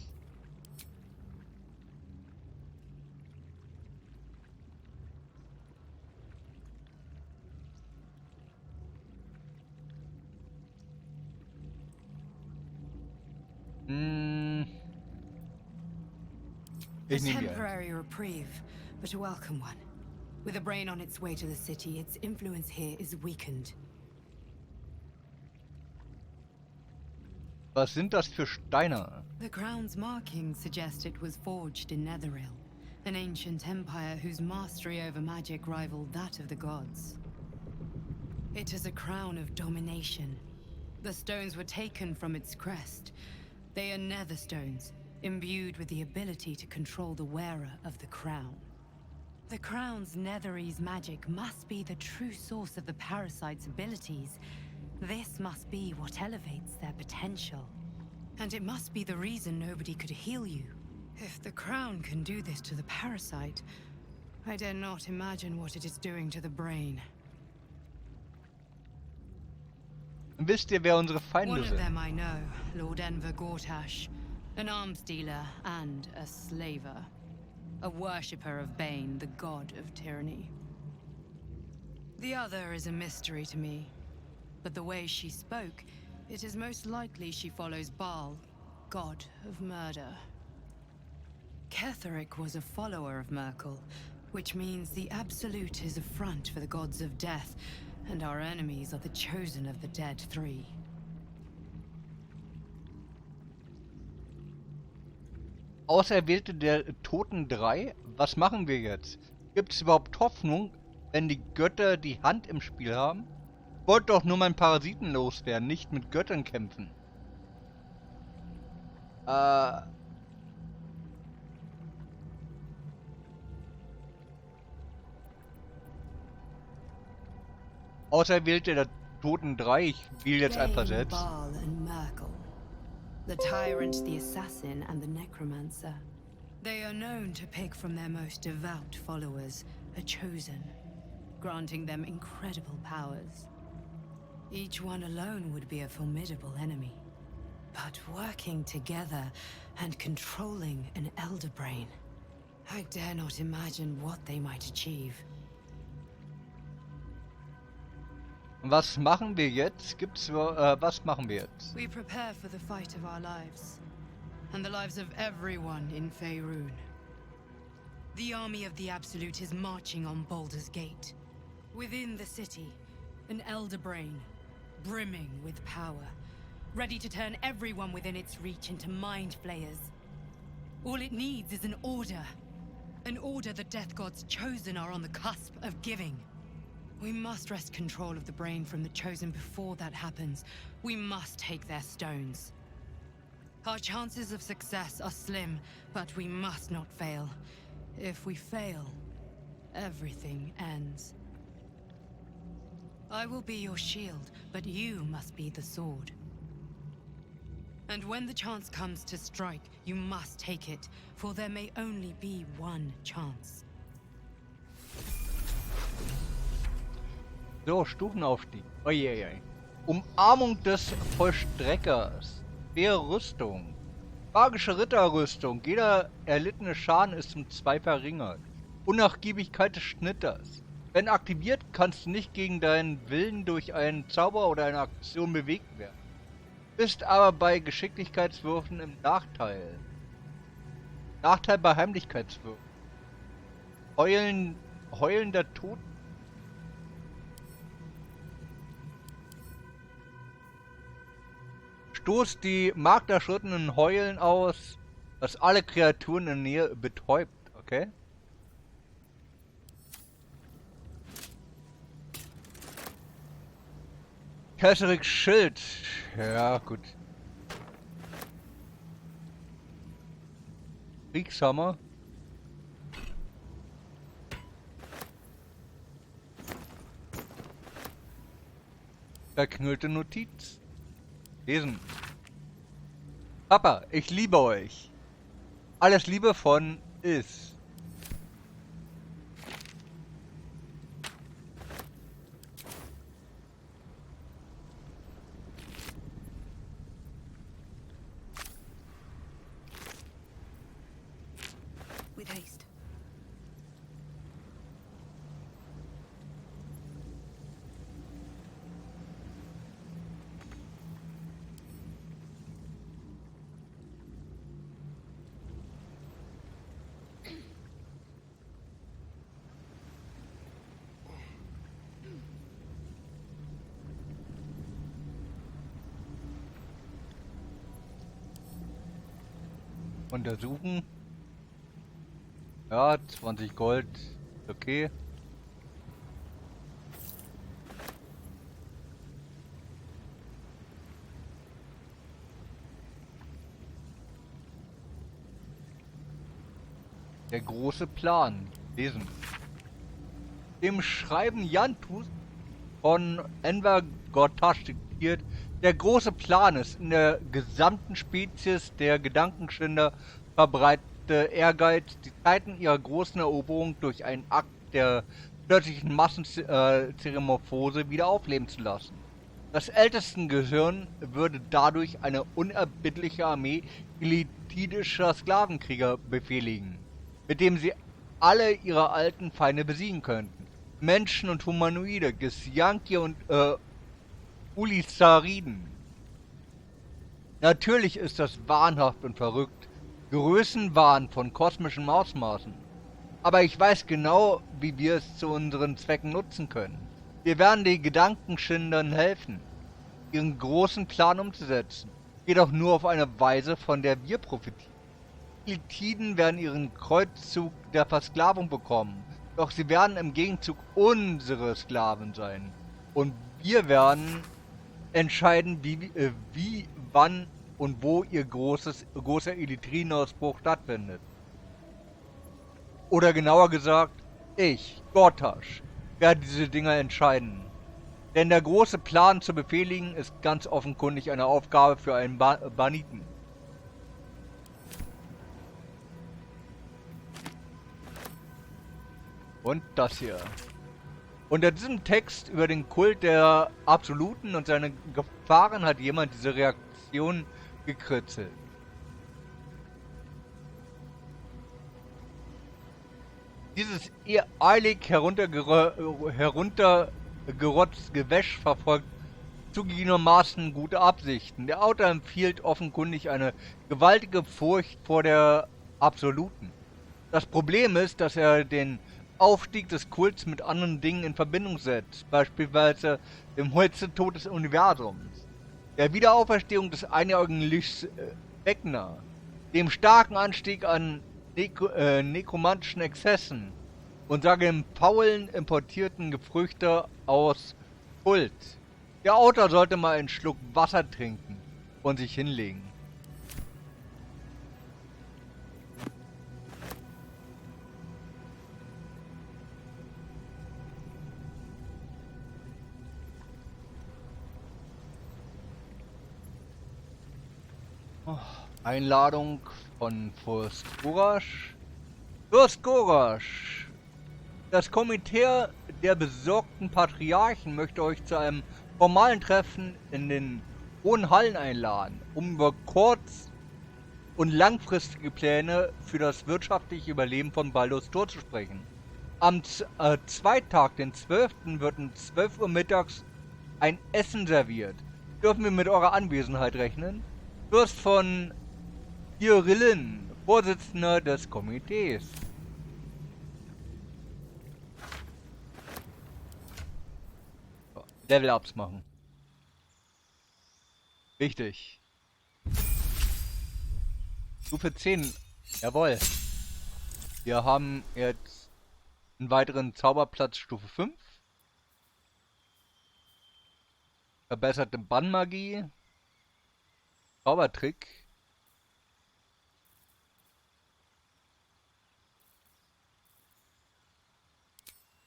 A temporary reprieve, but a welcome one. With a brain on its way to the city, its influence here is weakened. Was sind das für Steine? The crown's markings suggest it was forged in Netheril, an ancient empire whose mastery over magic rivaled that of the gods. It is a crown of domination. The stones were taken from its crest. They are nether stones, imbued with the ability to control the wearer of the crown. The crown's Netherese magic must be the true source of the parasite's abilities. This must be what elevates their potential. And it must be the reason nobody could heal you. If the crown can do this to the parasite, I dare not imagine what it is doing to the brain. Wisst ihr, wer unsere Feinde One of sind? them I know, Lord Enver Gortash, an arms dealer and a slaver. A worshipper of Bane, the god of tyranny. The other is a mystery to me, but the way she spoke, it is most likely she follows Baal, god of murder. Ketheric was a follower of Merkel, which means the Absolute is a front for the gods of death, and our enemies are the chosen of the Dead Three. Auserwählte der Toten Drei? Was machen wir jetzt? Gibt es überhaupt Hoffnung, wenn die Götter die Hand im Spiel haben? Ich wollte doch nur meinen Parasiten loswerden, nicht mit Göttern kämpfen. Auserwählte der Toten Drei, ich wähle jetzt einfach selbst. Baal and Merkel. The tyrant, the assassin, and the necromancer. They are known to pick from their most devout followers a chosen, granting them incredible powers. Each one alone would be a formidable enemy. But working together and controlling an elder brain, I dare not imagine what they might achieve. Was machen wir jetzt? Was machen wir jetzt? We prepare for the fight of our lives, and the lives of everyone in Faerun. The army of the Absolute is marching on Baldur's Gate. Within the city, an elder brain, brimming with power, ready to turn everyone within its reach into mind flayers. All it needs is an order the Death Gods chosen are on the cusp of giving. We must wrest control of the brain from the chosen before that happens. We must take their stones. Our chances of success are slim, but we must not fail. If we fail, everything ends. I will be your shield, but you must be the sword. And when the chance comes to strike, you must take it, for there may only be one chance. So, Stufenaufstieg. Uiuiui. Umarmung des Vollstreckers. Schwere Rüstung. Magische Ritterrüstung. Jeder erlittene Schaden ist um 2 verringert. Unnachgiebigkeit des Schnitters. Wenn aktiviert, kannst du nicht gegen deinen Willen durch einen Zauber oder eine Aktion bewegt werden. Bist aber bei Geschicklichkeitswürfen im Nachteil. Nachteil bei Heimlichkeitswürfen. Heulen der Tod. Stoß die markterschrittenen Heulen aus, was alle Kreaturen in der Nähe betäubt, okay? Kesseriks Schild. Ja, gut. Kriegshammer. Verknüllte Notiz. Lesen. Papa, ich liebe euch. Alles Liebe von Is. With haste. Untersuchen. Ja, 20 Gold. Okay. Der große Plan. Lesen. Dem Schreiben Jantus von Enver Gortash diktiert. Der große Plan ist in der gesamten Spezies der Gedankenschinder verbreitete Ehrgeiz, die Zeiten ihrer großen Eroberung durch einen Akt der plötzlichen Massenzeremorphose wieder aufleben zu lassen. Das Ältestengehirn würde dadurch eine unerbittliche Armee elitidischer Sklavenkrieger befehligen, mit dem sie alle ihre alten Feinde besiegen könnten. Menschen und Humanoide, Gesianki und Polysacchariden. Natürlich ist das wahnhaft und verrückt. Größenwahn von kosmischen Ausmaßen. Aber ich weiß genau, wie wir es zu unseren Zwecken nutzen können. Wir werden den Gedankenschindern helfen, ihren großen Plan umzusetzen. Jedoch nur auf eine Weise, von der wir profitieren. Die Eltiden werden ihren Kreuzzug der Versklavung bekommen. Doch sie werden im Gegenzug unsere Sklaven sein. Und wir werden entscheiden, wie, wann und wo ihr großer Elytrienausbruch stattfindet. Oder genauer gesagt, ich, Gortasch, werde diese Dinge entscheiden. Denn der große Plan zu befehligen ist ganz offenkundig eine Aufgabe für einen Baniten. Und das hier. Unter diesem Text über den Kult der Absoluten und seine Gefahren hat jemand diese Reaktion gekritzelt. Dieses eilig heruntergerotzte Gewäsch verfolgt zugegebenermaßen gute Absichten. Der Autor empfiehlt offenkundig eine gewaltige Furcht vor der Absoluten. Das Problem ist, dass er den Aufstieg des Kults mit anderen Dingen in Verbindung setzt, beispielsweise dem Holztod des Universums, der Wiederauferstehung des einjährigen Lichs Beckner, dem starken Anstieg an nekromantischen Exzessen und dem faulen importierten Gefrüchte aus Kult. Der Autor sollte mal einen Schluck Wasser trinken und sich hinlegen. Einladung von Fürst Gorasch. Fürst Gorasch! Das Komitee der besorgten Patriarchen möchte euch zu einem formalen Treffen in den Hohen Hallen einladen, um über kurz- und langfristige Pläne für das wirtschaftliche Überleben von Baldur's Tor zu sprechen. Am Zweitag, den 12., wird um 12 Uhr mittags ein Essen serviert. Dürfen wir mit eurer Anwesenheit rechnen? Fürst von Rillen, Vorsitzender des Komitees. So, Level-Ups machen. Wichtig. Stufe 10. Jawohl. Wir haben jetzt einen weiteren Zauberplatz Stufe 5. Verbesserte Bannmagie. Zaubertrick.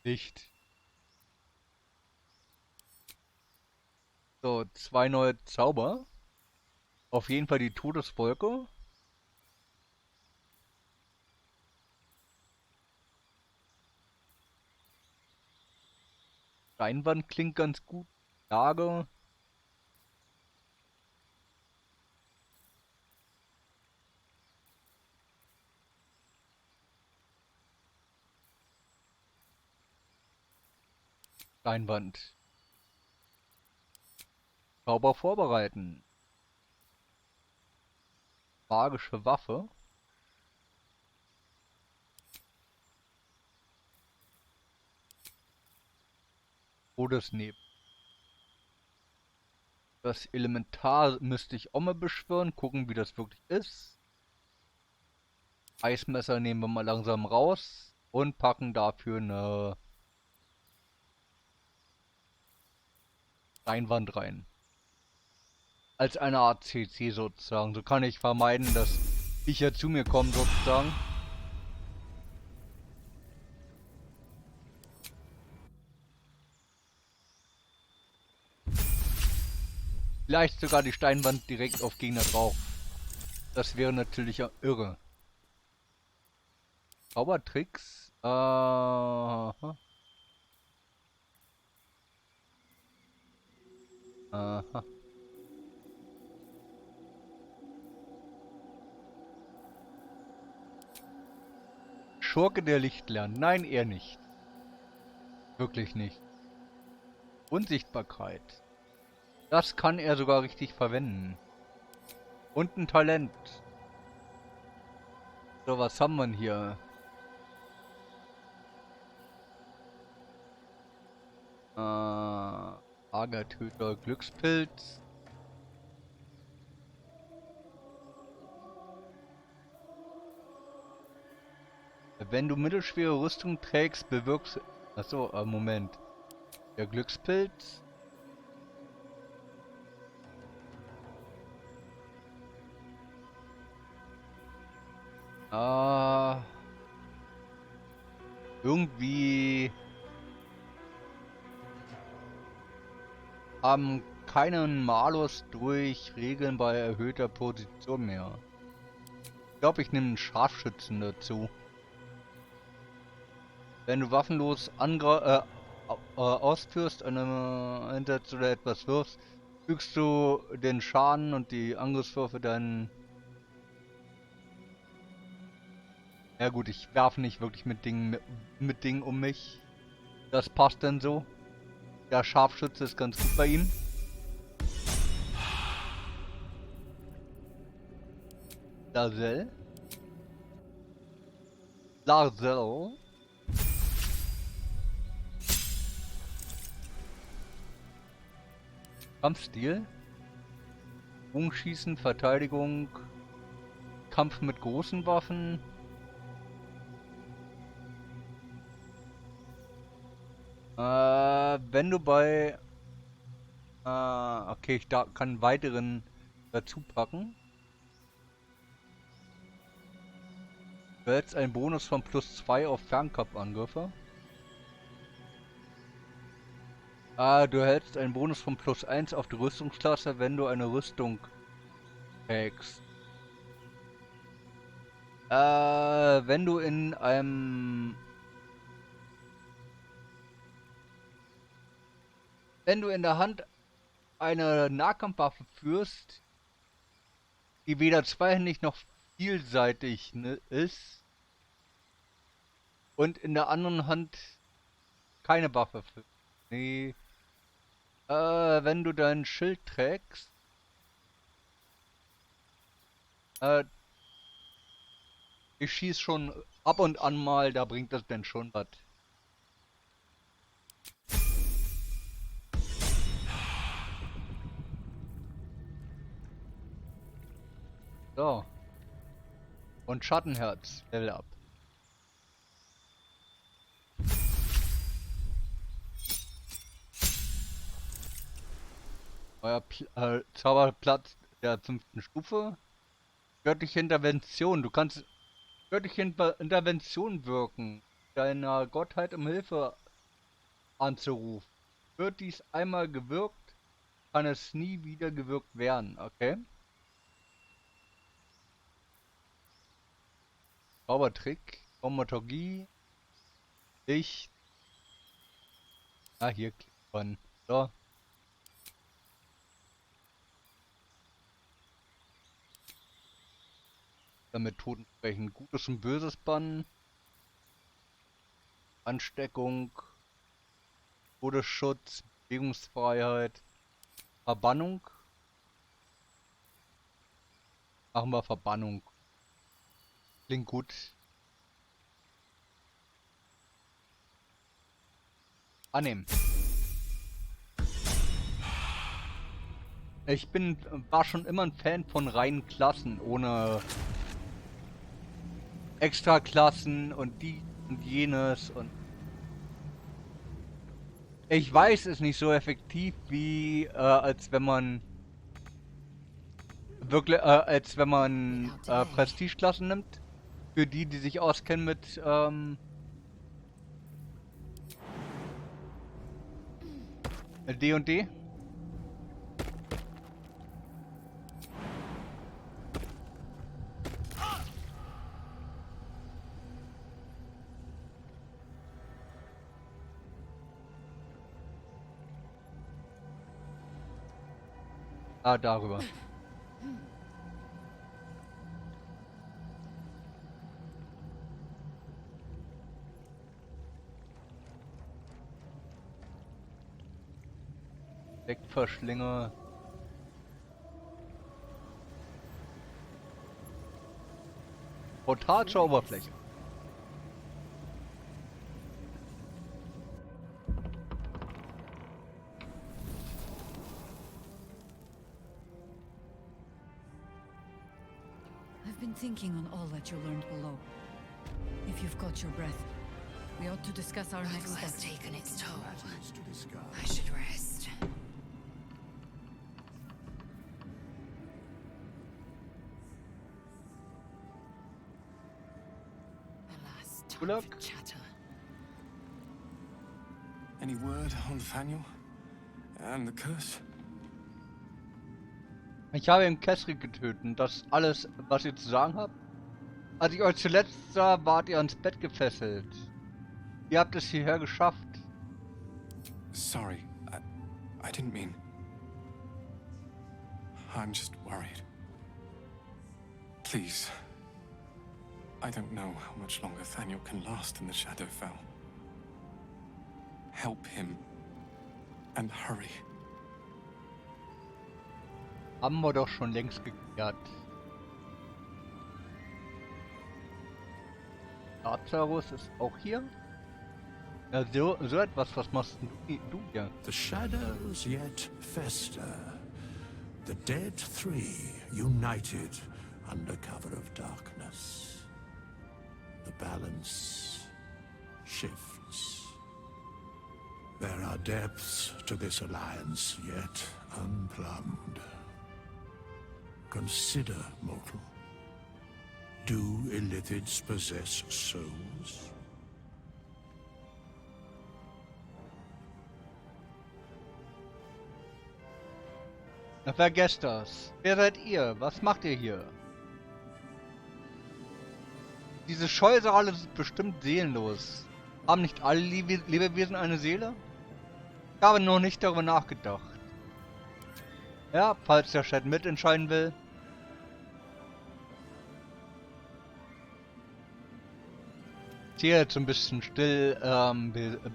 Licht. So, 2 neue Zauber. Auf jeden Fall die Todeswolke. Steinwand klingt ganz gut. Lage. Steinwand. Zauber vorbereiten. Magische Waffe. Todesnebel. Das Elementar müsste ich auch mal beschwören, gucken wie das wirklich ist. Eismesser nehmen wir mal langsam raus und packen dafür eine Steinwand rein. Als eine Art CC sozusagen. So kann ich vermeiden, dass Viecher zu mir kommen sozusagen. Vielleicht sogar die Steinwand direkt auf Gegner drauf. Das wäre natürlich ja irre. Zaubertricks. Aha. Aha. Schurke, der Licht lernt. Nein, eher nicht. Wirklich nicht. Unsichtbarkeit. Das kann er sogar richtig verwenden. Und ein Talent. So, was haben wir denn hier? Agertöter, Glückspilz. Wenn du mittelschwere Rüstung trägst, bewirkst... Achso, Moment. Der Glückspilz. Irgendwie... haben keinen Malus durch Regeln bei erhöhter Position mehr. Ich glaube, ich nehme einen Scharfschützen dazu. Wenn du waffenlos ausführst, einen Einsatz oder etwas wirfst, fügst du den Schaden und die Angriffswürfe deinen... Ja gut, ich werfe nicht wirklich mit Dingen um mich. Das passt dann so. Der Scharfschütze ist ganz gut bei ihm. Larsel. Kampfstil. Bogenschießen, Verteidigung. Kampf mit großen Waffen. Wenn du bei... okay, ich kann einen weiteren dazu packen. Du hältst einen Bonus von +2 auf Fernkampfangriffe. Du hältst einen Bonus von +1 auf die Rüstungsklasse, wenn du eine Rüstung trägst. Wenn du in einem... Wenn du in der Hand eine Nahkampfwaffe führst, die weder zweihändig noch vielseitig ist und in der anderen Hand keine Waffe führst. Nee. Wenn du dein Schild trägst, ich schieß schon ab und an mal, da bringt das denn schon was. So. Und Schattenherz, Level up. Euer Zauberplatz der 5. Stufe. Göttliche Intervention. Du kannst göttliche Intervention wirken, deiner Gottheit um Hilfe anzurufen. Wird dies einmal gewirkt, kann es nie wieder gewirkt werden. Okay. Zaubertrick, Dramaturgie, Licht. Ah, hier klicken. So. Methoden sprechen. Gutes und Böses bannen. Ansteckung. Todesschutz. Bewegungsfreiheit. Verbannung. Machen wir Verbannung. Klingt gut. Annehmen. Ich war schon immer ein Fan von reinen Klassen, ohne Extraklassen und die und jenes und ich weiß, es ist nicht so effektiv wie als wenn man wirklich Prestigeklassen nimmt. Für die, die sich auskennen mit D&D. Ah, darüber. Wegverschlinge. Portal zur Oberfläche. I've been thinking on all that you learned below. If you've got your breath, we ought to discuss our next Battle has steps. taken its toll. Matters to discuss. I should rest. Alas, Good time luck. for chatter. Any word on Nathaniel? And the curse? Ich habe ihn Kessrig getötet. Und das ist alles, was ihr zu sagen habt? Als ich euch zuletzt sah, wart ihr ans Bett gefesselt. Ihr habt es hierher geschafft. Sorry, I didn't mean... I'm just worried. Please. I don't know how much longer Nathaniel can last in the Shadowfell. Help him. And hurry. Haben wir doch schon längst geklärt. Lazarus ist auch hier? Ja, so etwas, was machst du hier? The shadows yet fester. The dead three united under cover of darkness. The balance shifts. There are depths to this alliance yet unplumbed. Consider, mortal. Do illithids possess souls? Na, vergesst das. Wer seid ihr? Was macht ihr hier? Diese Scheusale sind bestimmt seelenlos. Haben nicht alle Lebewesen eine Seele? Ich habe noch nicht darüber nachgedacht. Ja, falls der Chat mitentscheiden will. Ich zähle jetzt ein bisschen still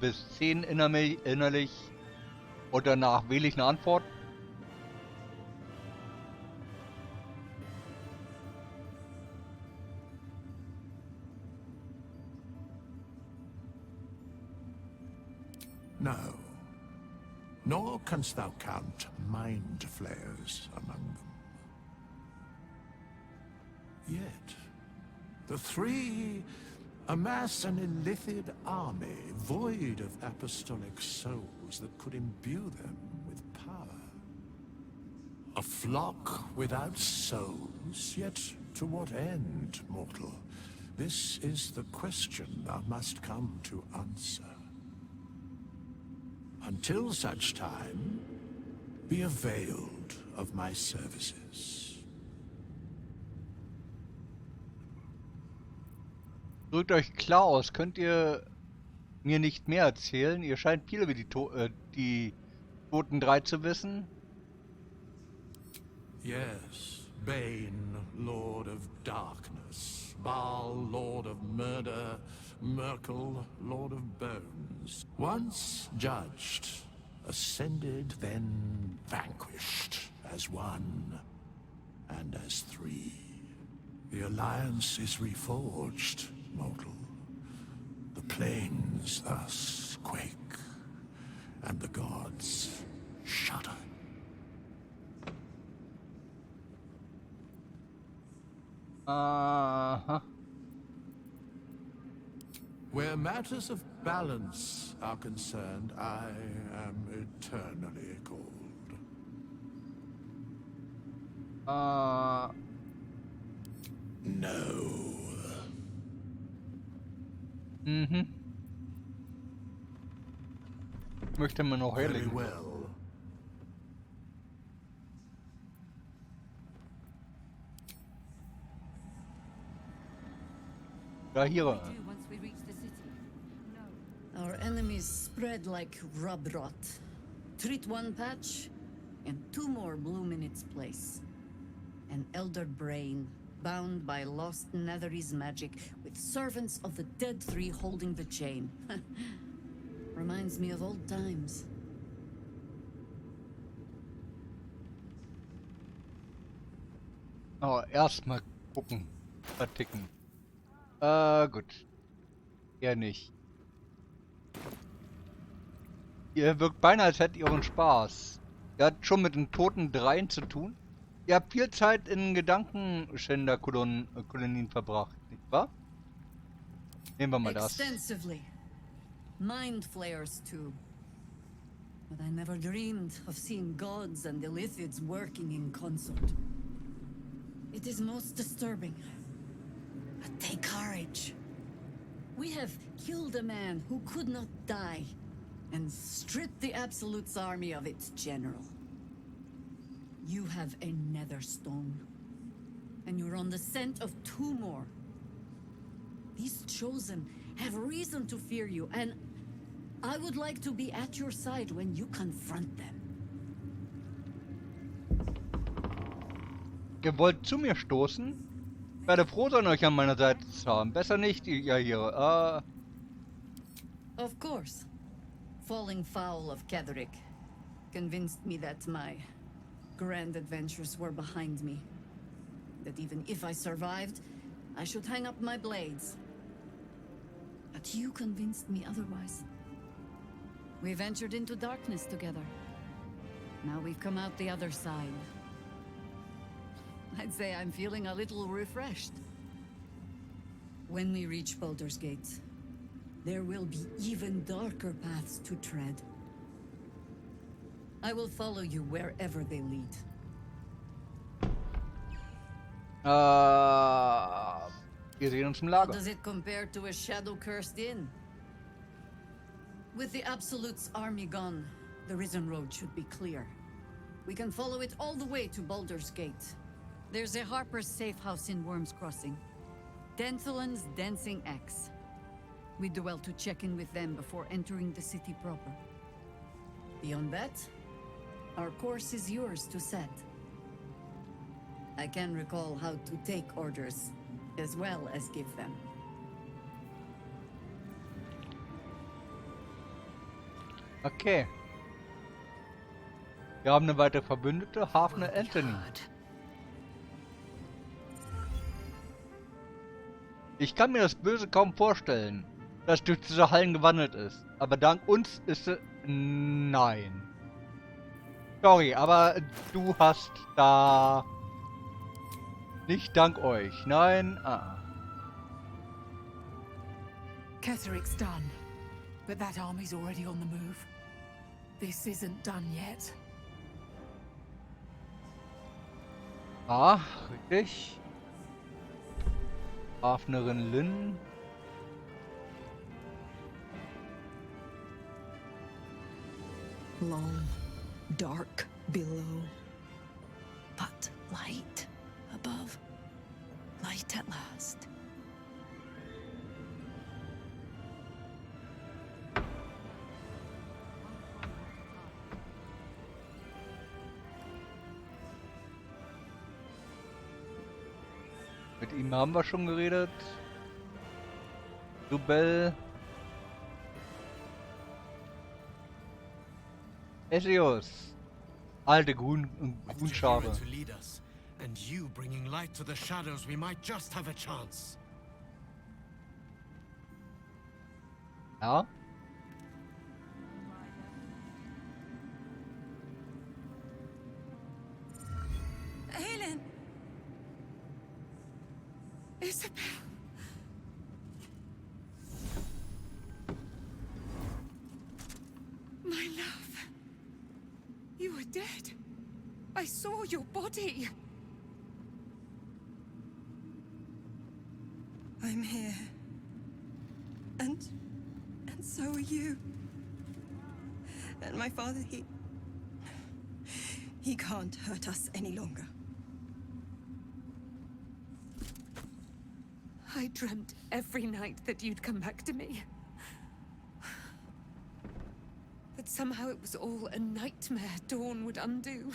bis 10 innerlich und danach wähle ich eine Antwort. No. Nor canst thou count mind flayers among them. Yet, the three amass an illithid army void of apostolic souls that could imbue them with power. A flock without souls, yet to what end, mortal? This is the question thou must come to answer. Until such time, be availed of my services. Drückt euch klar aus. Könnt ihr mir nicht mehr erzählen? Ihr scheint viel über die Toten drei zu wissen. Yes, Bane, Lord of Darkness, Baal, Lord of Murder, Merkel, Lord of Bones. Once judged, ascended, then vanquished, as one, and as three. The Alliance is reforged, mortal. The plains thus quake, and the gods shudder. Uh-huh. Where matters of balance are concerned, I am eternally cold. No. Mhm. Möchte man noch Very herlegen. well. Ja, hier. Our enemies spread like rub rot. Treat one patch, and two more bloom in its place. An elder brain, bound by lost Netherese magic, with servants of the dead three holding the chain. Reminds me of old times. Oh, erstmal gucken. Verticken. Gut. Eher nicht. Ihr wirkt beinahe, als hättet ihr euren Spaß. Ihr habt schon mit den toten Dreien zu tun. Ihr habt viel Zeit in Gedankenschänder-Kolonien verbracht, nicht wahr? Nehmen wir mal das. Extensively. Mind flayers too. But I never dreamed of seeing gods and Illithids working in consort. It is most disturbing. But take courage. We have killed a man who could not die, and stripped the Absolute's army of its general. You have a nether stone, and you're on the scent of 2 more. These Chosen have reason to fear you, and I would like to be at your side when you confront them. Ihr wollt zu mir stoßen? Ich werde froh sein, euch an meiner Seite zu haben. Besser nicht, ihr hier. Of course. Falling foul of Ketheric convinced me that my grand adventures were behind me. That even if I survived, I should hang up my blades. But you convinced me otherwise. We ventured into darkness together. Now we've come out the other side. I'd say I'm feeling a little refreshed. When we reach Baldur's Gate, there will be even darker paths to tread. I will follow you wherever they lead. Wir sehen uns im How Lager. does it compare to a shadow-cursed inn? With the Absolute's army gone, the Risen Road should be clear. We can follow it all the way to Baldur's Gate. There's a Harper's safe house in Worm's Crossing. Denthalen's Dancing Axe. We do well to check in with them before entering the city proper. Beyond that, our course is yours to set. I can recall how to take orders, as well as give them. Okay. Wir haben eine weitere Verbündete, Hafner Anthony. Ich kann mir das Böse kaum vorstellen, das durch diese Hallen gewandelt ist. Aber dank uns ist es... Nein. Sorry, aber du hast da... Nicht dank euch. Nein. Ketheric's done, but that army's already on the move. This isn't done yet. Ah, richtig. Hafnerin Lynn. Long, dark below, but light above. Light at last. Mit ihm haben wir schon geredet. Dubel. Esios. Alte Grunschare. To lead us, and you bringing light to the shadows, we might just have a chance. Ja. Helen! Isabel! My love! You were dead. I saw your body. I'm here. And so are you. And my father, he can't hurt us any longer. I dreamt every night that you'd come back to me. But somehow it was all a nightmare Dawn would undo.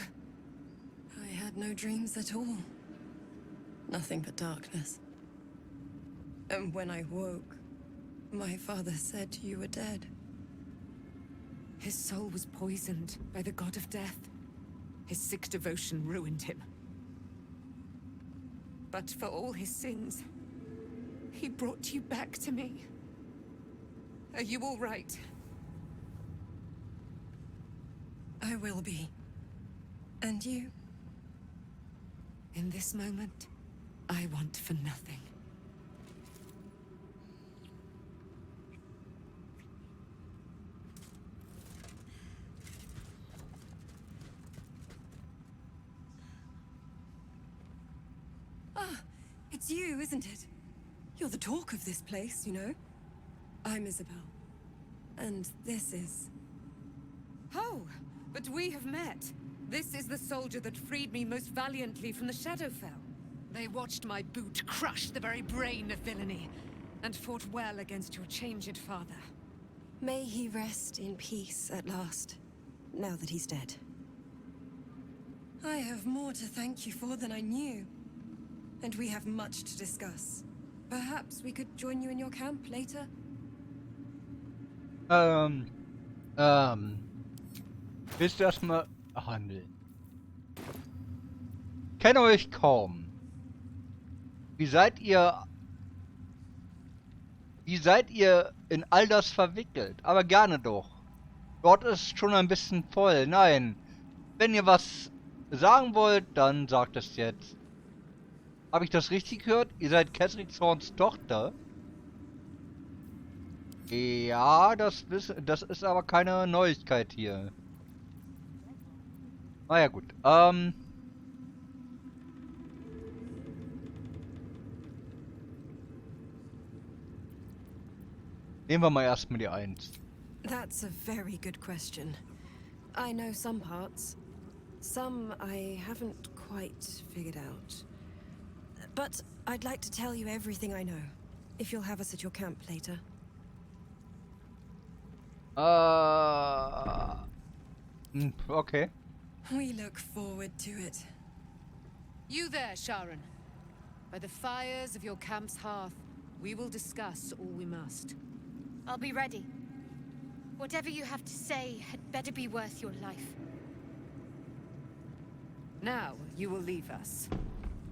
I had no dreams at all. Nothing but darkness. And when I woke, my father said you were dead. His soul was poisoned by the god of death. His sick devotion ruined him. but for all his sins, he brought you back to me. Are you all right? I will be. And you? In this moment, I want for nothing. Ah, it's you, isn't it? You're the talk of this place, you know? I'm Isabel. And this is... Oh, but we have met. This is the soldier that freed me most valiantly from the Shadowfell. They watched my boot crush the very brain of villainy, and fought well against your changed father. May he rest in peace at last, now that he's dead. I have more to thank you for than I knew. And we have much to discuss. Perhaps we could join you in your camp later? Willst du erstmal handeln? Kenne euch kaum. Wie seid ihr in all das verwickelt? Aber gerne doch. Dort ist schon ein bisschen voll. Nein. Wenn ihr was sagen wollt, dann sagt es jetzt. Habe ich das richtig gehört? Ihr seid Cedric Thorns Tochter? Ja, das ist aber keine Neuigkeit hier. Naja, gut. Nehmen wir mal erstmal die 1. That's a very good question. I know some parts. Some I haven't quite figured out. But I'd like to tell you everything I know, if you'll have us at your camp later. Okay. We look forward to it. You there, Sharon. By the fires of your camp's hearth, we will discuss all we must. I'll be ready. Whatever you have to say had better be worth your life. Now, you will leave us.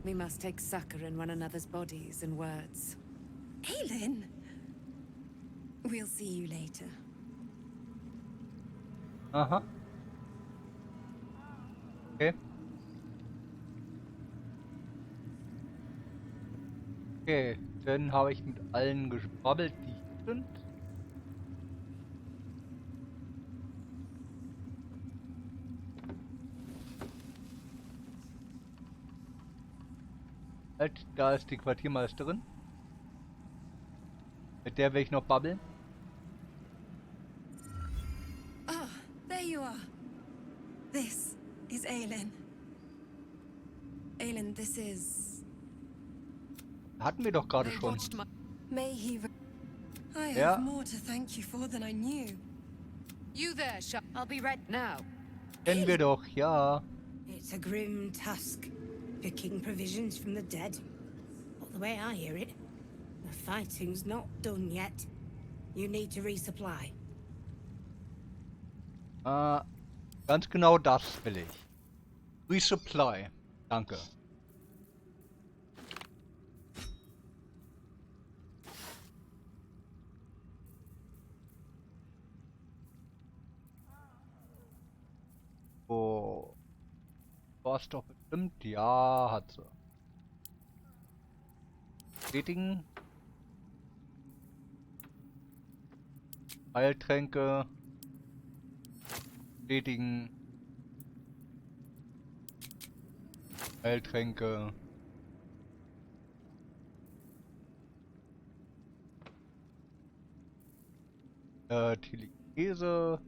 We must take succor in one another's bodies and words. Aelin! We'll see you later. Aha. Okay. Okay, dann habe ich mit allen gesprobbelt, die hier sind. Halt, da ist die Quartiermeisterin. Mit der will ich noch babbeln. Ah, there you are. This is Aelin. Aelin, this is... Hatten wir doch gerade schon. May he... I Ja. have more to thank you for than I knew. You there, I'll be ready now. Kennen wir doch, ja. It's a grim task, picking provisions from the dead. But the way I hear it, the fighting's not done yet. You need to resupply. Ganz genau das will ich. Resupply. Danke. Oh. War es doch bestimmt? Ja, hat sie. Bestätigen. Heiltränke. Bestätigen. Heiltränke. Telekese.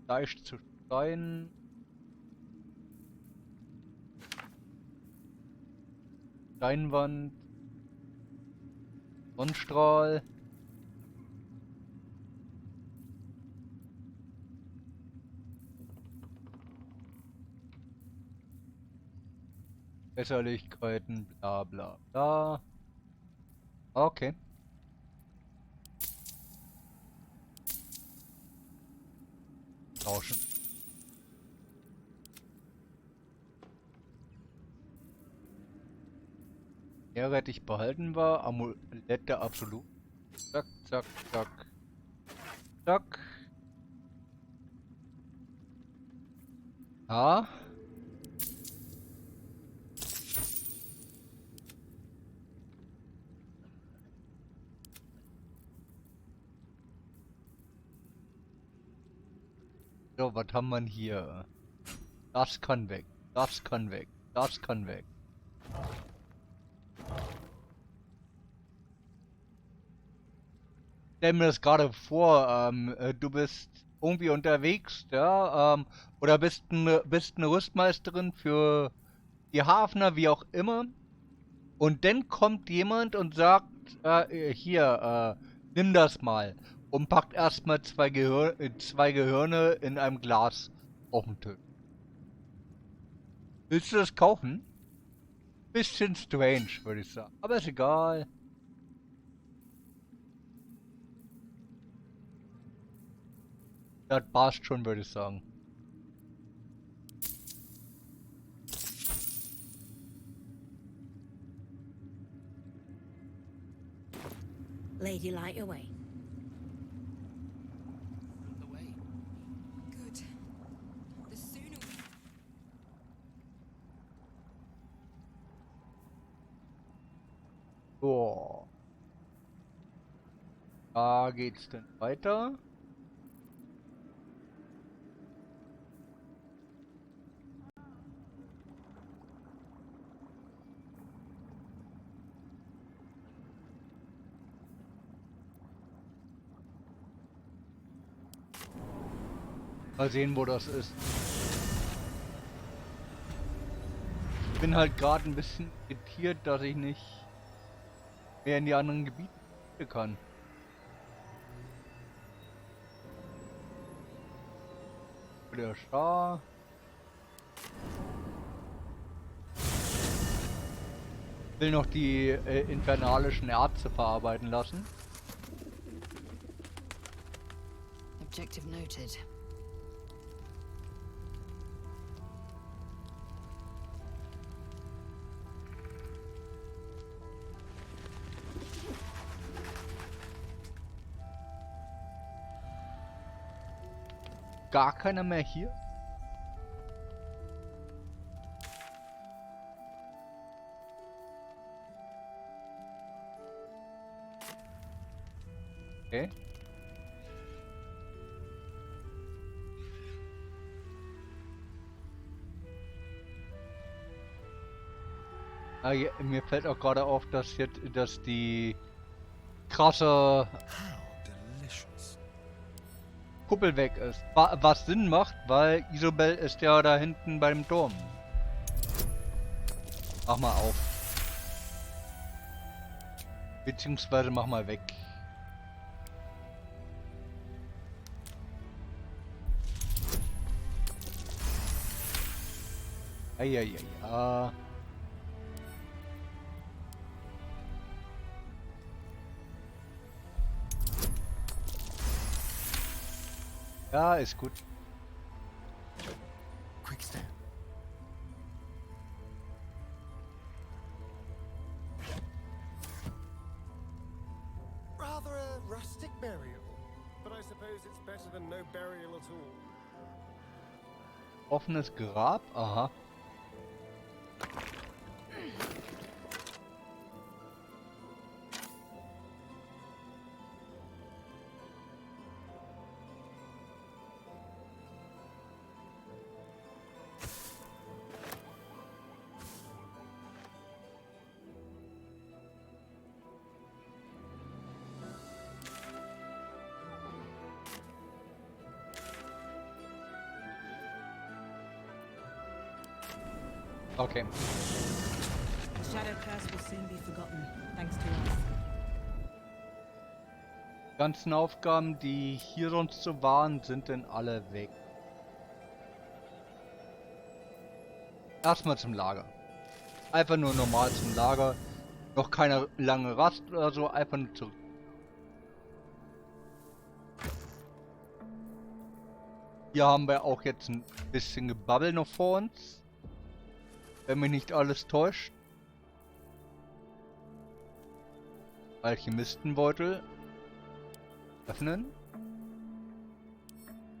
Leicht zu Stein. Steinwand. Sonnenstrahl. Besserlichkeiten, bla bla bla. Okay. Tauschen. Meerrettich behalten wir. Amulette absolut. Zack, zack, zack. Zack. Ja. So, was haben wir hier? Das kann weg. Das kann weg. Das kann weg. Stell mir das gerade vor, du bist irgendwie unterwegs, ja, oder bist eine Rüstmeisterin für die Hafner, wie auch immer, und dann kommt jemand und sagt, hier, nimm das mal, und packt erstmal zwei Gehirne in einem Glas auf den Tisch. Willst du das kaufen? Bisschen strange, würde ich sagen, aber ist egal. Das passt schon, würde ich sagen. Lady, light your way. Good. The sooner So. Da geht's denn weiter. Mal sehen, wo das ist. Ich bin halt gerade ein bisschen irritiert, dass ich nicht mehr in die anderen Gebiete kann. Der Schar. Will noch die infernalischen Erze verarbeiten lassen. Objective noted. Gar keiner mehr hier? Okay. Ah, ja, mir fällt auch gerade auf, dass jetzt, dass die krasse Kuppel weg ist. Was Sinn macht, weil Isobel ist ja da hinten beim Turm. Mach mal auf. Beziehungsweise mach mal weg. Ja. Ja, ist gut. Quick step. Rather a rustic burial, but I suppose it's better than no burial at all. Offenes Grab? Aha. Okay. The Shadow Curse will soon be forgotten, thanks to us. Die ganzen Aufgaben, die hier sonst so waren, sind denn alle weg. Erstmal zum Lager. Einfach nur normal zum Lager. Noch keine lange Rast oder so, einfach nur zurück. Hier haben wir auch jetzt ein bisschen Gebabbel noch vor uns. Wenn mich nicht alles täuscht. Alchemistenbeutel öffnen.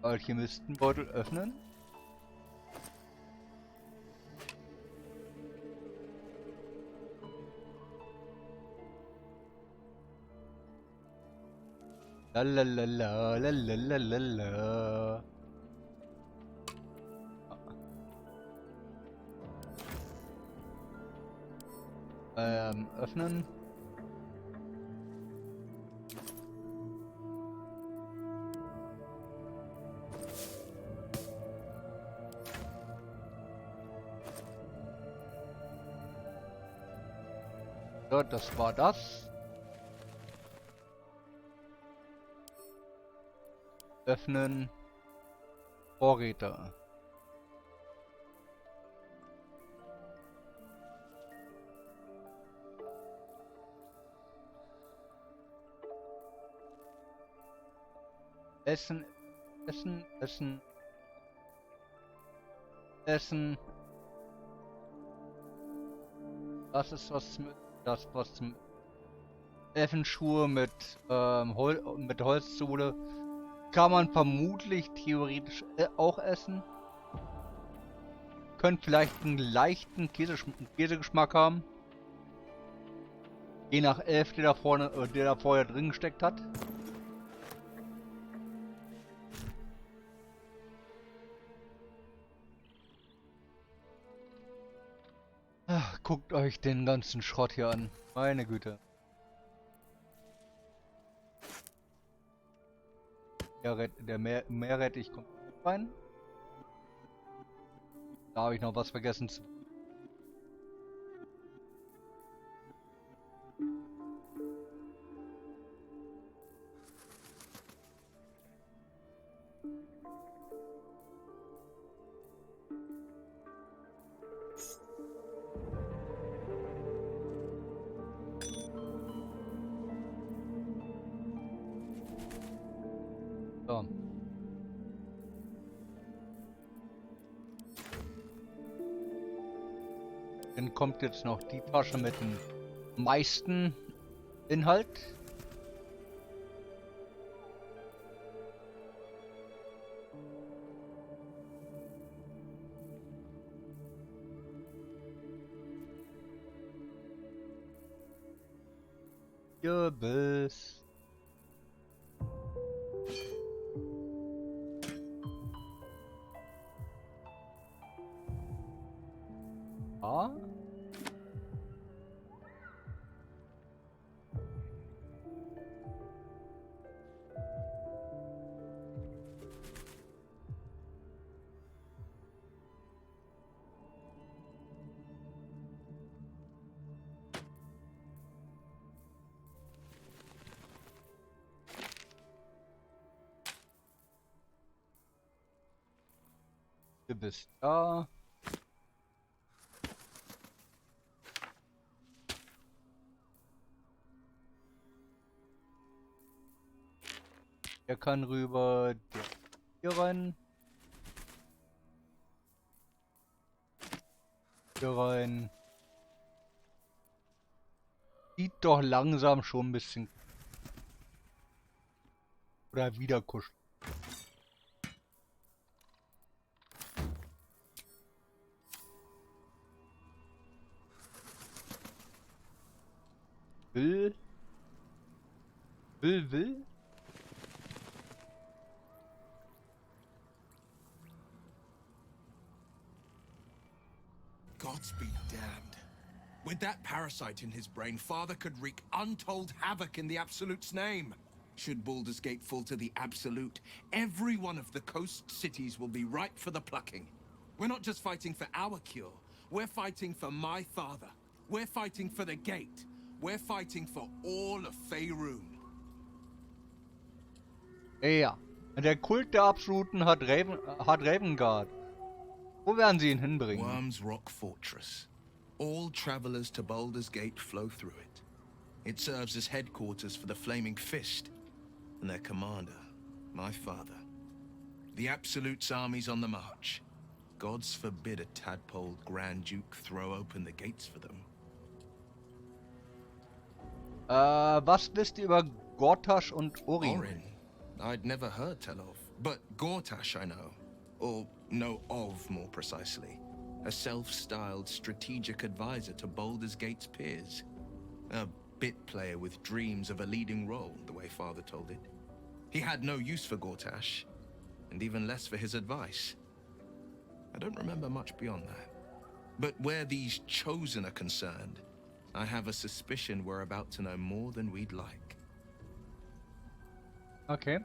Alchemistenbeutel öffnen. Lalalala, lalalala. Öffnen. So, das war das. Öffnen. Vorräte. Essen, Essen, Essen. Essen. Das ist was mit, das was zum Elfenschuhe mit mit Holzsohle kann man vermutlich theoretisch auch essen. Könnte vielleicht einen leichten Käsegeschmack haben. Je nach Elf, der da vorher drin gesteckt hat. Ach, guckt euch den ganzen Schrott hier an. Meine Güte. Der Meerrettich kommt rein. Da habe ich noch was vergessen zu. So. Dann kommt jetzt noch die Tasche mit dem meisten Inhalt. Kürbis. Ah. Du bist da. Der kann rüber, der hier rein. Hier rein. Sieht doch langsam schon ein bisschen. Oder wieder kuscheln. Will. Gods be damned. With that parasite in his brain, Father could wreak untold havoc in the Absolute's name. Should Baldur's Gate fall to the Absolute, every one of the coast cities will be ripe for the plucking. We're not just fighting for our cure, we're fighting for my father. We're fighting for the Gate. We're fighting for all of Faerun. Ja, der Kult der Absoluten hat Ravengard. Wo werden sie ihn hinbringen? Worm's Rock Fortress. All travelers to Baldur's Gate flow through it. It serves as headquarters for the Flaming Fist and their commander, my father. The Absolute's army's on the march. Gods forbid a tadpole Grand Duke throw open the gates for them. Was wisst ihr über Gortash und Orin? Orin? I'd never heard tell of, but Gortash I know. Or know of, more precisely. A self-styled strategic advisor to Baldur's Gate's peers. A bit player with dreams of a leading role, the way Father told it. He had no use for Gortash, and even less for his advice. I don't remember much beyond that. But where these Chosen are concerned, I have a suspicion we're about to know more than we'd like. Okay.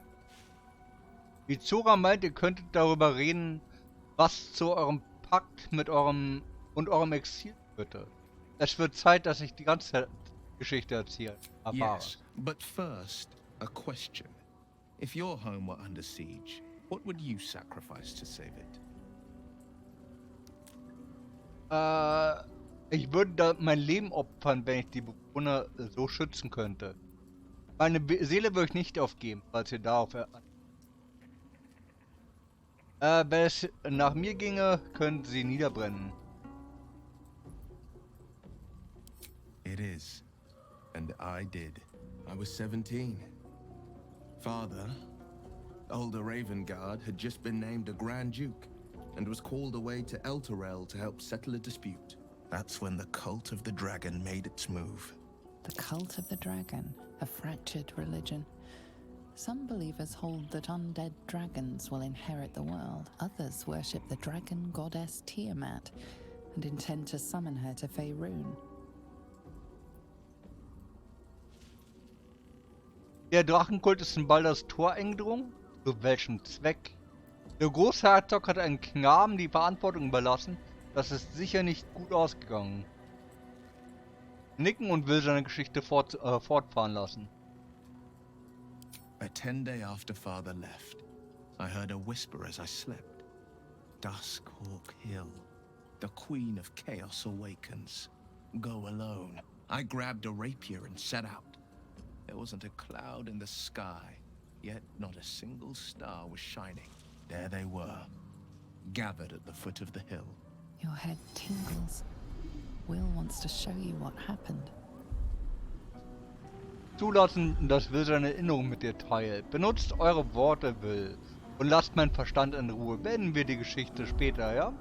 Mizora meint, ihr könntet darüber reden, was zu eurem Pakt mit eurem Exil führte. Es wird Zeit, dass ich die ganze Geschichte erfahre. Yes, but first, a question. If your home were under siege, what would you sacrifice to save it? Ich würde da mein Leben opfern, wenn ich die Bewohner so schützen könnte. Meine Seele würde ich nicht aufgeben, falls ihr darauf... wenn es nach mir ginge, könnten sie niederbrennen. It is. And I did. I was 17. Father, older Ravengard, had just been named a Grand Duke and was called away to Elturel to help settle a dispute. That's when the Cult of the Dragon made its move. The Cult of the Dragon, a fractured religion. Some believers hold that undead dragons will inherit the world. Others worship the dragon goddess Tiamat and intend to summon her to Faerun. Der Drachenkult ist in Baldurs Tor eingedrungen? Zu welchem Zweck? Der Großherzog hat einem Knaben die Verantwortung überlassen. Das ist sicher nicht gut ausgegangen. Nicken und will seine Geschichte fortfahren lassen. A 10-day after Father left, I heard a whisper as I slept. Duskhawk Hill. The Queen of Chaos awakens. Go alone. I grabbed a rapier and set out. There wasn't a cloud in the sky, yet not a single star was shining. There they were, gathered at the foot of the hill. Your head tingles. Will wants to show you what happened. Zulassen, dass Will seine Erinnerung mit dir teilt. Benutzt eure Worte, Will. Und lasst meinen Verstand in Ruhe. Beenden wir die Geschichte später, ja?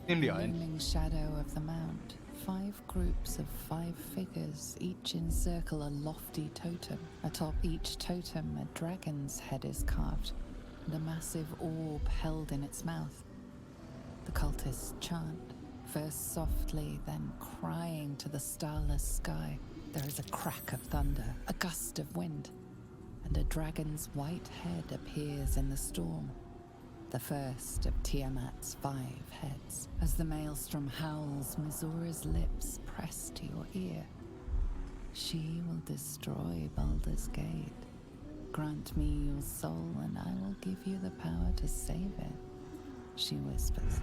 Nimm die ein. Looming shadow of the mount. 5 groups of 5 figures, each encircle a lofty totem. Atop each totem, a dragon's head is carved, and a massive orb held in its mouth. The cultists chant, first softly, then crying to the starless sky. There is a crack of thunder, a gust of wind, and a dragon's white head appears in the storm. The first of Tiamat's 5 heads. As the maelstrom howls, Mizora's lips press to your ear. She will destroy Baldur's Gate. Grant me your soul and I will give you the power to save it, she whispers.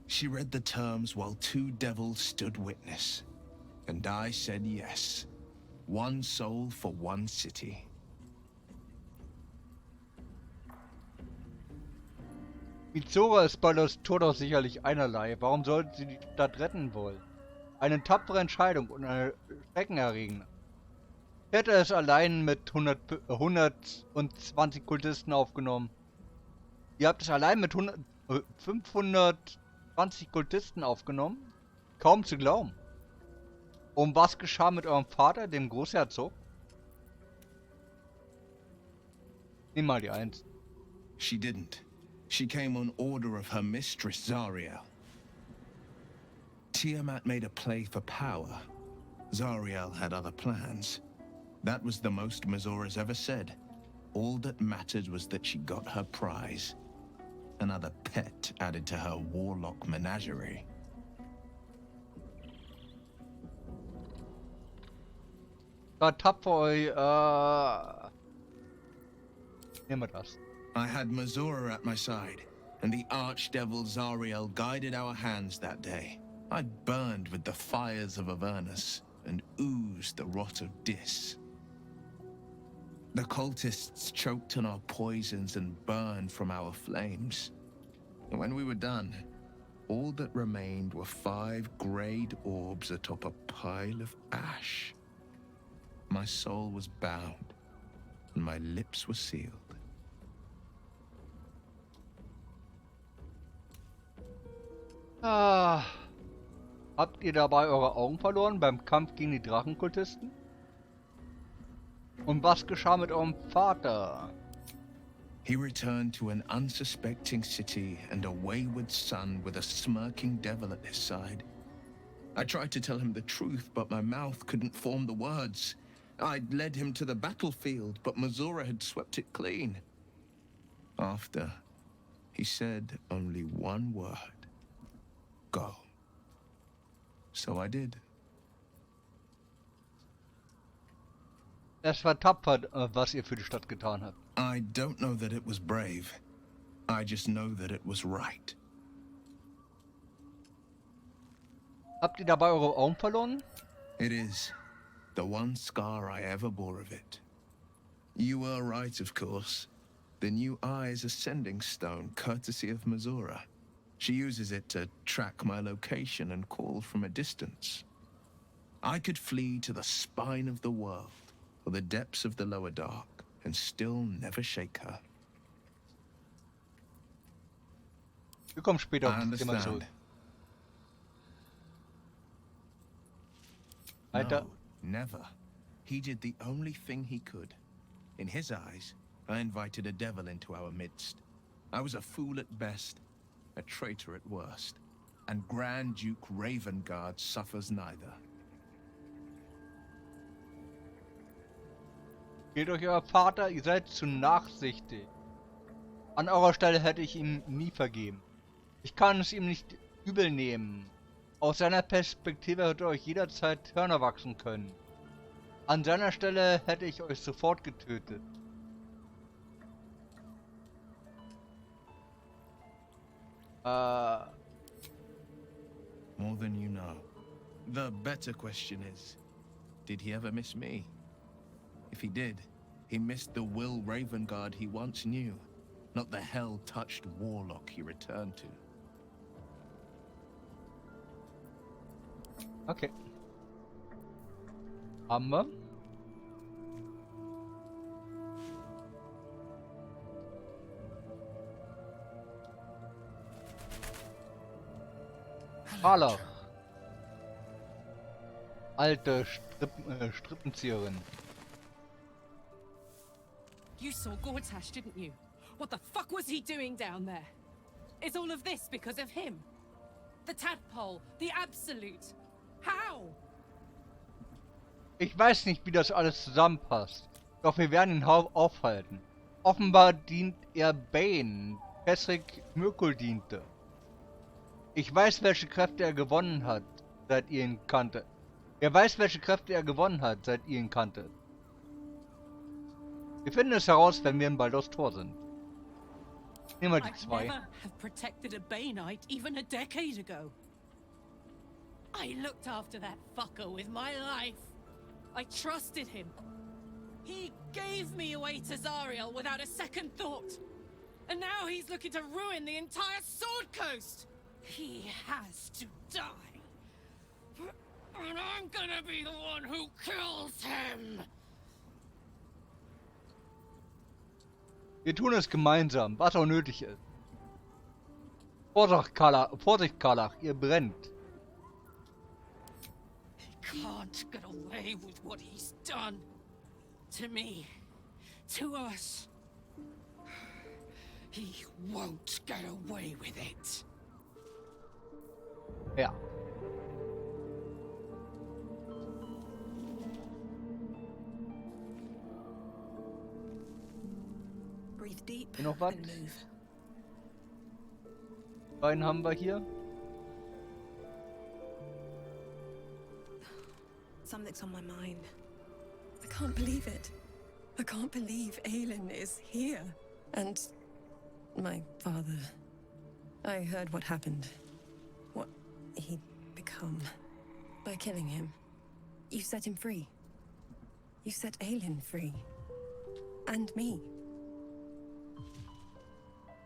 She read the terms while 2 devils stood witness, and I said yes. 1 soul for 1 city. Mizora ist Baldurs Tor doch sicherlich einerlei. Warum sollte sie die Stadt retten wollen? Eine tapfere Entscheidung und eine schreckenerregende. Ich hätte es allein mit 120 Kultisten aufgenommen. Ihr habt es allein mit 520 Kultisten aufgenommen? Kaum zu glauben. Und was geschah mit eurem Vater, dem Großherzog? Nimm mal die 1. She didn't. She came on order of her mistress, Zariel. Tiamat made a play for power. Zariel had other plans. That was the most Mizora's ever said. All that mattered was that she got her prize. Another pet added to her warlock menagerie. War tapfer, nehmen wir das. I had Mizora at my side, and the archdevil Zariel guided our hands that day. I burned with the fires of Avernus and oozed the rot of Dis. The cultists choked on our poisons and burned from our flames. And when we were done, all that remained were 5 greyed orbs atop a pile of ash. My soul was bound, and my lips were sealed. Ah. Habt ihr dabei eure Augen verloren beim Kampf gegen die Drachenkultisten? Und was geschah mit eurem Vater? He returned to an unsuspecting city and a wayward son with a smirking devil at his side. I tried to tell him the truth, but my mouth couldn't form the words. I'd led him to the battlefield, but Mazura had swept it clean. After, he said only one word. Go. So I did. Es war tapfer, was ihr für die Stadt getan habt. I don't know that it was brave. I just know that it was right. Habt ihr dabei eure Augen verloren? It is the one scar I ever bore of it. You were right, of course. The new eye is a sending stone, courtesy of Mazura. She uses it to track my location and call from a distance. I could flee to the spine of the world, or the depths of the lower dark, and still never shake her. Wir kommen später I auf das Thema understand. zurück. Alter. No, never. He did the only thing he could. In his eyes, I invited a devil into our midst. I was a fool at best, a traitor at worst, and Grand Duke Ravengard suffers neither. Geht euch euer Vater, ihr seid zu nachsichtig. An eurer Stelle hätte ich ihm nie vergeben. Ich kann es ihm nicht übel nehmen. Aus seiner Perspektive hätte euch jederzeit Hörner wachsen können. An seiner Stelle hätte ich euch sofort getötet. More than you know. The better question is, did he ever miss me? If he did, he missed the Will Ravengard he once knew, not the hell-touched warlock he returned to. Okay. Haben wir? Hallo. Alte Strippenzieherin. You saw Gortash, didn't you? What the fuck was he doing down there? Is all of this because of him? The tadpole, the absolute. How? Ich weiß nicht, wie das alles zusammenpasst. Doch wir werden ihn aufhalten. Offenbar dient er Bane, Pesrik Myrkul diente. Ich weiß, welche Kräfte er gewonnen hat, seit ihr ihn kanntet. Er weiß, welche Kräfte er gewonnen hat, seit ihr ihn kanntet. Wir finden es heraus, wenn wir in Baldur's Tor sind. Nehmen wir die zwei. I'd never have protected a Baneite even a decade ago. I looked after that fucker with my life. I trusted him. He gave me away to Zariel without a second thought. And now he's looking to ruin the entire Sword Coast. He has to die. And I'm gonna be the one who kills him. Wir tun es gemeinsam, was auch nötig ist. Vorsicht, Karlach, ihr brennt. He can't get away with what he's done. To me. To us. He won't get away with it. Ja. Breathe deep Noch was? and move. Einen haben wir hier. Something's on my mind. I can't believe it. I can't believe Aelin is here. And my father. I heard what happened. What he'd become. By killing him. You set him free. You set Aelin free. And me.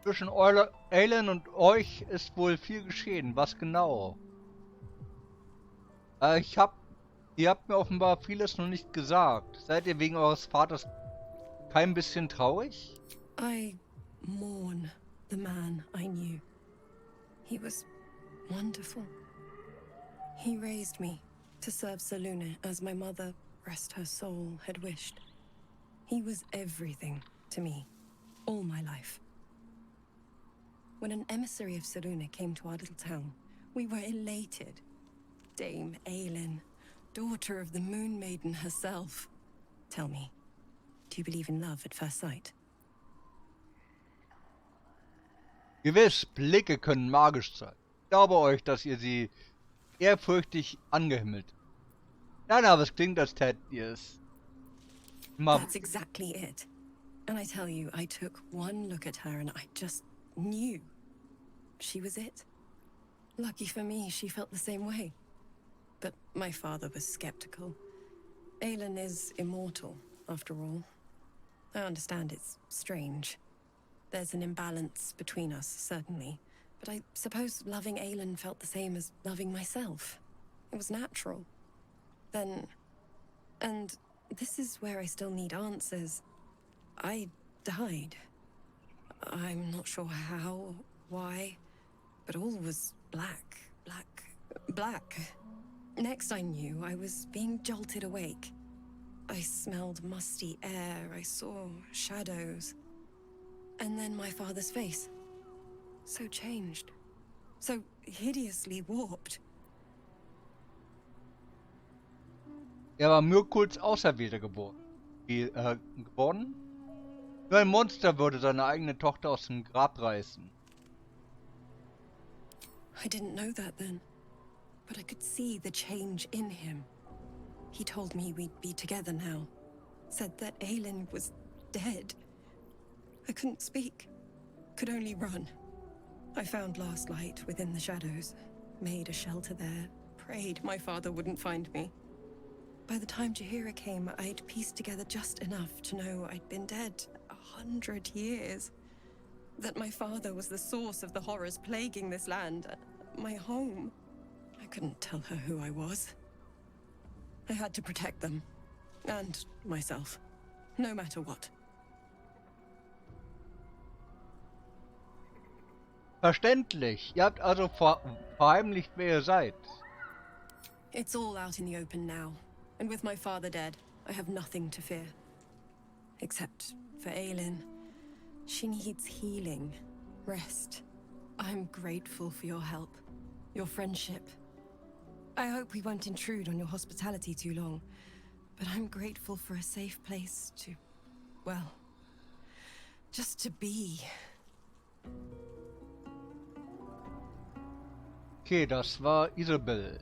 Zwischen Aelin und euch ist wohl viel geschehen. Was genau? Ihr habt mir offenbar vieles noch nicht gesagt. Seid ihr wegen eures Vaters kein bisschen traurig? I mourn the man I knew. He was wonderful. He raised me to serve Selûne as my mother, rest her soul, had wished. He was everything to me, all my life. When an emissary of Selûne came to our little town, we were elated. Dame Aelin, daughter of the Moon Maiden herself. Tell me, do you believe in love at first sight? Gewiss, Blicke können magisch sein. Ich glaube euch, dass ihr sie ehrfürchtig angehimmelt. Nein, aber es klingt, als tätet ihr es. That's exactly it. And I tell you, I took one look at her and I just knew. She was it. Lucky for me, she felt the same way. But my father was skeptical. Aelin is immortal, after all. I understand it's strange. There's an imbalance between us, certainly. But I suppose loving Aelin felt the same as loving myself. It was natural. Then... And this is where I still need answers. I died. I'm not sure how, why, but all was black. Next I knew, I was being jolted awake. I smelled musty air, I saw shadows. And then my father's face. So changed. So hideously warped. Er war Myrkuls Auserwählter geworden. Nur ein Monster würde seine eigene Tochter aus dem Grab reißen. I didn't know that then, but I could see the change in him. He told me we'd be together now. Said that Aelin was dead. I couldn't speak. Could only run. I found last light within the shadows. Made a shelter there. Prayed my father wouldn't find me. By the time Jaheira came, I'd pieced together just enough to know I'd been dead 100 years. That my father was the source of the horrors plaguing this land. My home. I couldn't tell her who I was. I had to protect them. And myself. No matter what. Verständlich. Ihr habt also verheimlicht, wer ihr seid. It's all out in the open now. And with my father dead, I have nothing to fear. Except for Aelin. She needs healing. Rest. I'm grateful for your help. Your friendship. I hope we won't intrude on your hospitality too long. But I'm grateful for a safe place to... well... just to be. Okay, das war Isabel.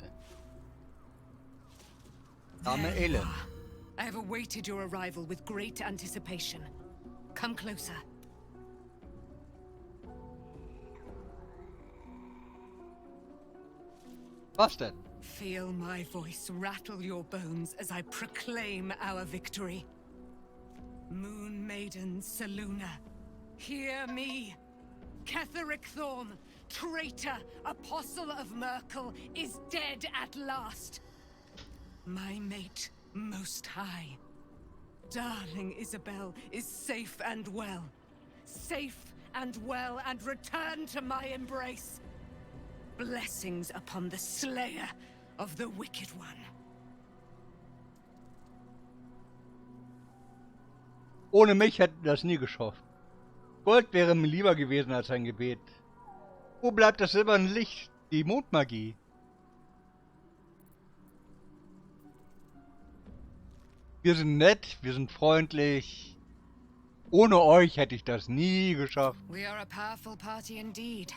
Dame Aelin. I have awaited your arrival with great anticipation. Come closer. Was denn? Feel my voice rattle your bones as I proclaim our victory. Moon Maiden Selûne, hear me. Ketheric Thorm, traitor, apostle of Myrkul, is dead at last. My mate, most high. Darling Isabel is safe and well. Safe and well, and return to my embrace. Blessings upon the slayer of the wicked one. Ohne mich hätten wir das nie geschafft. Gold wäre mir lieber gewesen als ein Gebet. Wo bleibt das silberne Licht, die Mondmagie? Wir sind nett, wir sind freundlich. Ohne euch hätte ich das nie geschafft. We are a powerful party indeed.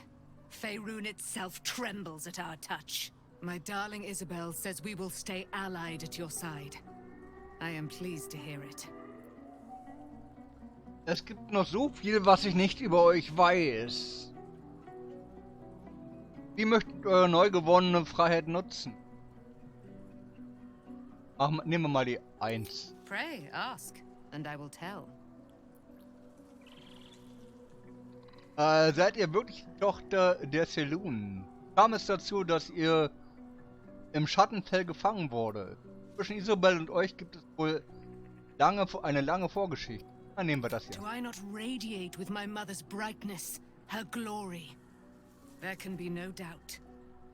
Faerun itself trembles at our touch. My darling Isabel says we will stay allied at your side. I am pleased to hear it. Es gibt noch so viel, was ich nicht über euch weiß. Wie möchtet ihr eure neu gewonnene Freiheit nutzen? Nehmen wir mal die 1. Pray, ask, and I will tell. Seid ihr wirklich die Tochter der Selûne? Kam es dazu, dass ihr im Schattenfell gefangen wurde? Zwischen Isabel und euch gibt es wohl eine lange Vorgeschichte. Dann nehmen wir das hier. Do I not radiate with my mother's brightness, her glory? There can be no doubt.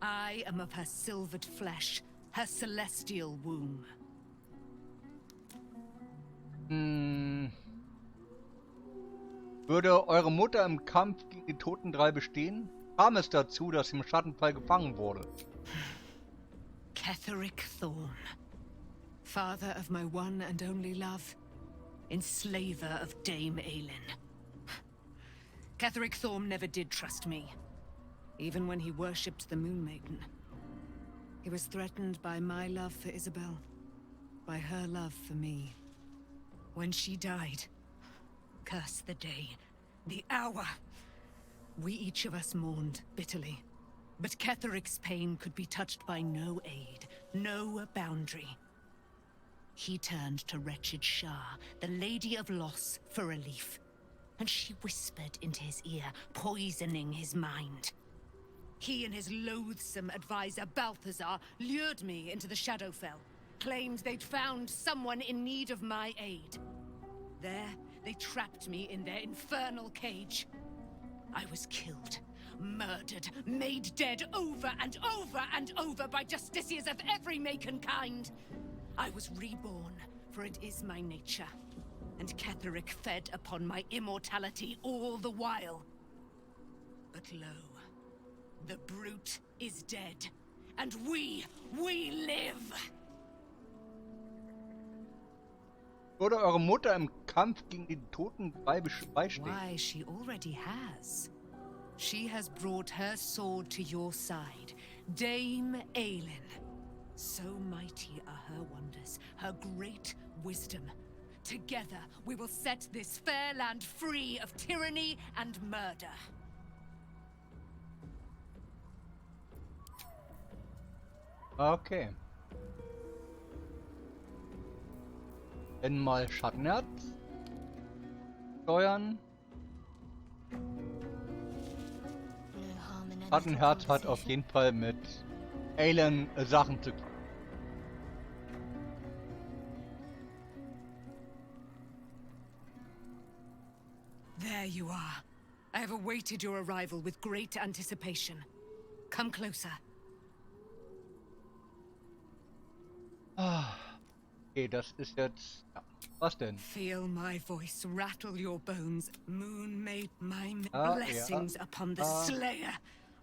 I am of her silvered flesh, her celestial womb. Würde eure Mutter im Kampf gegen die Toten drei bestehen? Kam es dazu, dass sie im Schattenfall gefangen wurde? Ketheric Thorm, father of my one and only love, enslaver of Dame Aelin. Ketheric Thorm never did trust me, even when he worshipped the Moon Maiden. He was threatened by my love for Isabel, by her love for me. When she died, curse the day, the hour. We each of us mourned bitterly. But Ketheric's pain could be touched by no aid, no boundary. He turned to wretched Shah, the Lady of Loss, for relief. And she whispered into his ear, poisoning his mind. He and his loathsome advisor, Balthazar, lured me into the Shadowfell, claimed they'd found someone in need of my aid. There, they trapped me in their infernal cage. I was killed, murdered, made dead over and over and over by justiciars of every make and kind. I was reborn, for it is my nature. And Ketheric fed upon my immortality all the while. But lo, the brute is dead, and we live! Würde eure Mutter im Kampf gegen die Toten drei beistehen? Why, she already has. She has brought her sword to your side, Dame Aelin. So mighty are her wonders, her great wisdom. Together, we will set this fair land free of tyranny and murder. Okay. Dann mal Schattenherz steuern. Schattenherz hat auf jeden Fall mit Aelin Sachen zu tun. There you are. I have awaited your arrival with great anticipation. Come closer. Okay, das ist jetzt... Ja. Was denn? Feel my voice rattle your bones. Moon made my Ah, blessings ja. upon the slayer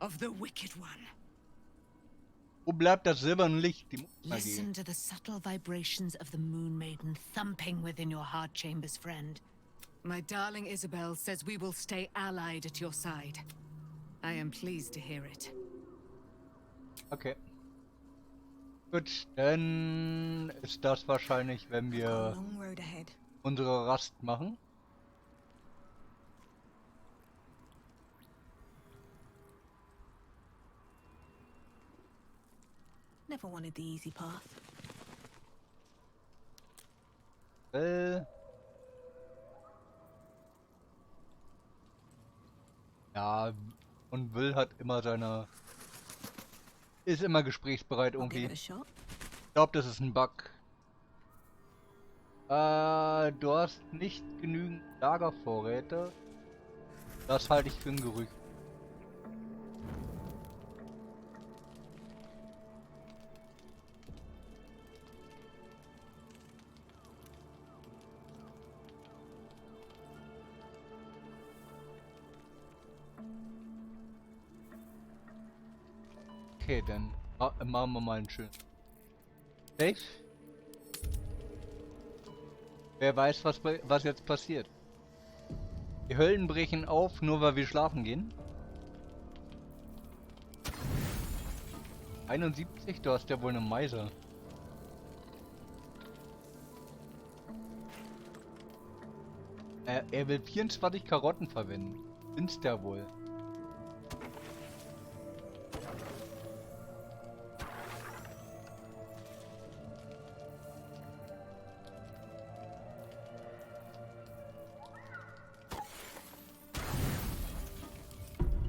of the wicked one. Wo bleibt das silberne Licht? Die Listen to the subtle vibrations of the Moon Maiden thumping within your heart chambers, friend. My darling Isabel says we will stay allied at your side. I am pleased to hear it. Okay. Gut, dann ist das wahrscheinlich, wenn wir unsere Rast machen. Never wanted the easy path. Ja, und Will hat immer seine... Ist immer gesprächsbereit irgendwie. Ich glaube, das ist ein Bug. Du hast nicht genügend Lagervorräte. Das halte ich für ein Gerücht. Okay, dann machen wir mal einen schönen Safe. Wer weiß, was jetzt passiert. Die Höllen brechen auf, nur weil wir schlafen gehen. 71, du hast ja wohl eine Meise. Er will 24 Karotten verwenden. Sind's der wohl?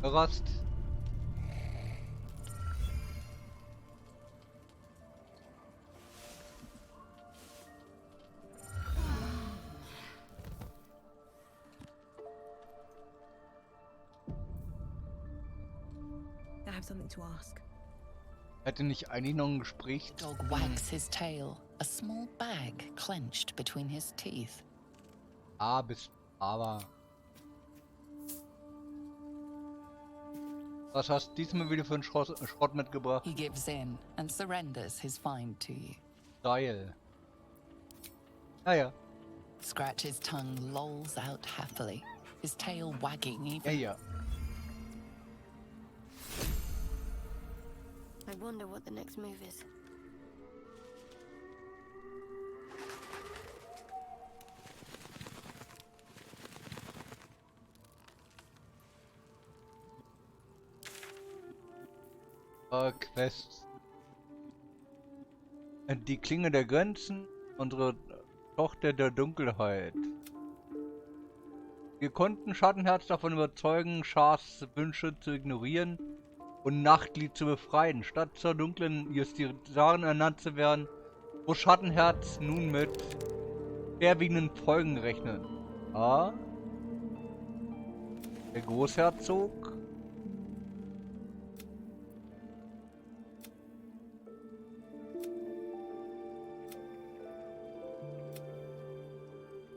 Rast. I have something to ask. Hätte nicht eigentlich noch ein Gespräch? The dog wags his tail, a small bag clenched between his teeth. Aber. Was hast du diesmal wieder für einen Schrott mitgebracht? He gives in and surrenders his find to you. Geil. Naja. Scratch's tongue lolls out happily, his tail wagging even. Ja. I wonder what the next move is. Quests. Die Klinge der Grenzen, unsere Tochter der Dunkelheit. Wir konnten Schattenherz davon überzeugen, Schars Wünsche zu ignorieren und Nachtlied zu befreien. Statt zur dunklen Justizarin ernannt zu werden, muss Schattenherz nun mit schwerwiegenden Folgen rechnen. Der Großherzog.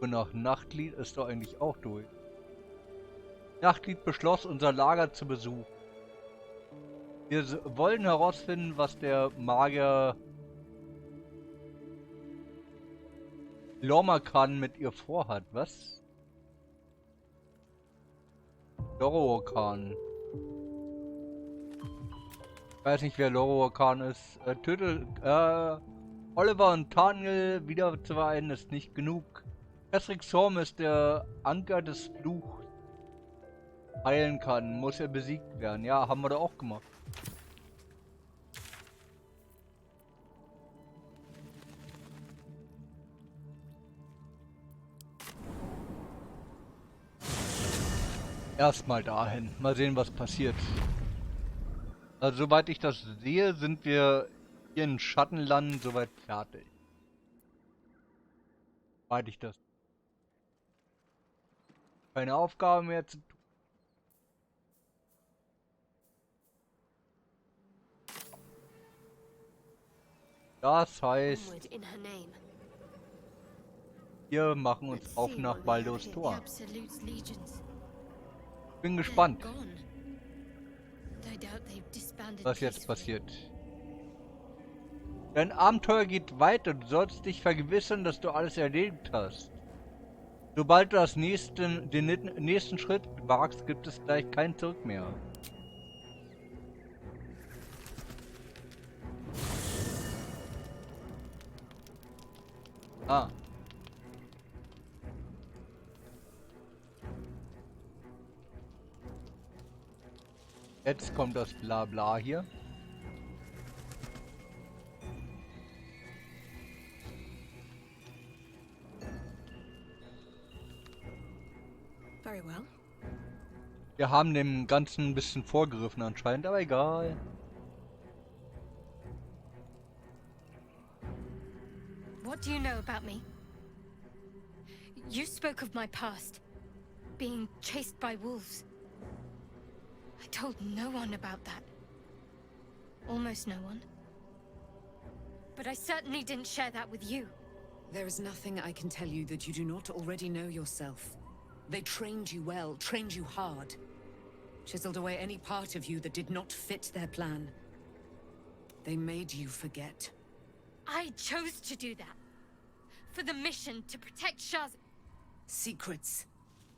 Und nach Nachtlied ist doch eigentlich auch durch. Nachtlied beschloss, unser Lager zu besuchen. Wir wollen herausfinden, was der Magier Lormakan mit ihr vorhat. Was? Lormakan. Ich weiß nicht, wer Lormakan ist. Oliver und Daniel wieder zu vereinen ist nicht genug. Patrick's Horn ist der Anker des Fluchs. Heilen kann, muss er besiegt werden. Ja, haben wir da auch gemacht. Erstmal dahin. Mal sehen, was passiert. Also, soweit ich das sehe, sind wir hier in Schattenland soweit fertig. Soweit ich das. Keine Aufgabe mehr zu tun. Das heißt, wir machen uns auf nach Baldur's Tor. Bin gespannt, was jetzt passiert. Dein Abenteuer geht weiter. Du sollst dich vergewissern, dass du alles erledigt hast. Sobald du den nächsten Schritt wagst, gibt es gleich kein Zurück mehr. Jetzt kommt das Blabla hier. Very well. Wir haben dem Ganzen ein bisschen vorgegriffen anscheinend, aber egal. What do you know about me? You spoke of my past, being chased by wolves. I told no one about that. Almost no one. But I certainly didn't share that with you. There is nothing I can tell you that you do not already know yourself. They trained you well, trained you hard. Chiseled away any part of you that did not fit their plan. They made you forget. I chose to do that. For the mission to protect Shaz. Secrets.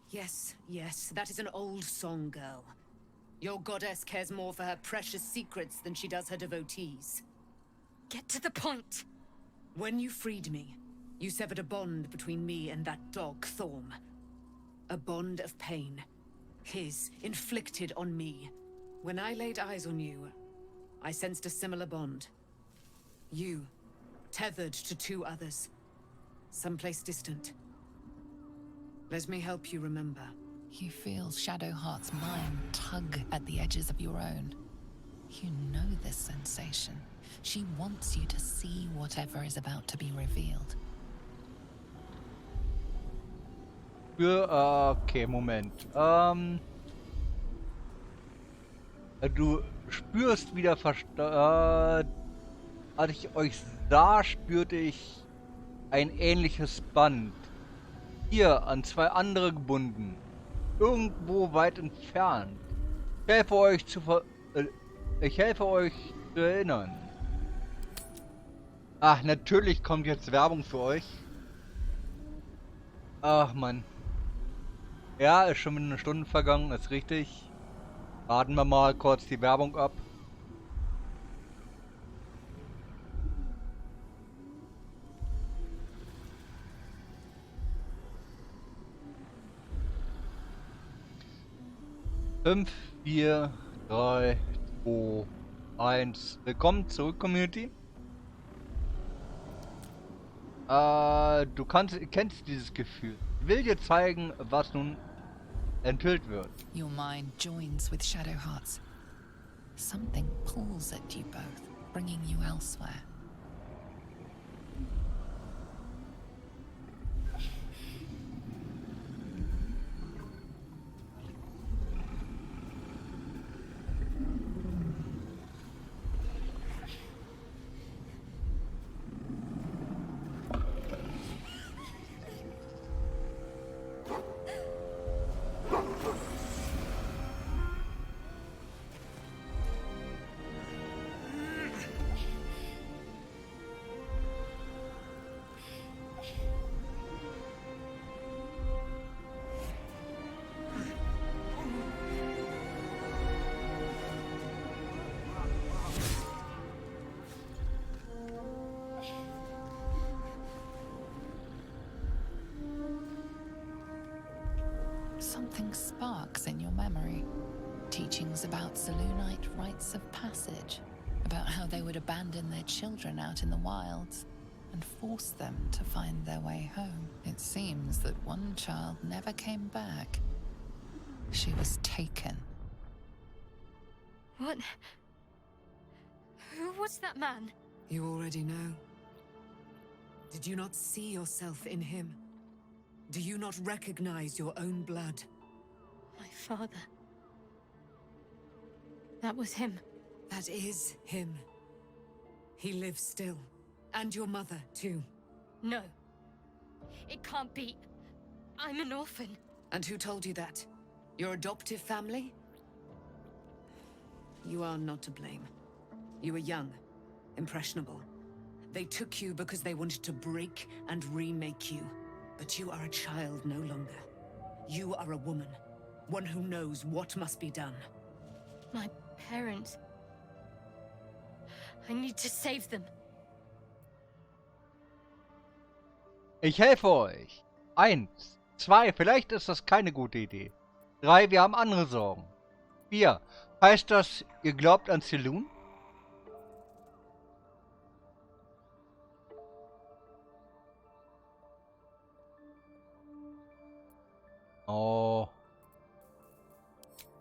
Yes, yes, that is an old song, girl. Your goddess cares more for her precious secrets than she does her devotees. Get to the point. When you freed me, you severed a bond between me and that dog, Thorm. A bond of pain. His, inflicted on me. When I laid eyes on you, I sensed a similar bond. You, tethered to two others. Someplace distant. Let me help you remember. You feel Shadowheart's mind tug at the edges of your own. You know this sensation. She wants you to see whatever is about to be revealed. Okay, Moment. Du spürst wieder als ich euch sah, spürte ich ein ähnliches Band. Hier an zwei andere gebunden. Irgendwo weit entfernt. Ich helfe euch zu erinnern. Ach, natürlich kommt jetzt Werbung für euch. Ach, Mann. Ja, ist schon wieder eine Stunde vergangen, ist richtig. Warten wir mal kurz die Werbung ab. Fünf, 4, 3, 2, 1. Willkommen zurück, Community. Du kennst dieses Gefühl. Ich will dir zeigen, was nun enthüllt wird. Your mind joins with Shadowheart's. Something pulls at you both, bringing you elsewhere. Something sparks in your memory. Teachings about Selûnite rites of passage, about how they would abandon their children out in the wilds and force them to find their way home. It seems that one child never came back. She was taken. What? Who was that man? You already know. Did you not see yourself in him? Do you not recognize your own blood? My father. That was him. That is him. He lives still. And your mother, too. No. It can't be. I'm an orphan. And who told you that? Your adoptive family? You are not to blame. You were young, impressionable. They took you because they wanted to break and remake you. But you are a child no longer. You are a woman. One who knows what must be done. My parents. I need to save them. Ich helfe euch. 1, 2, vielleicht ist das keine gute Idee. 3, wir haben andere Sorgen. 4, heißt das, ihr glaubt an Selûne? Oh.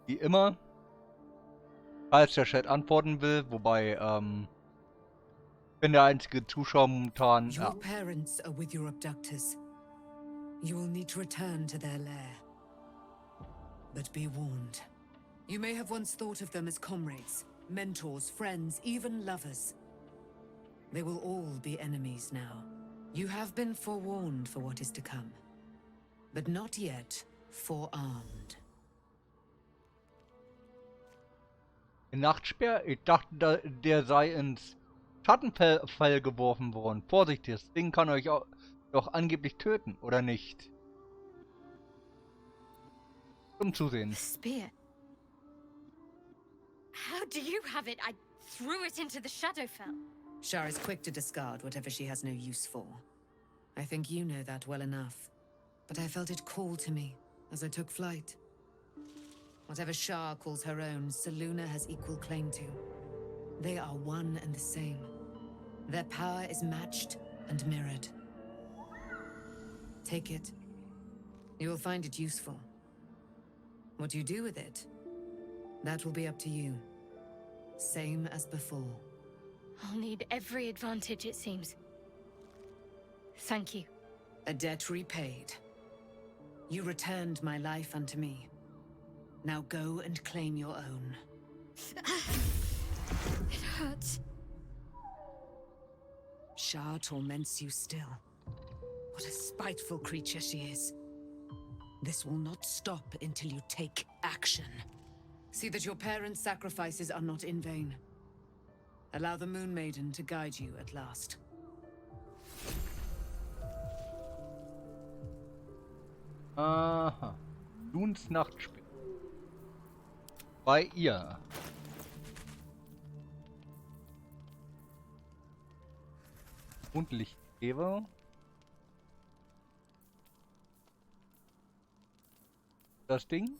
Wie immer. Falls der Chat antworten will, wobei, ich bin der einzige Zuschauer momentan. Your parents are with your abductors. You will need to return to their lair. But be warned. You may have once thought of them as comrades, mentors, friends, even lovers. They will all be enemies now. You have been forewarned for what is to come. But not yet forearmed. Nachtsperr? Ich dachte, der sei ins Schattenfall geworfen worden. Vorsicht, das Ding kann euch auch doch angeblich töten, oder nicht? Zum Zusehen. Spear. How do you have it? I threw it into the Shadowfell. Shar is quick to discard whatever she has no use for. I think you know that well enough. But I felt it call to me as I took flight. Whatever Shar calls her own, Selûne has equal claim to. They are one and the same. Their power is matched and mirrored. Take it. You will find it useful. What you do with it, that will be up to you. Same as before. I'll need every advantage, it seems. Thank you. A debt repaid. You returned my life unto me. Now go and claim your own. It hurts. Shah torments you still. What a spiteful creature she is. This will not stop until you take action. See that your parents' sacrifices are not in vain. Allow the Moon Maiden to guide you at last. Aha. Luns Nachtspiel. Bei ihr. Und Lichtgeber. Das Ding.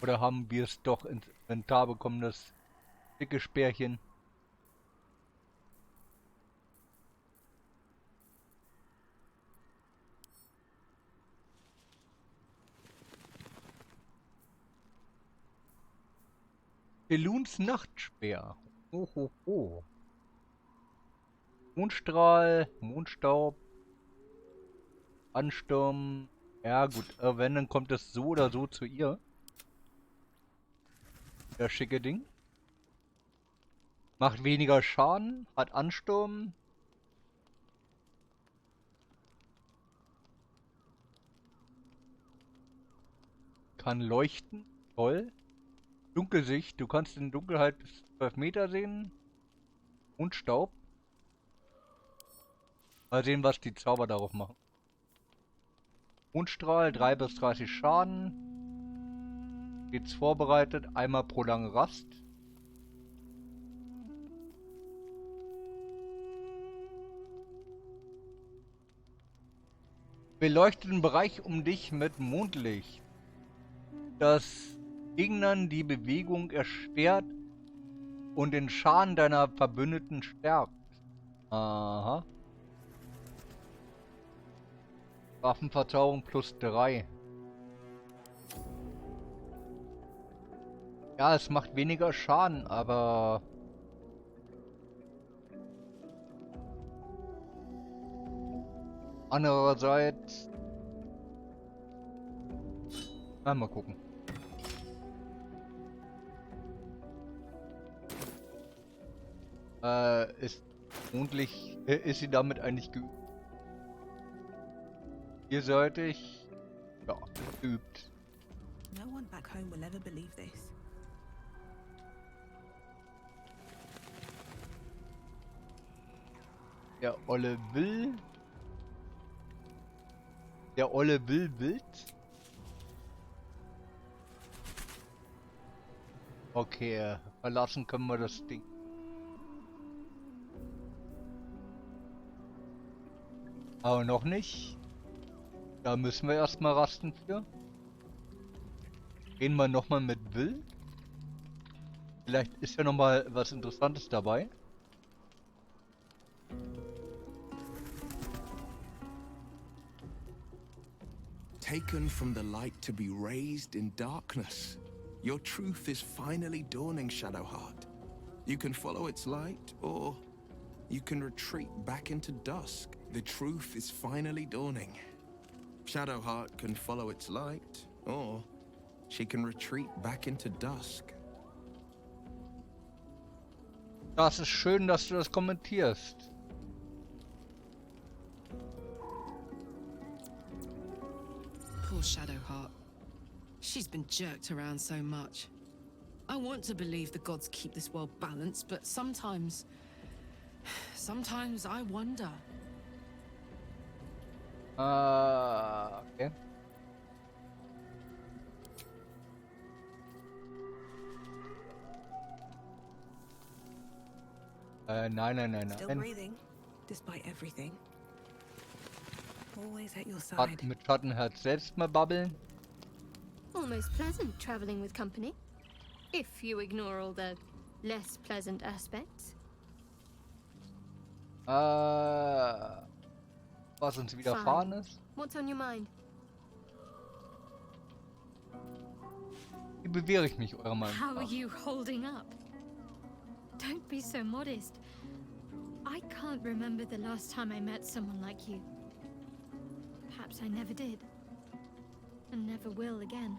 Oder haben wir es doch ins Inventar bekommen, das dicke Speerchen? Luns Nachtspeer. Oh, oh, oh. Mondstrahl, Mondstaub, Ansturm. Ja gut, wenn, dann kommt es so oder so zu ihr. Das schicke Ding. Macht weniger Schaden, hat Ansturm. Kann leuchten, toll. Dunkelsicht, du kannst in Dunkelheit bis 12 Meter sehen. Und Staub. Mal sehen, was die Zauber darauf machen. Mondstrahl, 3 bis 30 Schaden. Stets vorbereitet, einmal pro lange Rast. Beleuchte den Bereich um dich mit Mondlicht. Das Gegnern die Bewegung erschwert und den Schaden deiner Verbündeten stärkt. Aha. Waffenverzauberung plus 3. Ja, es macht weniger Schaden, aber... Andererseits... Mal gucken. Ist mondlich... ist sie damit eigentlich geübt? Vielseitig... Ja, geübt. No one back home will ever believe this. Der Olle will... Der Olle will wild? Okay, verlassen können wir das Ding. Aber noch nicht. Da müssen wir erstmal rasten für. Gehen wir nochmal mit Will. Vielleicht ist ja nochmal was Interessantes dabei. Taken from the light to be raised in darkness. Your truth is finally dawning, Shadowheart. You can follow its light, or you can retreat back into dusk. The truth is finally dawning. Shadowheart can follow its light, or she can retreat back into dusk. Das ist schön, dass du das kommentierst. Poor Shadowheart. She's been jerked around so much. I want to believe the gods keep this world balanced, but sometimes I wonder. Okay. Nein. Still breathing, despite everything. Always at your side. Mit Schattenherz selbst mal babbeln. Almost pleasant traveling with company, if you ignore all the less pleasant aspects. Was uns widerfahren ist? What's on your mind? Wie bewähre ich mich, eurer Meinung How are nach? you holding up? Don't be so modest. I can't remember the last time I met someone like you. Perhaps I never did. And never will again.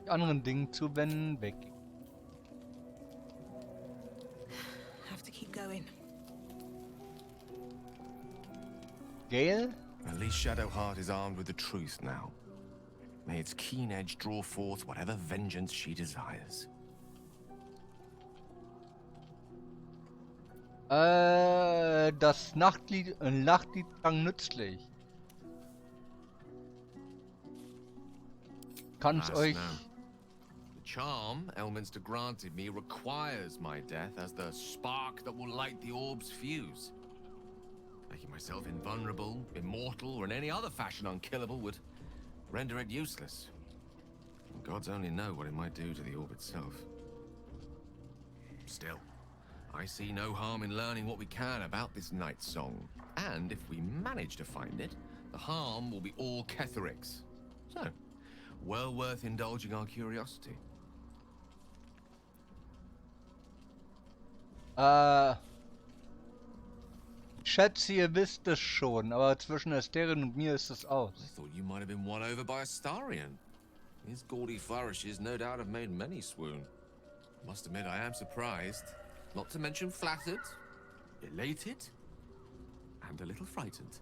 Die anderen Dingen zuwenden, weg. Have to keep going. Gale? At least Shadowheart is armed with the truth now. May its keen edge draw forth whatever vengeance she desires. Das Nachtlied klang nützlich. Kann's euch... No. The charm Elminster granted me requires my death as the spark that will light the orb's fuse. Making myself invulnerable, immortal, or in any other fashion unkillable would render it useless. And gods only know what it might do to the orb itself. Still, I see no harm in learning what we can about this night song. And if we manage to find it, the harm will be all Ketheric's. So, well worth indulging our curiosity. Ich schätze, ihr wisst es schon, aber zwischen Asterin und mir ist es aus. I thought you might have been won over by Astarion. His gaudy flourishes no doubt have made many swoon. Must admit I am surprised, not to mention flattered, elated, and a little frightened.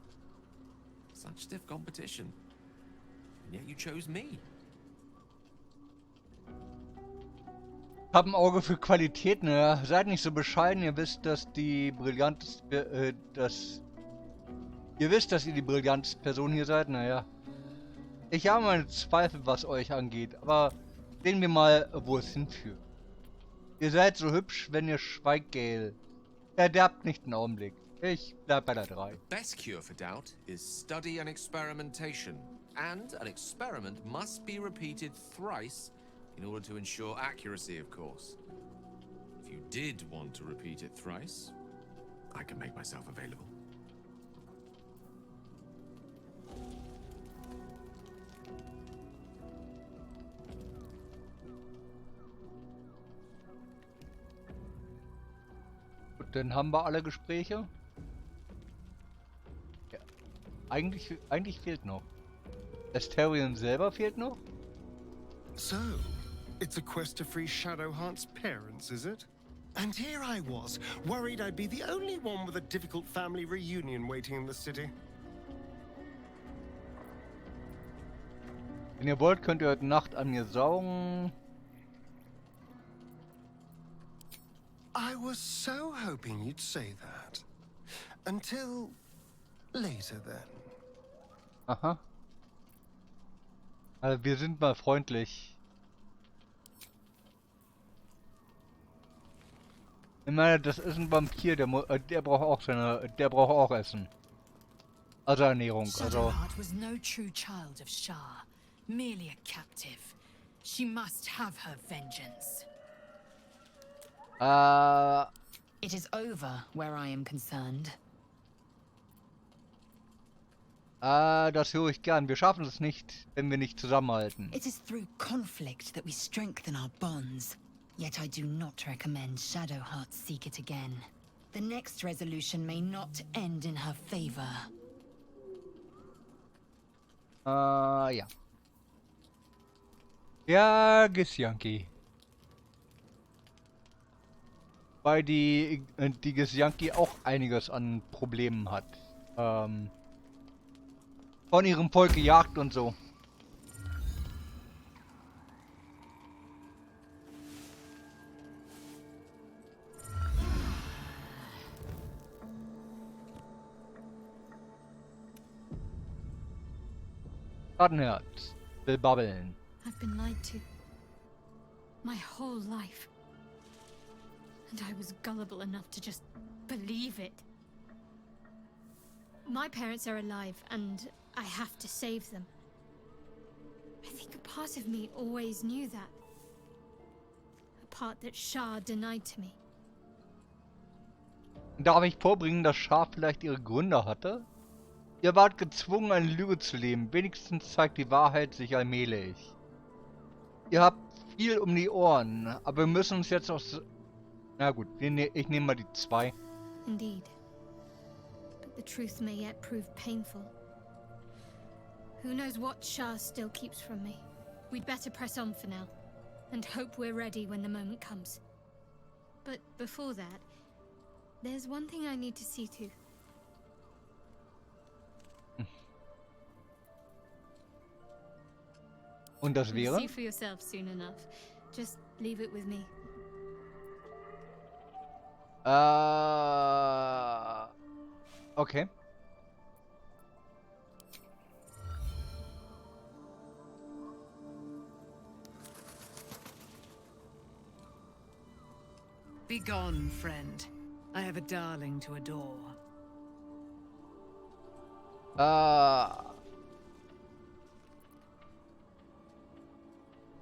Such stiff competition. And yet you chose me. Ich habe ein Auge für Qualität, ne? Seid nicht so bescheiden, ihr wisst, dass die brillanteste, ihr wisst, dass ihr die brillanteste Person hier seid, naja. Ich habe meine Zweifel, was euch angeht, aber sehen wir mal, wo es hinführt. Ihr seid so hübsch, wenn ihr schweigt, Gale. Verderbt nicht einen Augenblick. Ich bleib bei der 3. The best cure for doubt is study and experimentation. And an experiment must be repeated thrice in order to ensure accuracy, of course. If you did want to repeat it thrice, I can make myself available. Gut, dann haben wir alle Gespräche. Ja. Eigentlich fehlt noch. Astarion selber fehlt noch. So, it's a quest to free Shadowheart's parents, is it? And here I was, worried I'd be the only one with a difficult family reunion waiting in the city. Wenn ihr wollt, könnt ihr heute Nacht an mir saugen. I was so hoping you'd say that. Until later then. Aha. Also wir sind mal freundlich. Ich meine, das ist ein Vampir, der braucht auch der braucht auch Essen. Also Ernährung, also. Shadowheart was no true child of Shar, merely a captive. She must have her vengeance. It is over where I am concerned. Das höre ich gern. Wir schaffen es nicht, wenn wir nicht zusammenhalten. It is through conflict that we strengthen our bonds. Yet I do not recommend Shadowheart seek it again. The next resolution may not end in her favor. Ja. Ja, Gesjanki. Weil die Gesjanki auch einiges an Problemen hat. Von ihrem Volk gejagt und so. Schattenherz will babbeln. I've been lied to. My whole life. And I was gullible enough to just believe it. My parents are alive, and I have to save them. I think a part of me always knew that. A part that Shah denied to me. Darf ich vorbringen, dass Schar vielleicht ihre Gründe hatte? Ihr wart gezwungen, eine Lüge zu leben. Wenigstens zeigt die Wahrheit sich allmählich. Ihr habt viel um die Ohren, aber wir müssen uns jetzt aus... Na gut, ich nehme mal die 2. Indeed. But the truth may yet prove painful. Who knows what Shah still keeps from me? We'd better press on for now, and hope we're ready when the moment comes. But before that, there's one thing I need to see to. Und das You'll wäre? see for yourself soon enough. Just leave it with me. Okay. Be gone, friend. I have a darling to adore.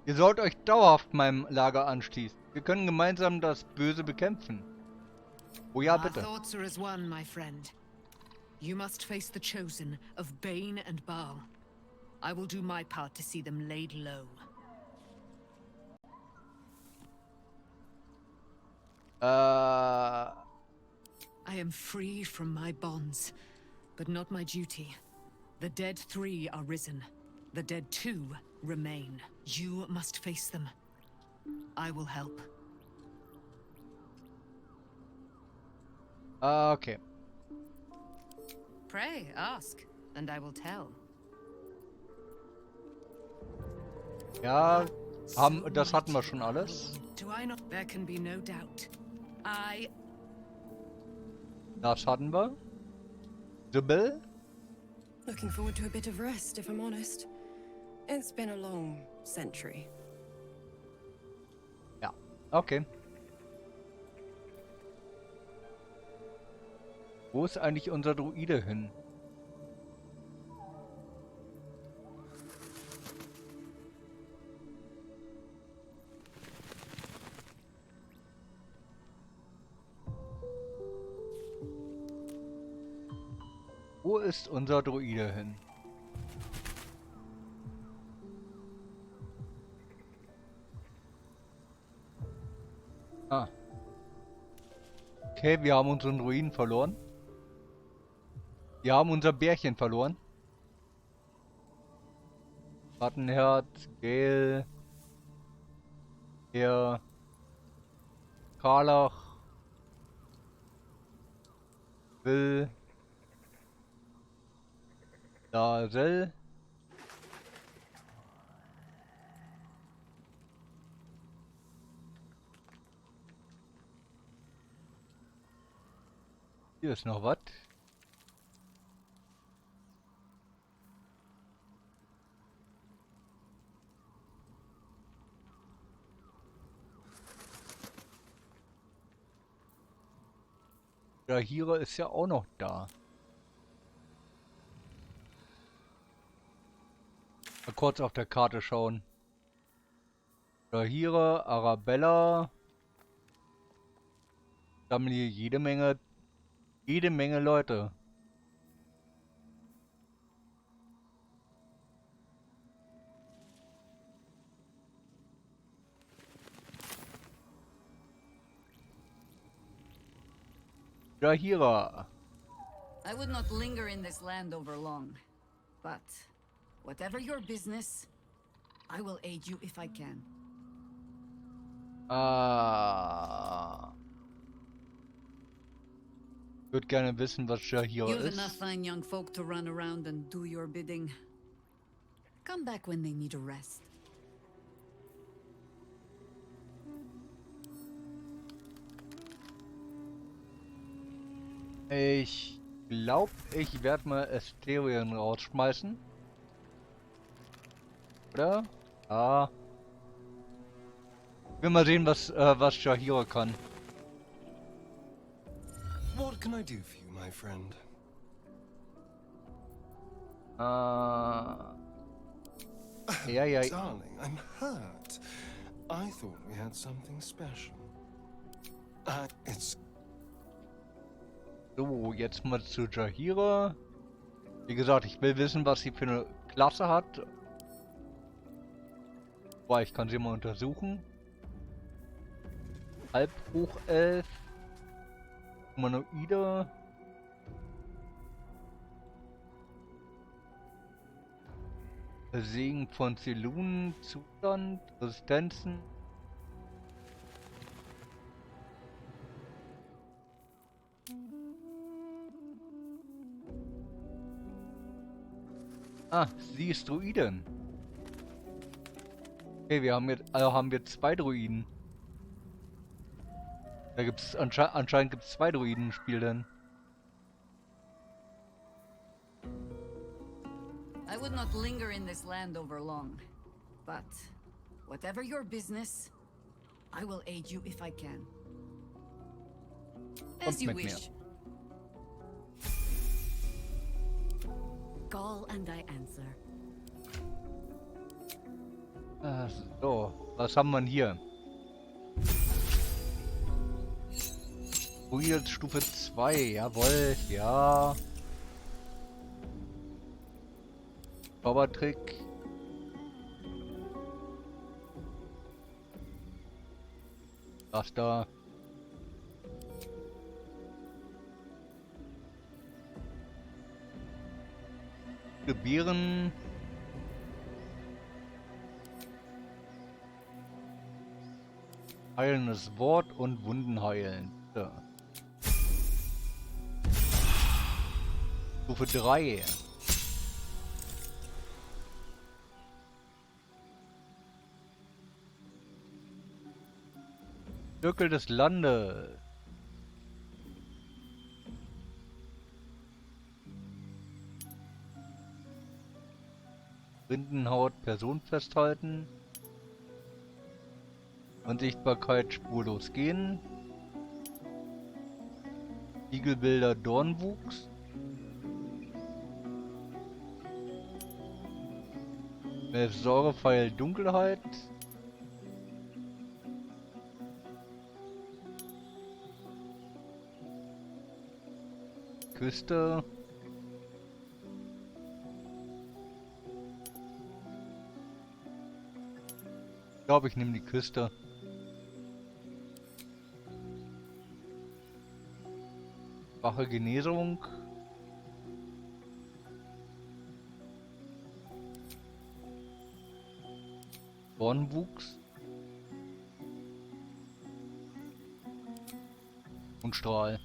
Ihr sollt euch dauerhaft meinem Lager anschließen. Wir können gemeinsam das Böse bekämpfen. Oh ja, bitte. Our thoughts are as one, my friend. You must face the chosen of Bane and Baal. I will do my part to see them laid low. I am free from my bonds, but not my duty. The dead 3 are risen. The dead 2 remain. You must face them. I will help. Okay. Pray, ask, and I will tell. Ja, das hatten wir schon alles. Do I not? There can be no doubt. Das hatten wir. Sibyl? Looking forward to a bit of rest, if I'm honest. It's been a long century. Ja, okay. Wo ist eigentlich unser Druide hin? Wo ist unser Druide hin? Ah. Okay, wir haben unseren Druiden verloren. Wir haben unser Bärchen verloren. Rattenherz, Gel. Hier. Karlach. Will. Dazel. Hier ist noch was. Der Hira ist ja auch noch da. Mal kurz auf der Karte schauen. Der Hira, Arabella. Da haben hier jede Menge Leute. Jahira. I would not linger in this land over long, but whatever your business, I will aid you if I can. Ich würde gerne wissen, was Jahira You have ist. enough fine young folk to run around and do your bidding. Come back when they need a rest. Ich glaube, ich werde mal Asterion rausschmeißen. Oder? Ah. Ich will mal sehen, was Jahira kann. What can I do for you, my friend? Ja. Darling, I'm hurt. I thought we had something special. It's... So, jetzt mal zu Jahira. Wie gesagt, ich will wissen, was sie für eine Klasse hat. Boah, ich kann sie mal untersuchen. Halbhochelf. Humanoide. Segen von Zelun, Zustand, Resistenzen. Ah, sie ist Druidin. Okay, wir haben jetzt, also haben wir 2 Druiden. Da gibt's anscheinend gibt's 2 Druiden im Spiel denn. I would not linger in this land over long. But whatever your business, I will aid you if I can. As you wish. Call and I answer. So, was haben wir denn hier? Druid Stufe 2, jawohl, ja. Zaubertrick. Das da. Gebieren. Heilendes Wort und Wunden heilen. Ja. Stufe 3. Zirkel des Landes. Rindenhaut Person festhalten. Unsichtbarkeit spurlos gehen. Spiegelbilder Dornwuchs. Säurepfeil Dunkelheit. Küste. Ich glaube, ich nehme die Küste. Wache Genesung. Dornwuchs. Und Strahl.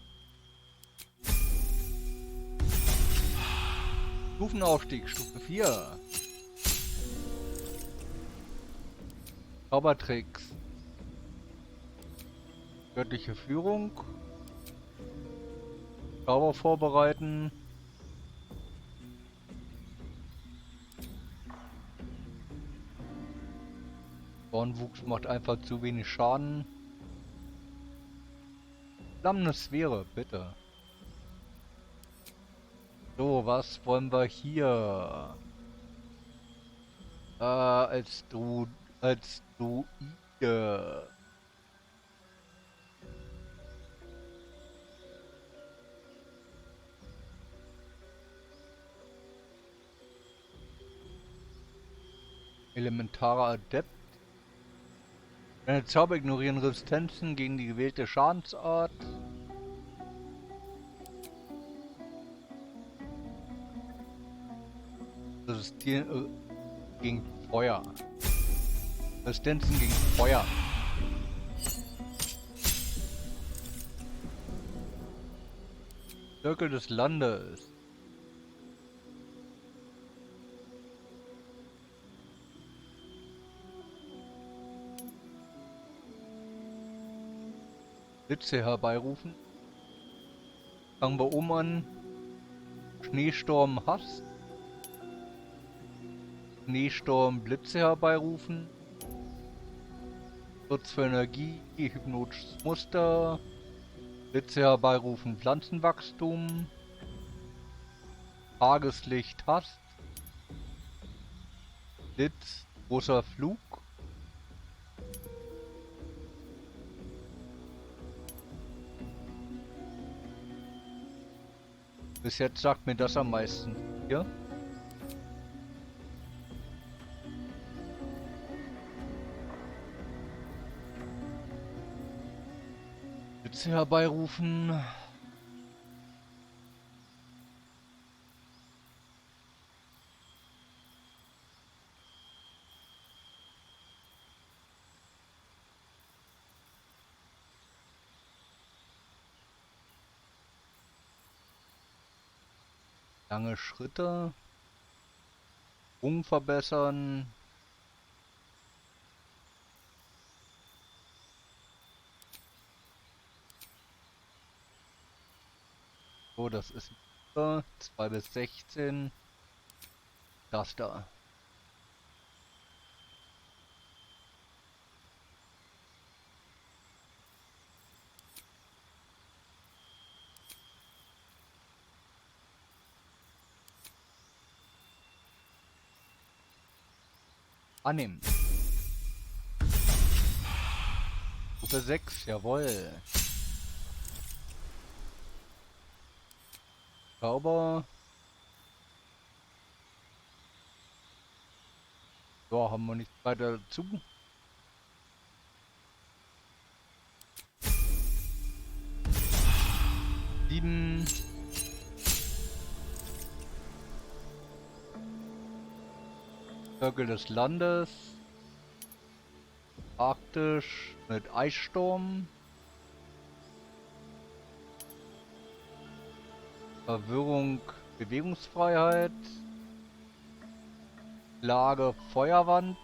Stufenaufstieg, Stufe 4. Zaubertricks. Göttliche Führung. Zauber vorbereiten. Dornwuchs macht einfach zu wenig Schaden. Flammende Sphäre, bitte. So, was wollen wir hier? Als Druide. Elementarer Adept. Deine Zauber ignorieren Resistenzen gegen die gewählte Schadensart. Resistieren gegen Feuer. Resistenzen gegen Feuer. Zirkel des Landes. Blitze herbeirufen. Fangen wir oben an. Schneesturm Hass. Schneesturm Blitze herbeirufen. Schutz für Energie, hypnotisches Muster. Blitze herbeirufen, Pflanzenwachstum. Tageslicht Hass. Blitz, großer Flug. Bis jetzt sagt mir das am meisten. Hier. Sitze herbeirufen. Lange Schritte. Sprung verbessern. So, das ist 2 bis 16. Das da. Annehmen. Stufe 6, jawohl. Zauber. So, haben wir nichts weiter dazu. Sieben. Zirkel des Landes. Arktisch mit Eissturm. Verwirrung, Bewegungsfreiheit. Lage, Feuerwand.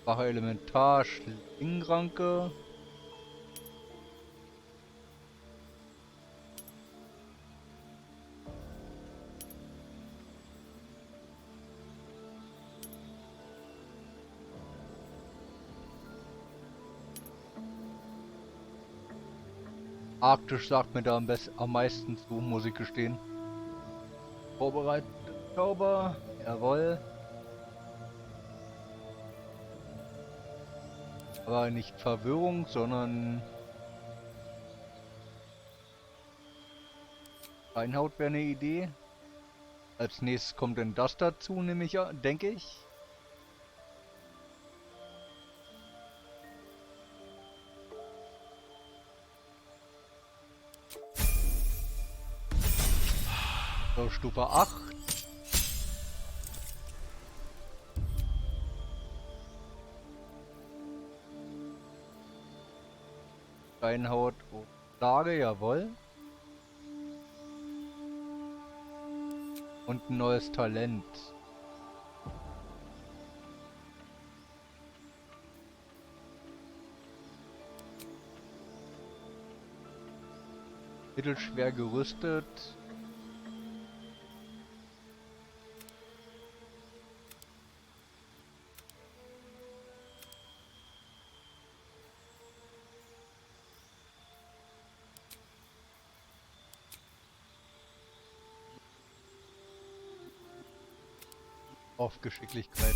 Schwache Elementar, Schlingranke. Arktisch sagt mir da am meisten zu, muss ich gestehen. Vorbereitet, Zauber, jawohl. Aber nicht Verwirrung, sondern Reinhaut wäre eine Idee. Als nächstes kommt denn das dazu, nämlich, denke ich. So, Stufe 8. Reinhaut und Lage, jawohl. Und ein neues Talent. Mittelschwer gerüstet. Auf Geschicklichkeit.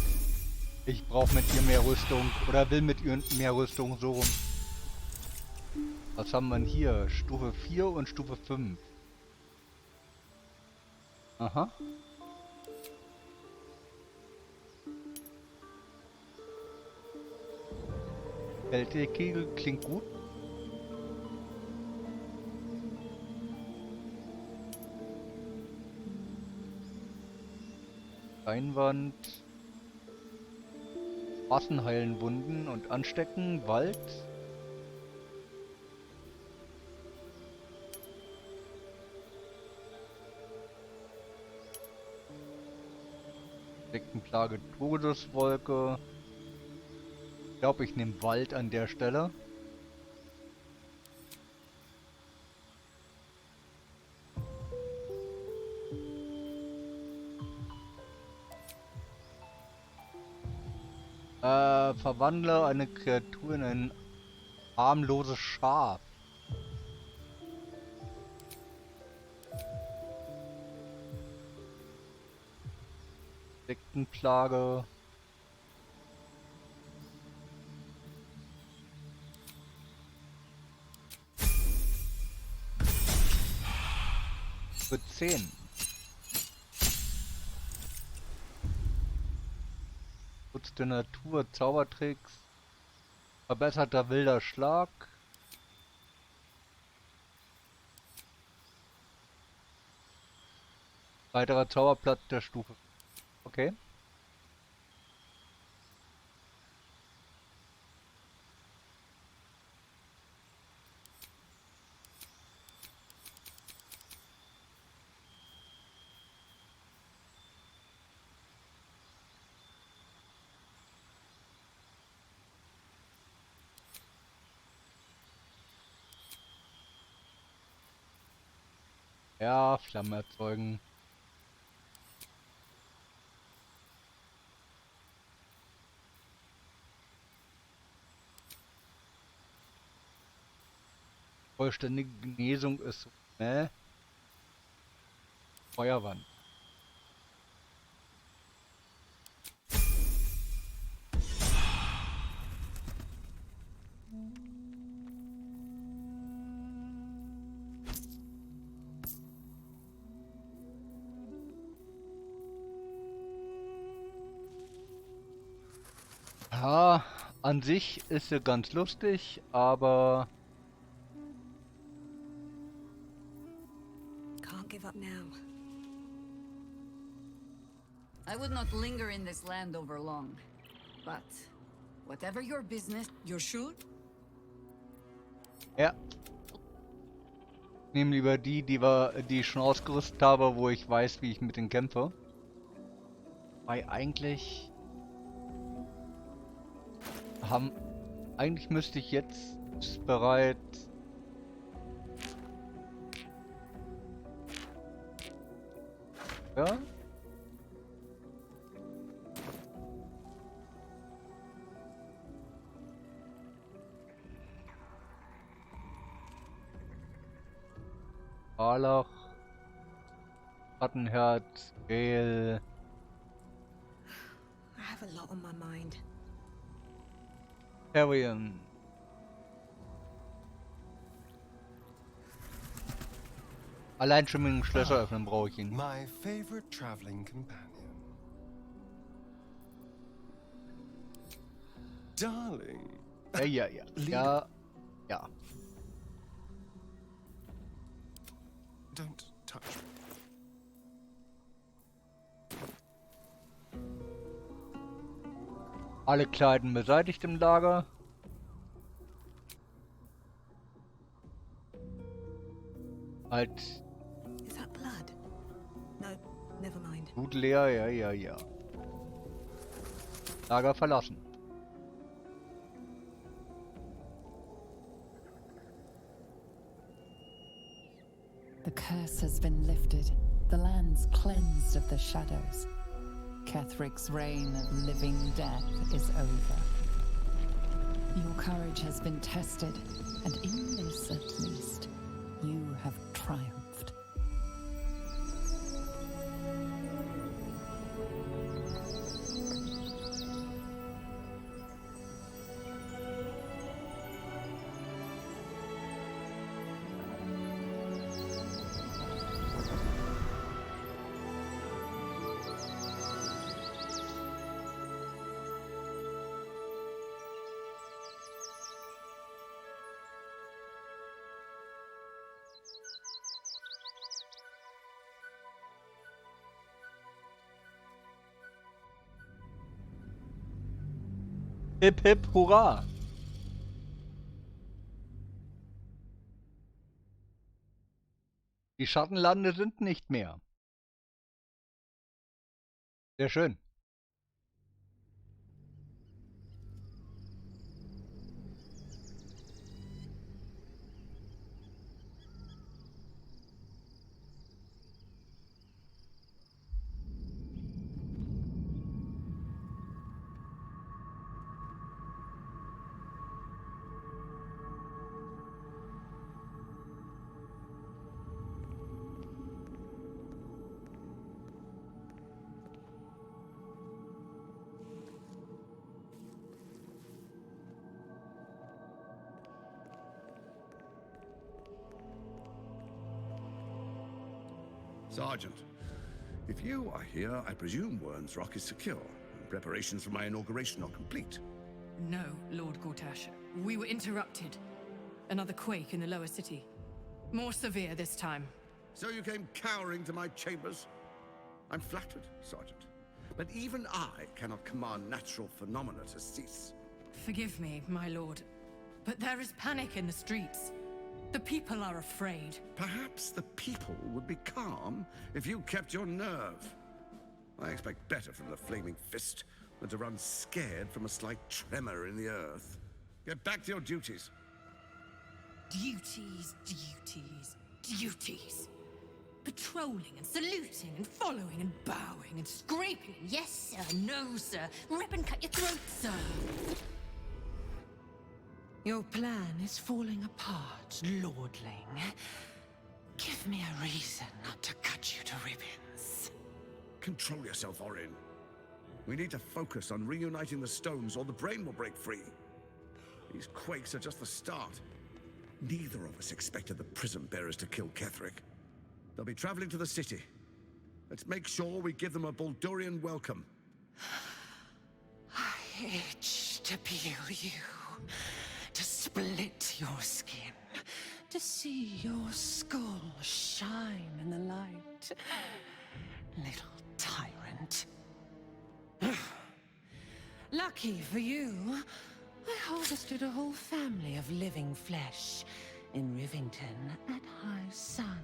Ich brauche mit ihr mehr Rüstung. Oder will mit ihr mehr Rüstung, so rum. Was haben wir denn hier? Stufe 4 und Stufe 5. Aha. Kegel klingt gut. Einwand. Massen heilen Wunden und anstecken. Wald. Insektenplage, Todeswolke. Ich glaube, ich nehme Wald an der Stelle. Verwandle eine Kreatur in ein harmloses Schaf. Insektenplage. Für 10. Schutz der Natur, Zaubertricks. Verbesserter wilder Schlag. Weiterer Zauberplatz der Stufe. Okay. Ja, Flammen erzeugen. Vollständige Genesung ist, ne? Feuerwand. Ja, an sich ist sie ganz lustig, aber Can't give up now. I would not linger in this land over long. But whatever your business, you're sure? ja. Ich nehme lieber die ich schon ausgerüstet habe, wo ich weiß, wie ich mit denen kämpfe. Weil eigentlich müsste ich jetzt bereits ja. Barlach, Rattenherz, Gel. I have a lot on my mind. Carrion. Allein schon mit dem Schlösser öffnen brauche ich ihn. My favorite traveling companion. Darling. Ja. Ja. Don't touch me. Alle Kleiden beseitigt im Lager. Halt. Is that blood? No, never mind. Gut leer, ja. Lager verlassen. The curse has been lifted. The land's cleansed of the shadows. Kethric's reign of living death is over. Your courage has been tested, and in this at least, you have triumphed. Hip hip hurra! Die Schattenlande sind nicht mehr. Sehr schön. Sergeant, if you are here, I presume Wern's Rock is secure, and preparations for my inauguration are complete. No, Lord Gortash. We were interrupted. Another quake in the lower city. More severe this time. So you came cowering to my chambers? I'm flattered, Sergeant. But even I cannot command natural phenomena to cease. Forgive me, my lord, but there is panic in the streets. The people are afraid. Perhaps the people would be calm if you kept your nerve. I expect better from the Flaming Fist than to run scared from a slight tremor in the earth. Get back to your duties. Duties, duties, duties. Patrolling and saluting and following and bowing and scraping. Yes, sir. No, sir. Rip and cut your throat, sir. Your plan is falling apart, lordling. Give me a reason not to cut you to ribbons. Control yourself, Orin. We need to focus on reuniting the stones or the brain will break free. These quakes are just the start. Neither of us expected the prism bearers to kill Ketherick. They'll be traveling to the city. Let's make sure we give them a Baldurian welcome. I itch to peel you, to split your skin, to see your skull shine in the light. Little tyrant. Lucky for you, I harvested a whole family of living flesh in Rivington at high sun.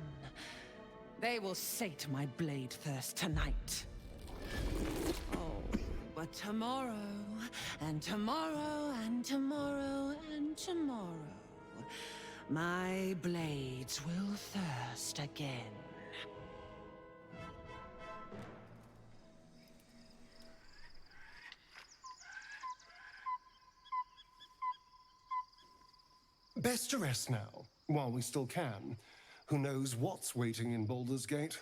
They will sate my blade thirst tonight. Oh, but tomorrow, and tomorrow, and tomorrow, and tomorrow, my blades will thirst again. Best to rest now, while we still can. Who knows what's waiting in Baldur's Gate?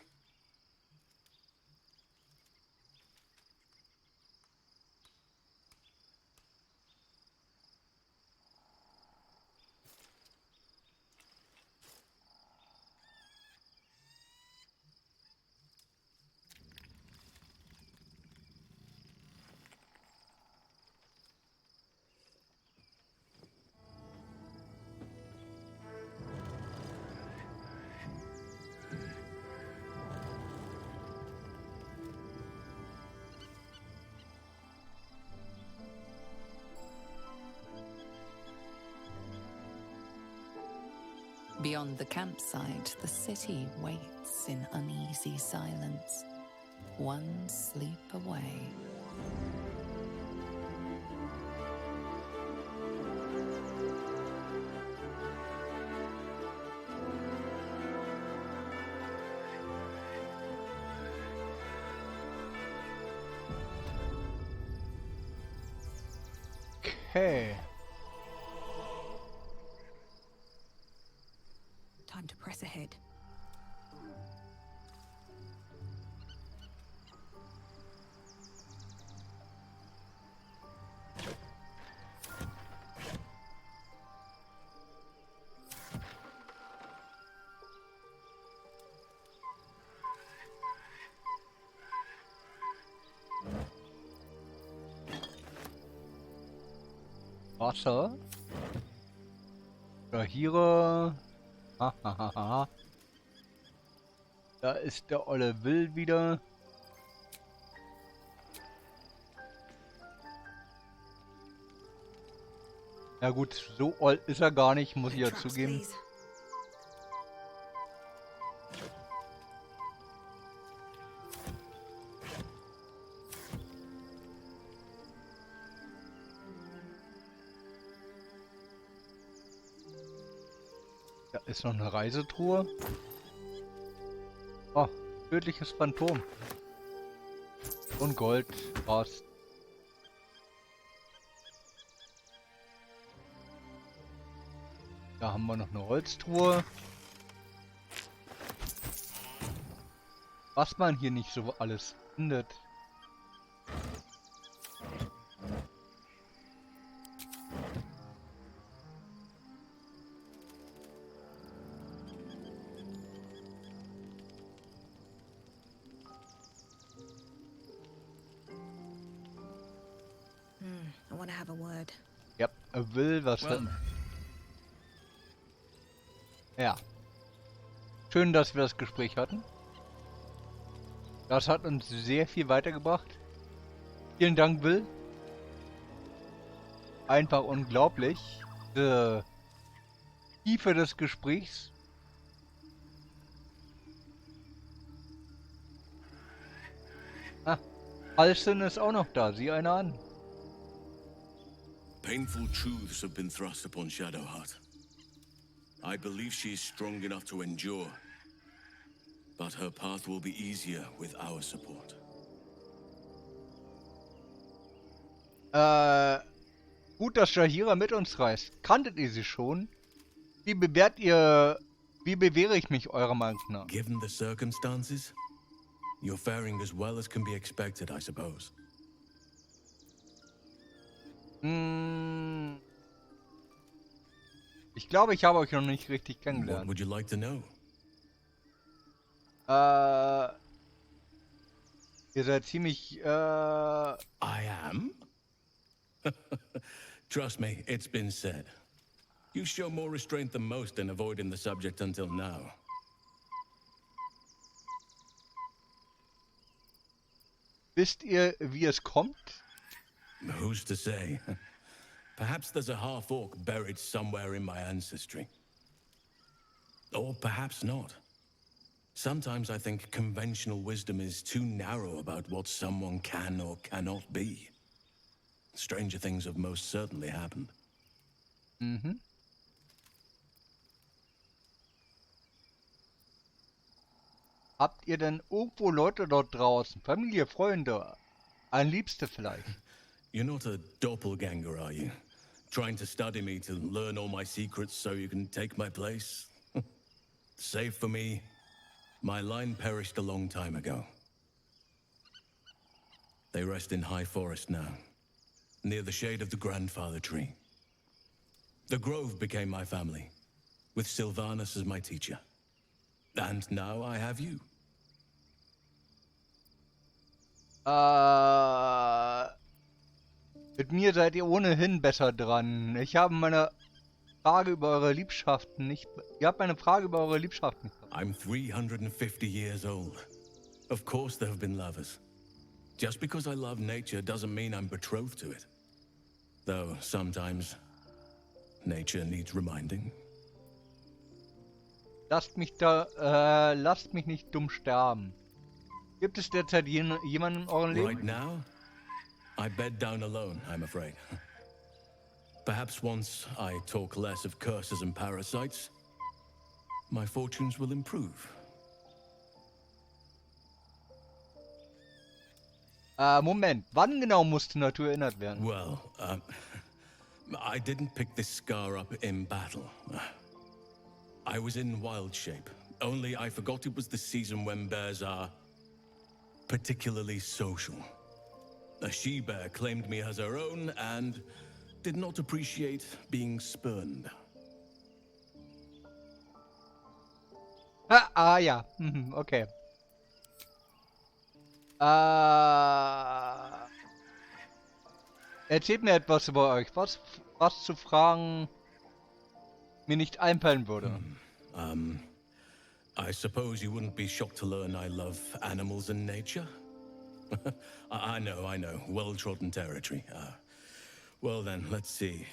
Beyond the campsite, the city waits in uneasy silence, one sleep away. Okay. Time to press ahead. Wasser. Hier. Hahaha. Da ist der olle Will wieder. Ja gut, so old ist er gar nicht, muss ich ja zugeben. Da ist noch eine Reisetruhe. Oh, tödliches Phantom. Und Gold passt. Da haben wir noch eine Holztruhe. Was man hier nicht so alles findet. will, was... Ja. Schön, dass wir das Gespräch hatten. Das hat uns sehr viel weitergebracht. Vielen Dank, Will. Einfach unglaublich. Die Tiefe des Gesprächs. Ah, Alston ist auch noch da. Sieh einer an. Painful truths have been thrust upon Shadowheart. I believe she is strong enough to endure. But her path will be easier with our support. Gut, dass Shahira mit uns reist. Kanntet ihr sie schon? Wie bewähre ich mich eurer Meinung nach? Given the circumstances, you're faring as well as can be expected, I suppose. Ich glaube, ich habe euch noch nicht richtig kennengelernt. What would you like to know? Ihr seid ziemlich, I am? Trust me, it's been said. You show more restraint than most in avoiding the subject until now. Wisst ihr, wie es kommt? Who's to say? Perhaps there's a half-orc buried somewhere in my ancestry. Or perhaps not. Sometimes I think conventional wisdom is too narrow about what someone can or cannot be. Stranger things have most certainly happened. Mhm. Habt ihr denn irgendwo Leute dort draußen? Familie, Freunde? Ein Liebste vielleicht? You're not a doppelganger, are you? Trying to study me to learn all my secrets so you can take my place? Save for me, my line perished a long time ago. They rest in High Forest now, near the shade of the grandfather tree. The Grove became my family, with Sylvanus as my teacher. And now I have you. Mit mir seid ihr ohnehin besser dran. Ich habe meine Frage über eure Liebschaften nicht... Ihr habt meine Frage über eure Liebschaften nicht... I'm 350 years old. Of course there have been lovers. Just because I love nature doesn't mean I'm betrothed to it. Though sometimes nature needs reminding. Lasst mich nicht dumm sterben. Gibt es derzeit jemanden in eurem Leben? Right now, I bed down alone, I'm afraid. Perhaps once I talk less of curses and parasites, my fortunes will improve. Moment, wann genau muss die Natur erinnert werden? Well, I didn't pick this scar up in battle. I was in wild shape, only I forgot it was the season when bears are particularly social. A she-bear claimed me as her own and did not appreciate being spurned. Ja, okay. Erzählt mir etwas über euch, was zu fragen mir nicht einfallen würde. I suppose you wouldn't be shocked to learn I love animals and nature? I know, well-trodden territory. Well then, let's see.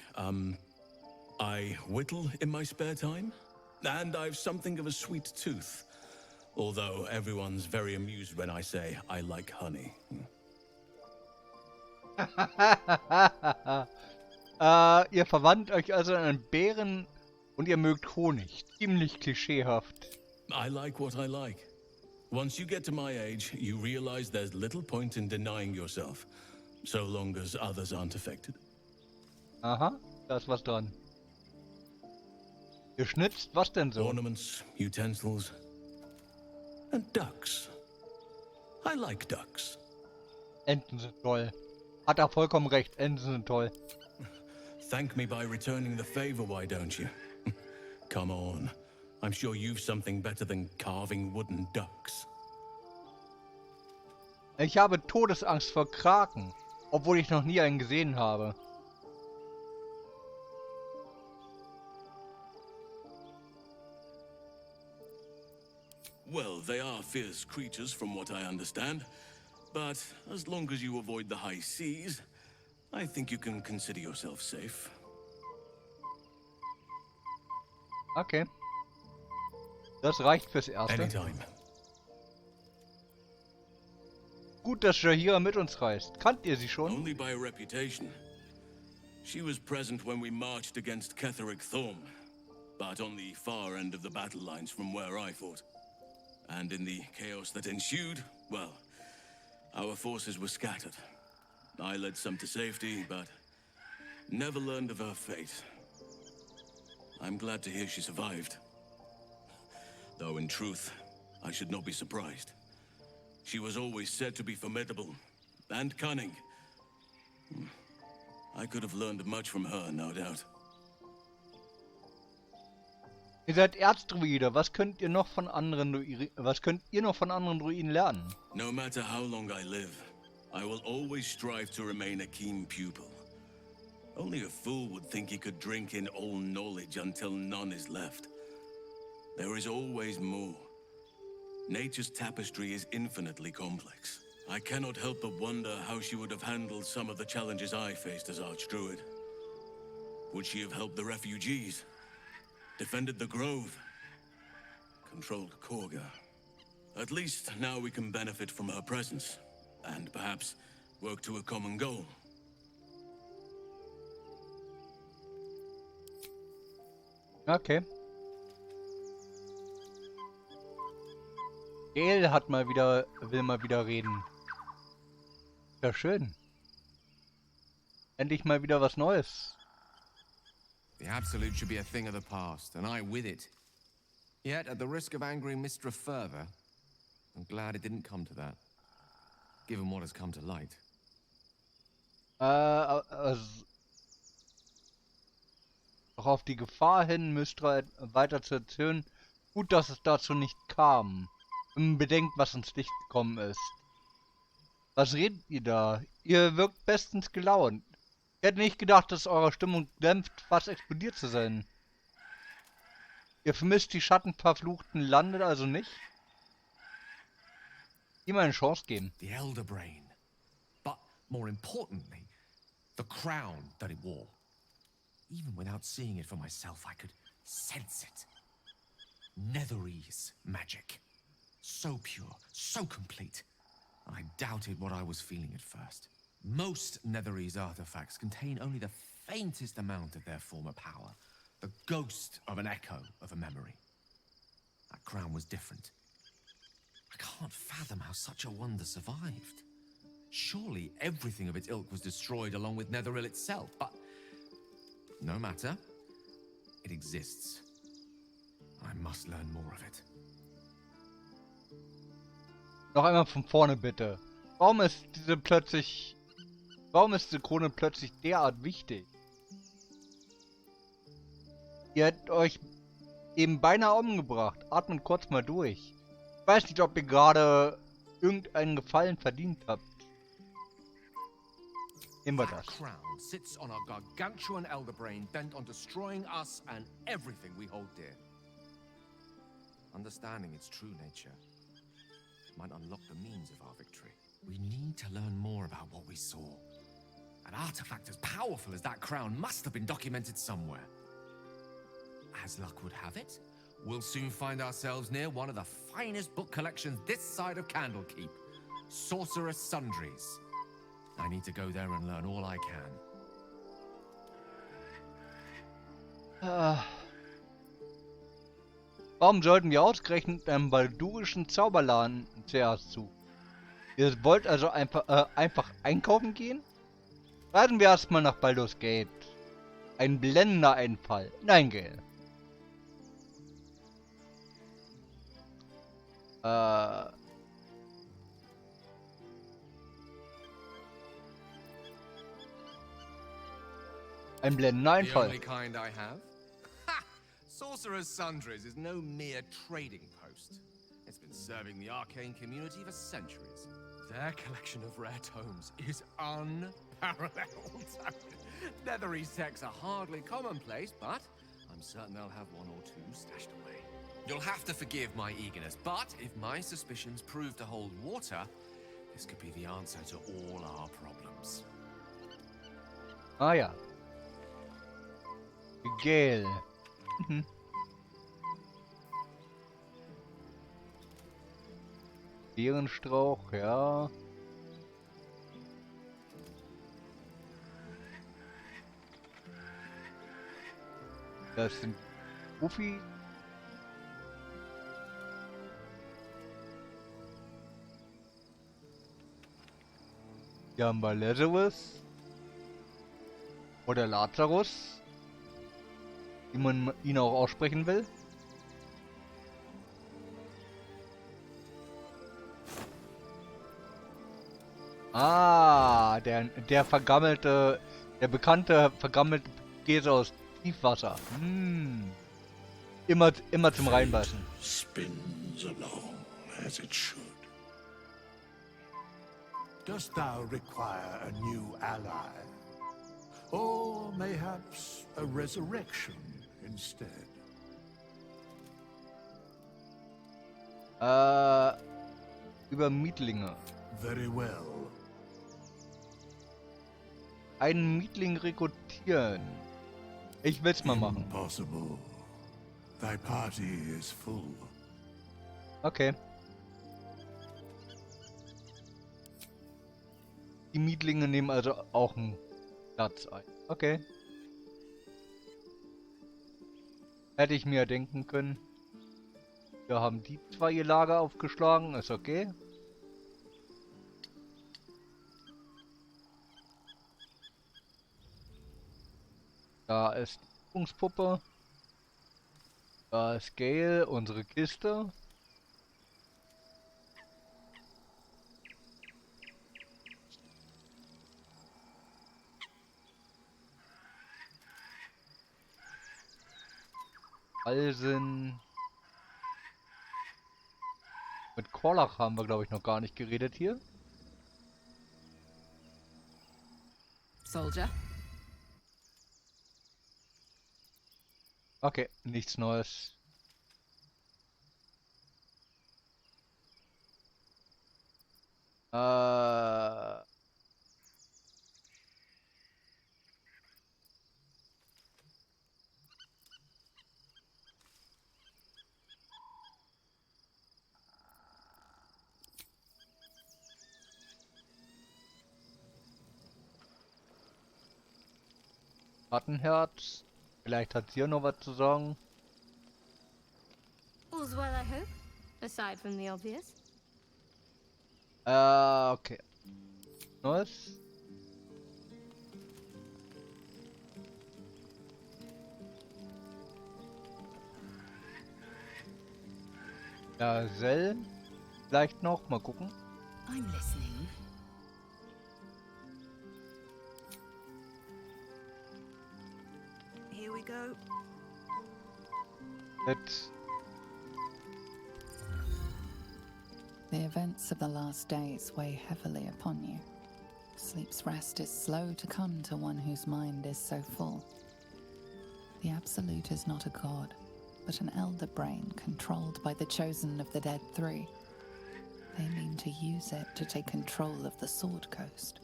I whittle in my spare time, and I've something of a sweet tooth. Although everyone's very amused when I say I like honey. Ihr verwandt euch also in einen Bären und ihr mögt Honig. Ziemlich klischeehaft. I like what I like. Once you get to my age, you realize there's little point in denying yourself, so long as others aren't affected. Aha, da ist was dran. Ihr schnitzt was denn so? Ornaments, utensils, and ducks. I like ducks. Enten sind toll. Hat er vollkommen recht, Enten sind toll. Thank me by returning the favor, why don't you? Come on. I'm sure you've something better than carving wooden ducks. Ich habe Todesangst vor Kraken, obwohl ich noch nie einen gesehen habe. Well, they are fierce creatures from what I understand. But as long as you avoid the high seas, I think you can consider yourself safe. Okay. Das reicht fürs Erste. Anytime. Gut, dass Shahira mit uns reist. Kannt ihr sie schon? Only by reputation. She was present when we marched against Ketheric Thorm, but on the far end of the battle lines from where I fought. And in the chaos that ensued, well, our forces were scattered. I led some to safety, but never learned of her fate. I'm glad to hear she survived. Though in truth, I should not be surprised. She was always said to be formidable and cunning. I could have learned much from her, no doubt. Ihr seid Erzdruide. Was könnt ihr noch von anderen Druiden lernen? No matter how long I live, I will always strive to remain a keen pupil. Only a fool would think he could drink in all knowledge until none is left. There is always more. Nature's tapestry is infinitely complex. I cannot help but wonder how she would have handled some of the challenges I faced as Archdruid. Would she have helped the refugees? Defended the Grove? Controlled Korga? At least now we can benefit from her presence, and perhaps work to a common goal. Okay. Gale will mal wieder reden. Ja, schön. Endlich mal wieder was Neues. The Absolute should be a thing of the past, and I with it. Yet, at the risk of angering Mistra further, I'm glad it didn't come to that. Given what has come to light. Auch auf die Gefahr hin, Mistra weiter zu erzählen. Gut, dass es dazu nicht kam. Bedenkt, was ins Licht gekommen ist. Was redet ihr da? Ihr wirkt bestens gelaunt. Ich hätte nicht gedacht, dass eure Stimmung dämpft, fast explodiert zu sein. Ihr vermisst die schattenverfluchten Lande also nicht? Ihm eine Chance geben. The Elder Brain. But, more importantly, the crown that it wore. Even without seeing it for myself, I could sense it. Netherese magic. So pure, so complete. I doubted what I was feeling at first. Most Netherese artifacts contain only the faintest amount of their former power. The ghost of an echo of a memory. That crown was different. I can't fathom how such a wonder survived. Surely everything of its ilk was destroyed along with Netheril itself, but no matter. It exists. I must learn more of it. Noch einmal von vorne bitte. Warum ist diese Krone plötzlich derart wichtig? Ihr hättet euch eben beinahe umgebracht. Atmet kurz mal durch. Ich weiß nicht, ob ihr gerade irgendeinen Gefallen verdient habt. Nehmen wir das. That crown sits on a gargantuan elder brain bent on destroying us and everything we hold dear. Understanding its true nature might unlock the means of our victory. We need to learn more about what we saw. An artifact as powerful as that crown must have been documented somewhere. As luck would have it, we'll soon find ourselves near one of the finest book collections this side of Candlekeep. Sorcerer's Sundries. I need to go there and learn all I can. Warum sollten wir ausgerechnet einem baldurischen Zauberladen zuerst zu? Ihr wollt also einfach einkaufen gehen? Reisen wir erstmal nach Baldur's Gate. Ein blendender Einfall. Nein, Gale. Ein blendender Einfall. The only kind I have? Ha! Sorcerer's Sundries is no mere trading post. It's been serving the arcane community for centuries. Their collection of rare tomes is unparalleled. Netherese texts are hardly commonplace, but I'm certain they'll have one or two stashed away. You'll have to forgive my eagerness, but if my suspicions prove to hold water, this could be the answer to all our problems. Ah ja. Gel. Mhm. Beerenstrauch, ja. Das sind Uffi. Hier haben wir Lazarus. Oder Lazarus. Wie man ihn auch aussprechen will. Ah, der vergammelte, der bekannte vergammelte Käse aus Tiefwasser. Immer zum Reinbeißen. Spins along as it should. Dost thou require a new ally? Or mayhaps a resurrection instead? Über Mietlinge. Very well. Einen Mietling rekrutieren. Ich will's mal machen. Impossible. Thy party is full. Okay. Die Mietlinge nehmen also auch einen Platz ein. Okay. Hätte ich mir denken können. Wir haben die zwei ihr Lager aufgeschlagen. Ist okay. Da ist die Übungspuppe. Da ist Gale, unsere Kiste. Alsen. Mit Korlach haben wir, glaube ich, noch gar nicht geredet hier. Soldier. Okay, nichts Neues. Rattenherz. Vielleicht hat sie ja noch was zu sagen. All's well, I hope. Aside from the obvious. Okay. Neues. Ja, Sell. Vielleicht noch. Mal gucken. I'm listening. Here we go. Jetzt. The events of the last days weigh heavily upon you. Sleep's rest is slow to come to one whose mind is so full. The Absolute is not a god, but an elder brain controlled by the chosen of the Dead Three. They mean to use it to take control of the Sword Coast.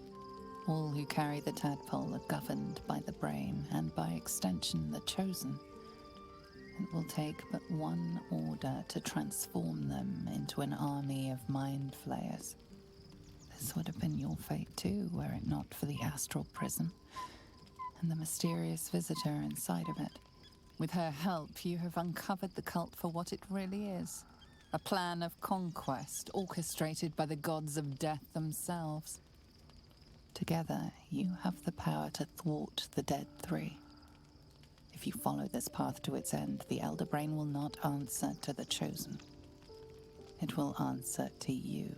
All who carry the tadpole are governed by the brain, and by extension the chosen. It will take but one order to transform them into an army of mind flayers. This would have been your fate too, were it not for the astral prison and the mysterious visitor inside of it. With her help, you have uncovered the cult for what it really is. A plan of conquest orchestrated by the gods of death themselves. Together, you have the power to thwart the Dead Three. If you follow this path to its end, the Elder Brain will not answer to the Chosen. It will answer to you.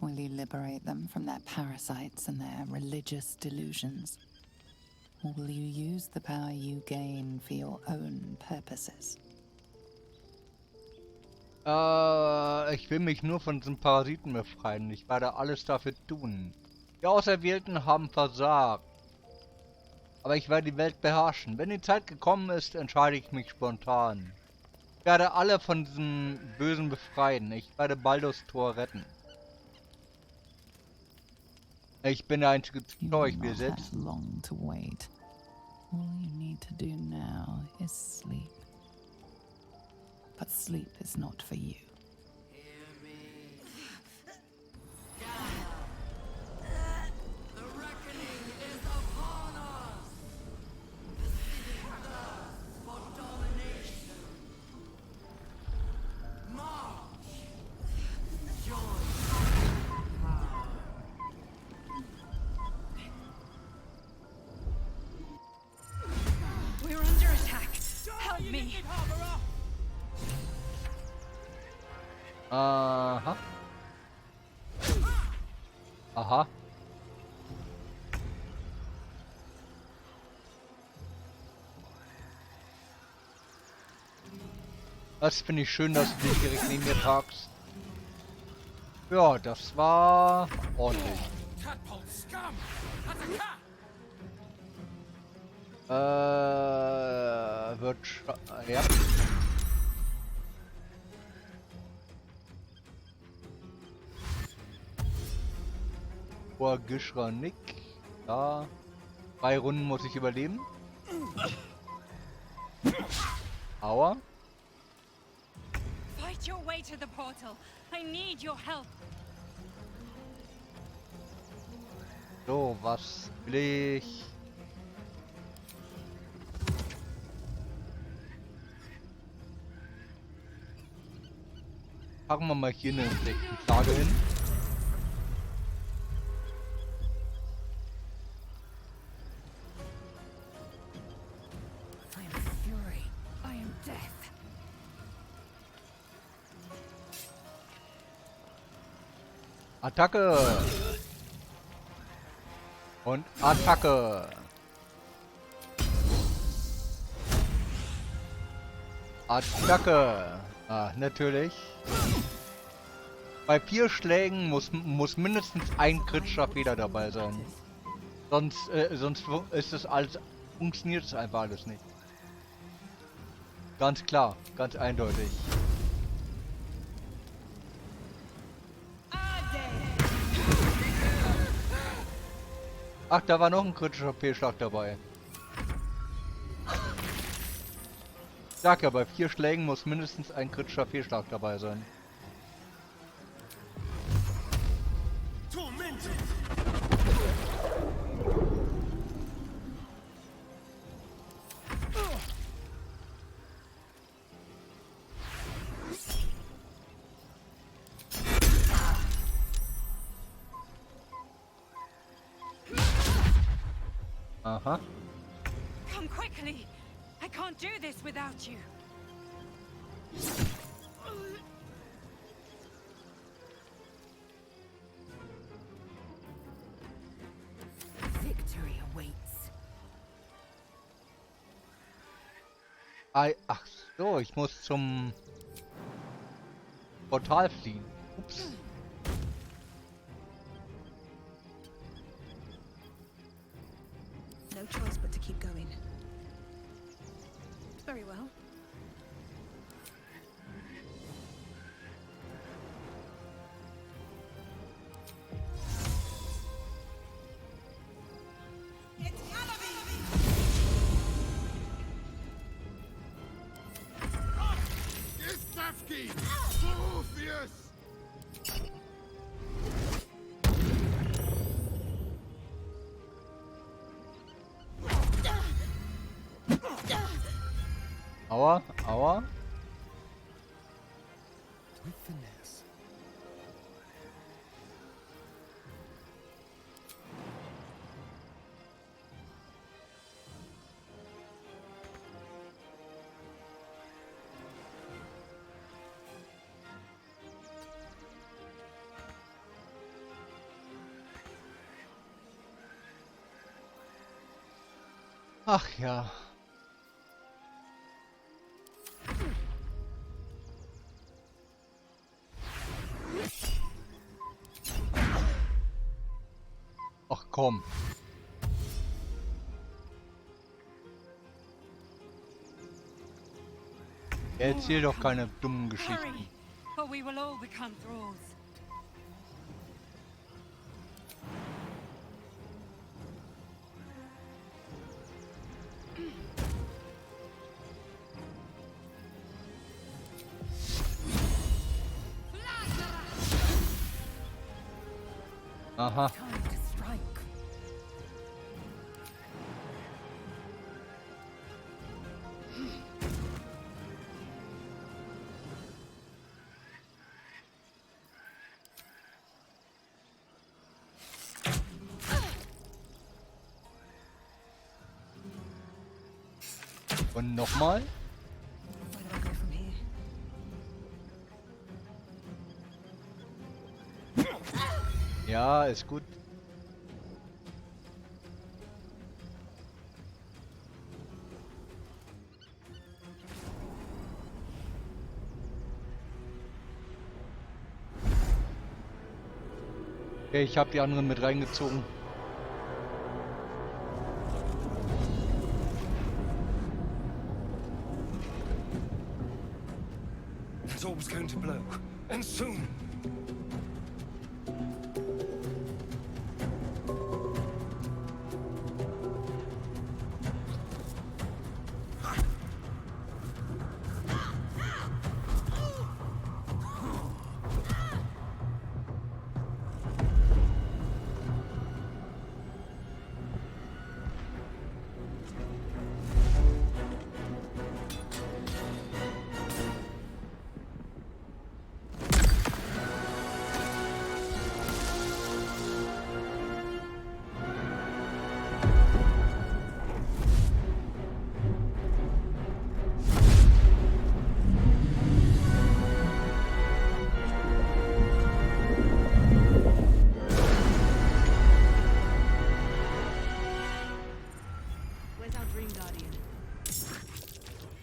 Will you liberate them from their parasites and their religious delusions? Or will you use the power you gain for your own purposes? Ich will mich nur von diesen Parasiten befreien. Ich werde alles dafür tun. Die Auserwählten haben versagt. Aber ich werde die Welt beherrschen. Wenn die Zeit gekommen ist, entscheide ich mich spontan. Ich werde alle von diesem Bösen befreien. Ich werde Baldur's Tor retten. Ich bin der einzige Zuschauer, ich will selbst. Long to wait. All you need to do now is sleep. But sleep is not for you. We're under attack. Help me. Aha. Aha. Das finde ich schön, dass du dich direkt neben mir parkst. Ja, das war ordentlich. Ja. Gischra Nick. Da. 3 Runden muss ich überleben. Aua. Fight your way to the portal. I need your help. So, was will ich? Packen wir mal hier eine Flagge hin. Attacke! Und Attacke! Attacke! Ah, natürlich. Bei 4 Schlägen muss mindestens ein kritischer Fehler dabei sein. Sonst ist es alles, funktioniert es einfach alles nicht. Ganz klar, ganz eindeutig. Ach, da war noch ein kritischer Fehlschlag dabei. Ich sag ja, bei 4 Schlägen muss mindestens ein kritischer Fehlschlag dabei sein. Aha. Come quickly. I can't do this without you. Victory awaits. Ach so, ich muss zum Portal fliehen. Ups. No choice but to keep going. Very well. Aua, aua. With finesse. Ach ja. Ach komm. Erzähl doch keine dummen Geschichten. Hurry, or we will all become thralls. Aha. Time to strike. Und nochmal. Where do I go from here? Ja, ist gut. Okay, ich habe die anderen mit reingezogen. That orb's going to blow. And soon. Where's our Dream Guardian?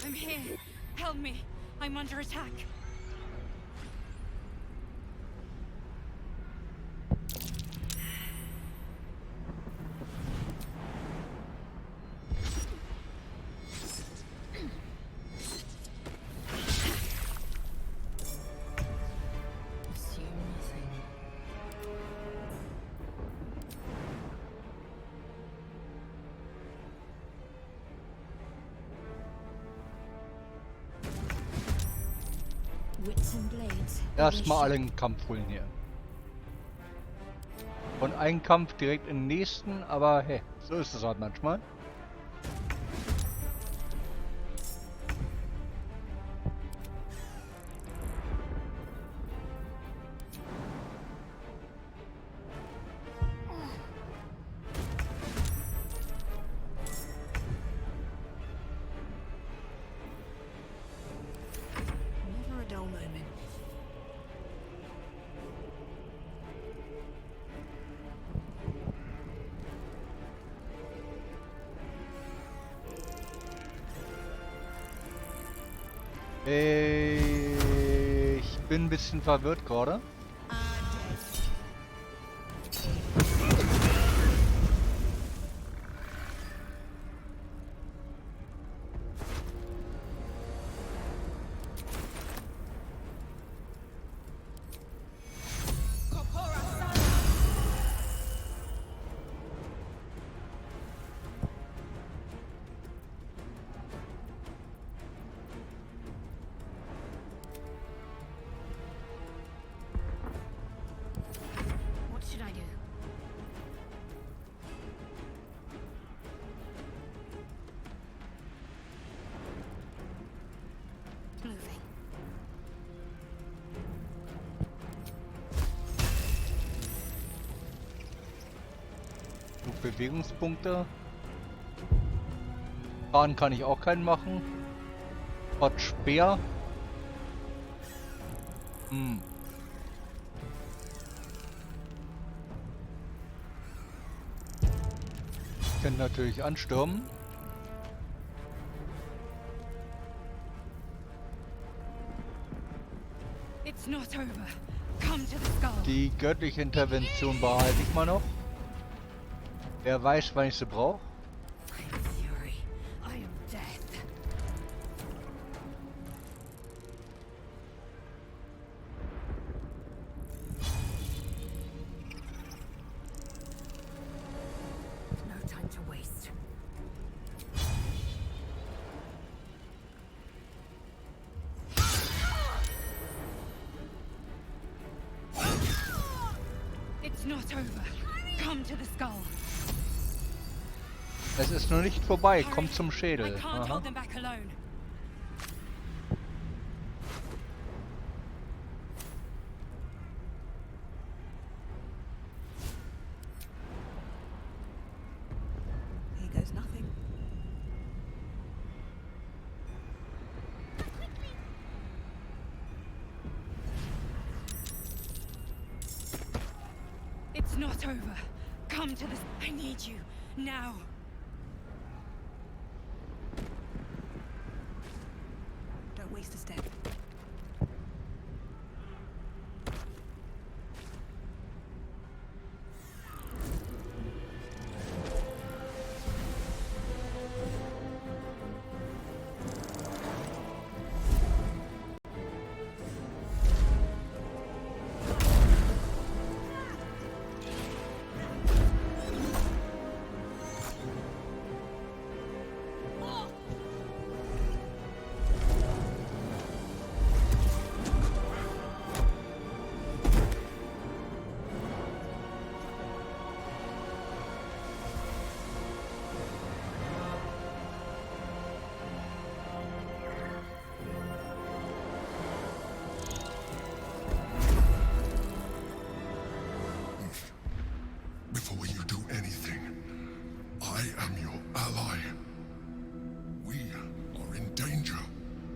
I'm here. Help me. I'm under attack. Wits and blades. Erstmal alle in den Kampf holen hier. Von einem Kampf direkt in den nächsten, aber hey, so ist es halt manchmal. Never a dull moment. Ich bin ein bisschen verwirrt gerade. What should I do? Moving. Gut, Bewegungspunkte. Fahren kann ich auch keinen machen. Gott, Speer. Ich könnte natürlich anstürmen. It's not over. Come to the skull. Die göttliche Intervention behalte ich mal noch. Wer weiß, wann ich sie brauche. Fury. I am death. It's not over. Come to the skull. Es ist noch nicht vorbei. Kommt zum I Schädel. can't Aha. hold them back alone. Here goes nothing. It's not over. Come to the... I need you. Now. Don't waste a step. Before you do anything, I am your ally. We are in danger.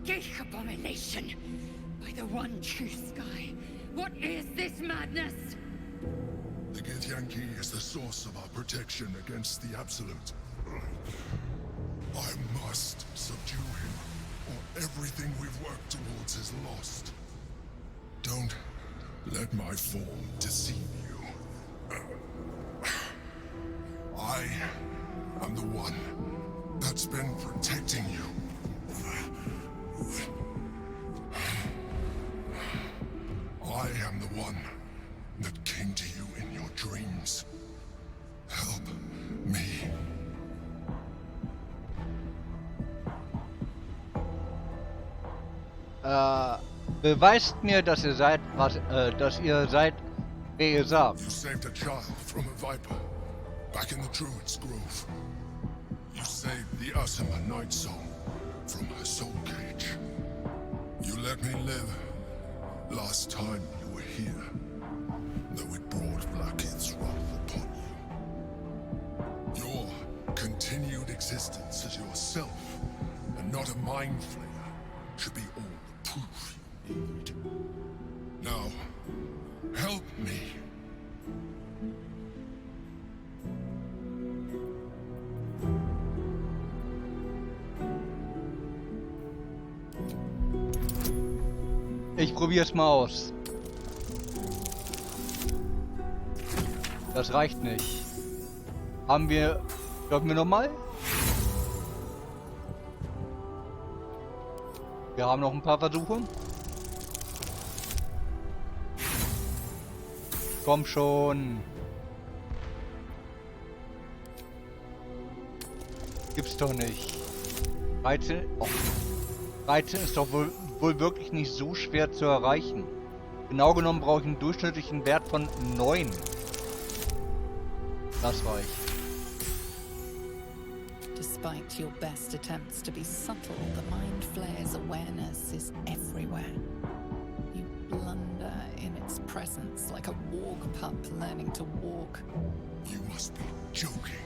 Geek abomination! By the one true sky. What is this madness? The Githyanki is the source of our protection against the Absolute. I must subdue him, or everything we've worked towards is lost. Don't let my form deceive you. I am the one that's been protecting you. I am the one that came to you in your dreams. Help me. Beweist mir, dass ihr seid, wer ihr sagt. You saved a child from a viper, back in the Druid's Grove. You saved the Asima Night Soul from her soul cage. You let me live last time you were here, though it brought Blackheath's wrath upon you. Your continued existence as yourself, and not a mind flayer, should be all the proof you need. Now, help me. Ich probier's mal aus. Das reicht nicht. Haben wir... Dürfen wir nochmal? Wir haben noch ein paar Versuche. Komm schon. Gibt's doch nicht. 13... Oh. 13 ist doch wohl wirklich nicht so schwer zu erreichen. Genau genommen brauche ich einen durchschnittlichen Wert von 9. Das reicht. Despite your best attempts to be subtle, the Mind Flayer's awareness is everywhere. You blunder in its presence like a walk pup learning to walk. You must be joking.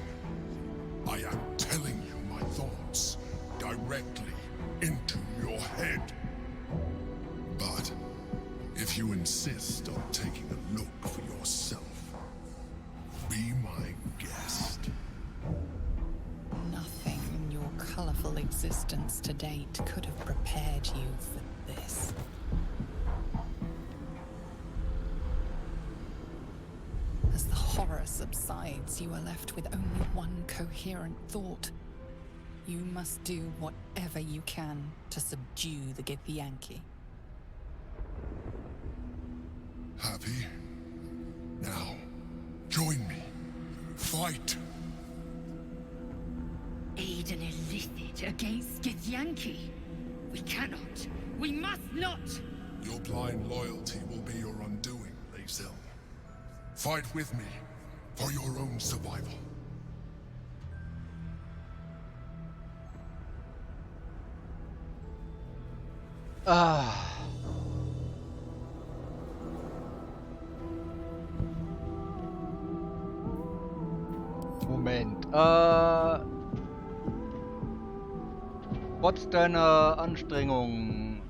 I am telling you my thoughts directly into your head. But if you insist on taking a look for yourself, be my guest. Nothing in your colorful existence to date could have prepared you for this. As the horror subsides, you are left with only one coherent thought. You must do whatever you can to subdue the Githyanki. Happy? Now, join me. Fight! Aid an illicit against Githyanki. We cannot. We must not. Your blind loyalty will be your undoing, Lae'zel. Fight with me for your own survival. Moment. Trotz deiner Anstrengungen.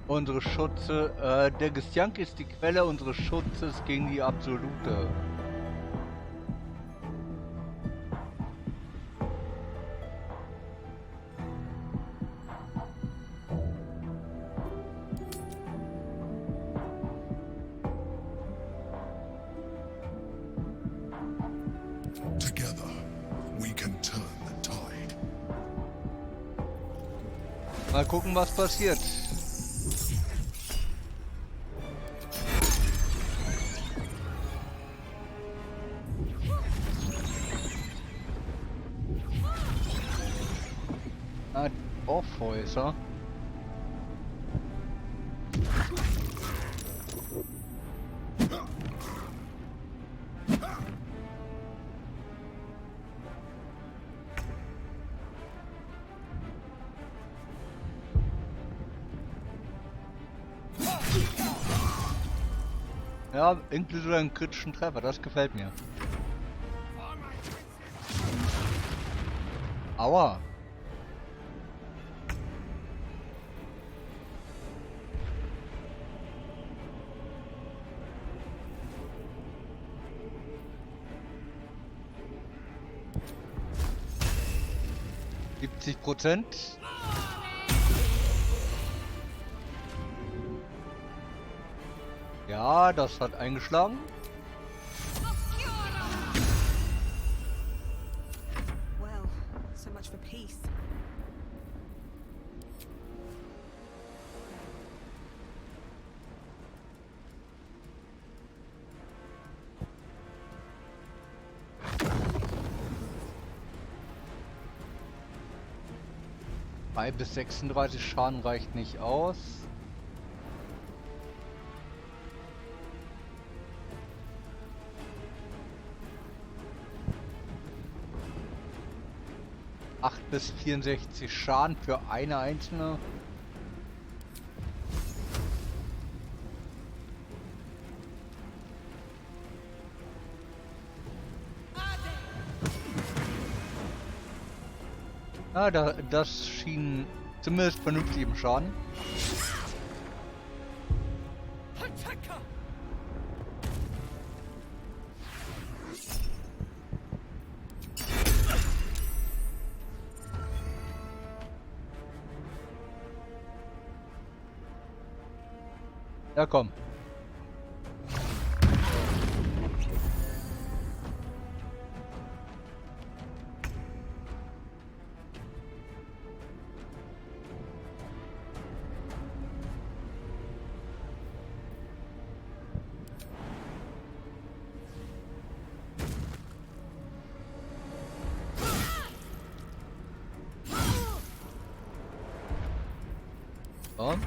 Unsere Schutze, der Gesjank ist die Quelle unseres Schutzes gegen die Absolute. Together, we can turn the tide. Mal gucken, was passiert. Aufhäuser. Ja, inklusive einem kritischen Treffer, das gefällt mir. Aua. %. Ja, das hat eingeschlagen. Well, so much for peace. Bis 36 Schaden reicht nicht aus. Bis 64 Schaden für eine einzelne. Ah, das schien zumindest vernünftig im Schaden. Ja, komm. So.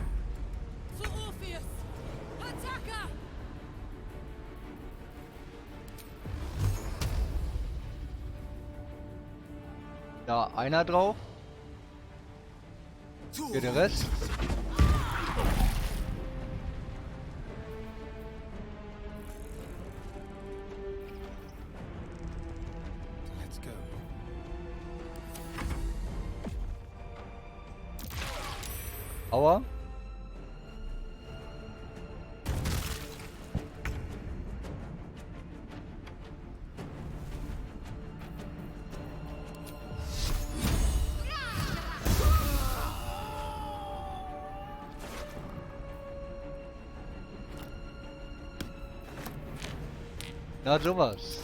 Da einer drauf. Hier der Rest. Let's go. Aua. Na sowas.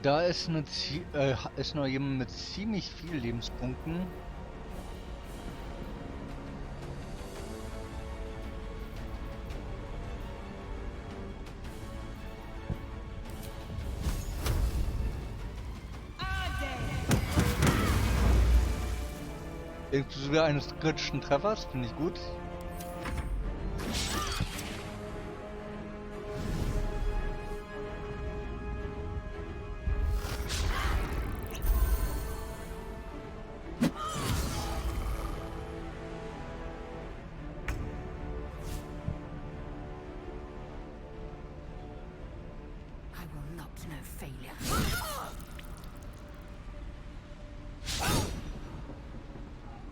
Da ist ist noch jemand mit ziemlich viel Lebenspunkten. Inklusive eines kritischen Treffers, finde ich gut.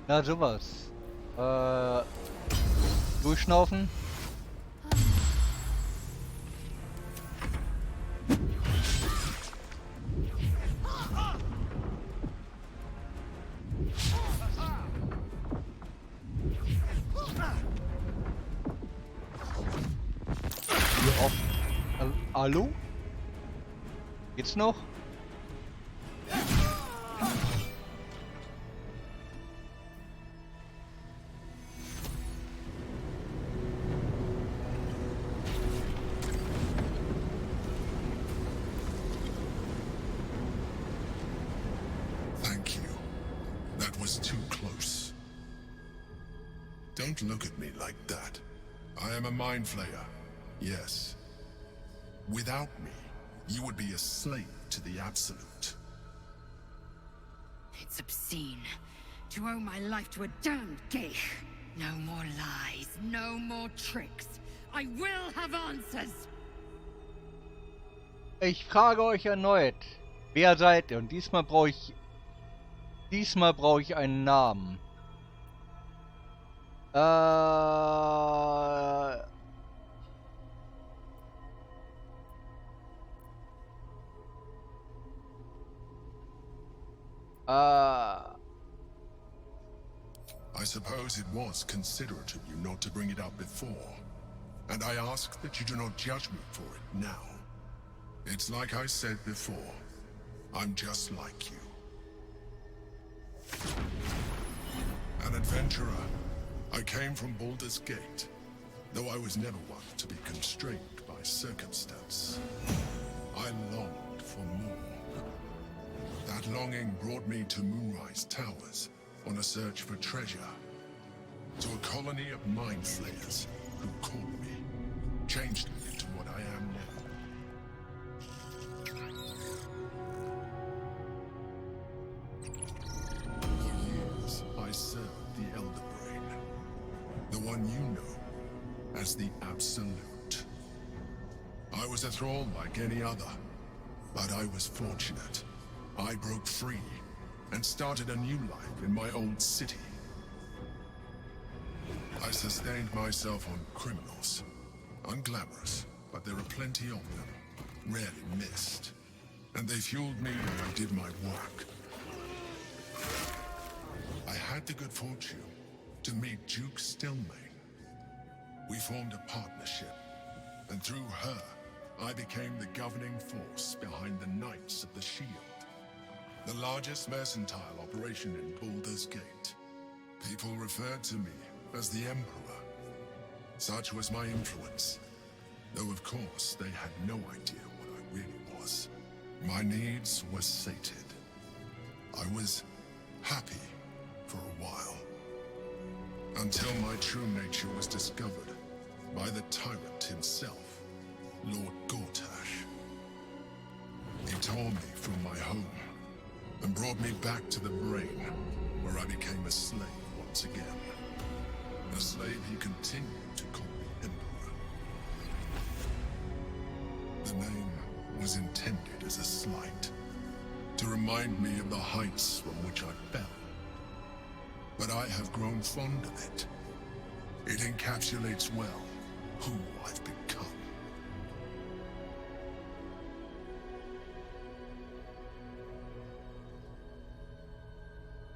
Na sowas. Durchschnaufen. Hallo? Geht's noch? Thank you. That was too close. Don't look at me like that. I am a mind flayer. Yes. Without me, you would be a slave to the Absolute. It's obscene to owe my life to a damned geek. No more lies, no more tricks. I will have answers. Ich frage euch erneut, wer seid ihr? Und diesmal brauche ich einen Namen. I suppose it was considerate of you not to bring it up before, and I ask that you do not judge me for it now. It's like I said before, I'm just like you. An adventurer, I came from Baldur's Gate, though I was never one to be constrained by circumstance. I longed for more. That longing brought me to Moonrise Towers on a search for treasure, to a colony of mind flayers who caught me, changed me into what I am now. For years, I served the Elder Brain, the one you know as the Absolute. I was a thrall like any other, but I was fortunate. I broke free and started a new life in my old city. I sustained myself on criminals. Unglamorous, but there are plenty of them, rarely missed. And they fueled me when I did my work. I had the good fortune to meet Duke Stillmain. We formed a partnership, and through her, I became the governing force behind the Knights of the Shield. The largest mercantile operation in Baldur's Gate. People referred to me as the Emperor. Such was my influence. Though of course they had no idea what I really was. My needs were sated. I was happy for a while. Until my true nature was discovered by the tyrant himself, Lord Gortash. He tore me from my home and brought me back to the Brain, where I became a slave once again. A slave he continued to call me Emperor. The name was intended as a slight, to remind me of the heights from which I fell. But I have grown fond of it. It encapsulates well who I've become.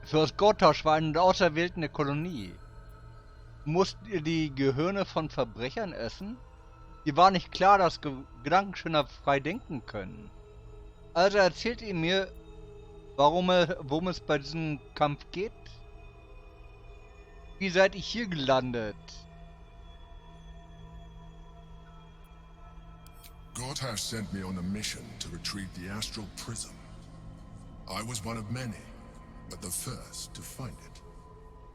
Für das Gortasch war eine auserwählte Kolonie. Musst ihr die Gehirne von Verbrechern essen? Ihr war nicht klar, dass Gedankenschöner frei denken können. Also erzählt ihr mir, worum es bei diesem Kampf geht? Wie seid ihr hier gelandet? Gortash sent me on a mission to retrieve the astral prism. I was one of many, but the first to find it.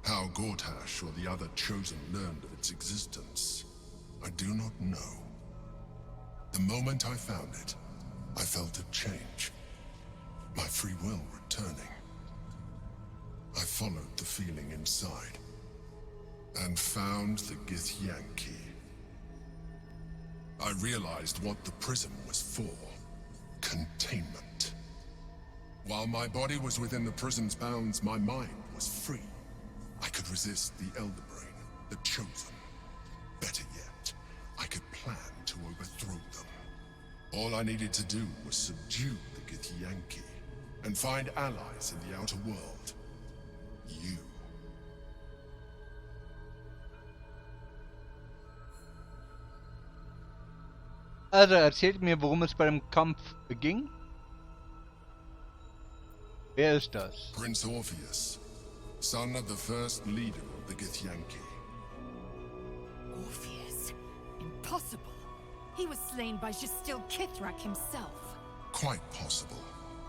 How Gortash or the other chosen learned of its existence, I do not know. The moment I found it, I felt a change. My free will returning. I followed the feeling inside, and found the Githyanki. I realized what the prism was for. Containment. While my body was within the prism's bounds, my mind was free. I could resist the Elder Brain, the Chosen. Better yet, I could plan to overthrow them. All I needed to do was subdue the Githyanki, and find allies in the outer world. You. Also erzählt mir, worum es bei dem Kampf ging. Wer ist das? Prince Orpheus, son of the first leader of the Githyanki. Orpheus? Impossible. He was slain by Justil Kithrak himself. Quite possible,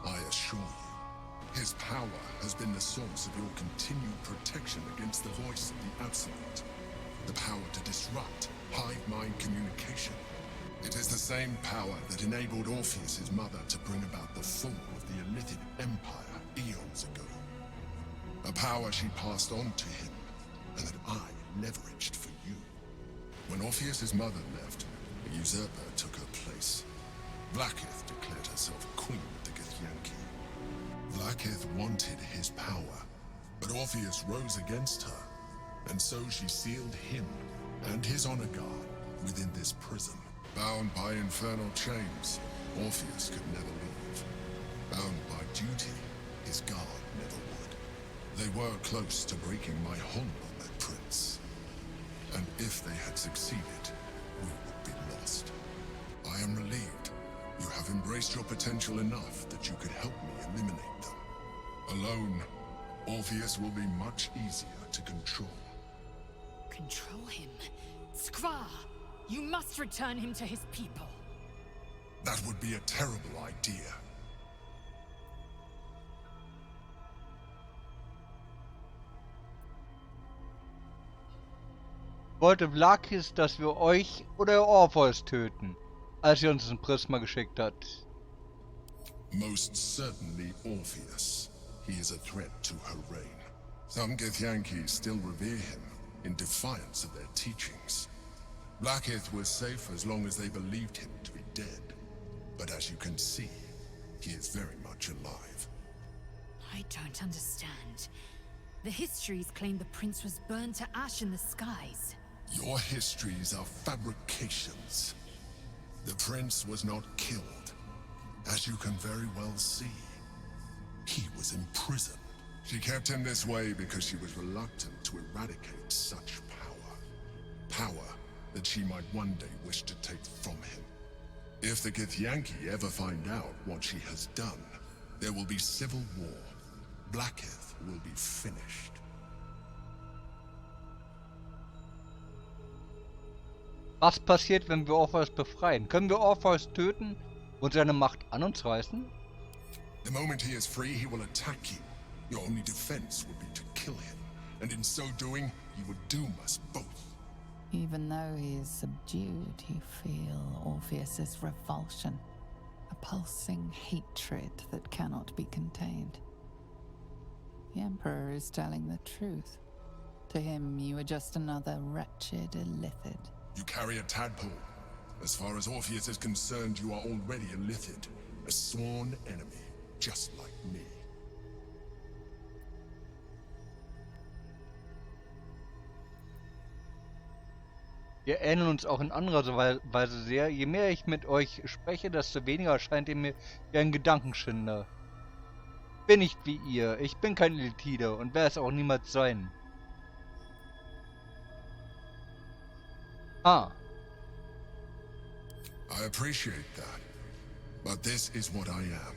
I assure you. His power has been the source of your continued protection against the voice of the Absolute. The power to disrupt hive-mind communication. It is the same power that enabled Orpheus's mother to bring about the fall of the Illithid Empire eons ago. A power she passed on to him, and that I leveraged for you. When Orpheus's mother left, a usurper took her place. Blackith declared herself queen of the Githyanki. Blackith wanted his power, but Orpheus rose against her, and so she sealed him and his honor guard within this prison. Bound by infernal chains, Orpheus could never leave. Bound by duty, his guard never would. They were close to breaking my hold on that prince. And if they had succeeded, we would be lost. I am relieved. You have embraced your potential enough that you could help me eliminate them. Alone, Orpheus will be much easier to control. Control him? Skra! You must return him to his people. That would be a terrible idea. Wollte Vlakis, dass wir euch oder Orpheus töten, als er uns ein Prisma geschickt hat? Most certainly Orpheus. He is a threat to her reign. Some Githyanki still revere him, in defiance of their teachings. Blackith was safe as long as they believed him to be dead. But as you can see, he is very much alive. I don't understand. The histories claim the prince was burned to ash in the skies. Your histories are fabrications. The prince was not killed. As you can very well see, he was imprisoned. She kept him this way because she was reluctant to eradicate such power. Power that she might one day wish to take from him. If the Githyanki ever find out what she has done, there will be civil war. Blackith will be finished. Was passiert, wenn wir Orpheus befreien? Können wir Orpheus töten und seine Macht an uns reißen? The moment he is free, he will attack you. Your only defense would be to kill him, and in so doing, you would doom us both. Even though he is subdued, you feel Orpheus's revulsion, a pulsing hatred that cannot be contained. The Emperor is telling the truth. To him, you are just another wretched illithid. You carry a tadpole. As far as Orpheus is concerned, you are already illithid, a sworn enemy, just like me. Wir ähneln uns auch in anderer Weise sehr. Je mehr ich mit euch spreche, desto weniger erscheint ihr mir wie ein Gedankenschinder. Bin nicht wie ihr. Ich bin kein Illithide und werde es auch niemals sein. I appreciate that. But this is what I am.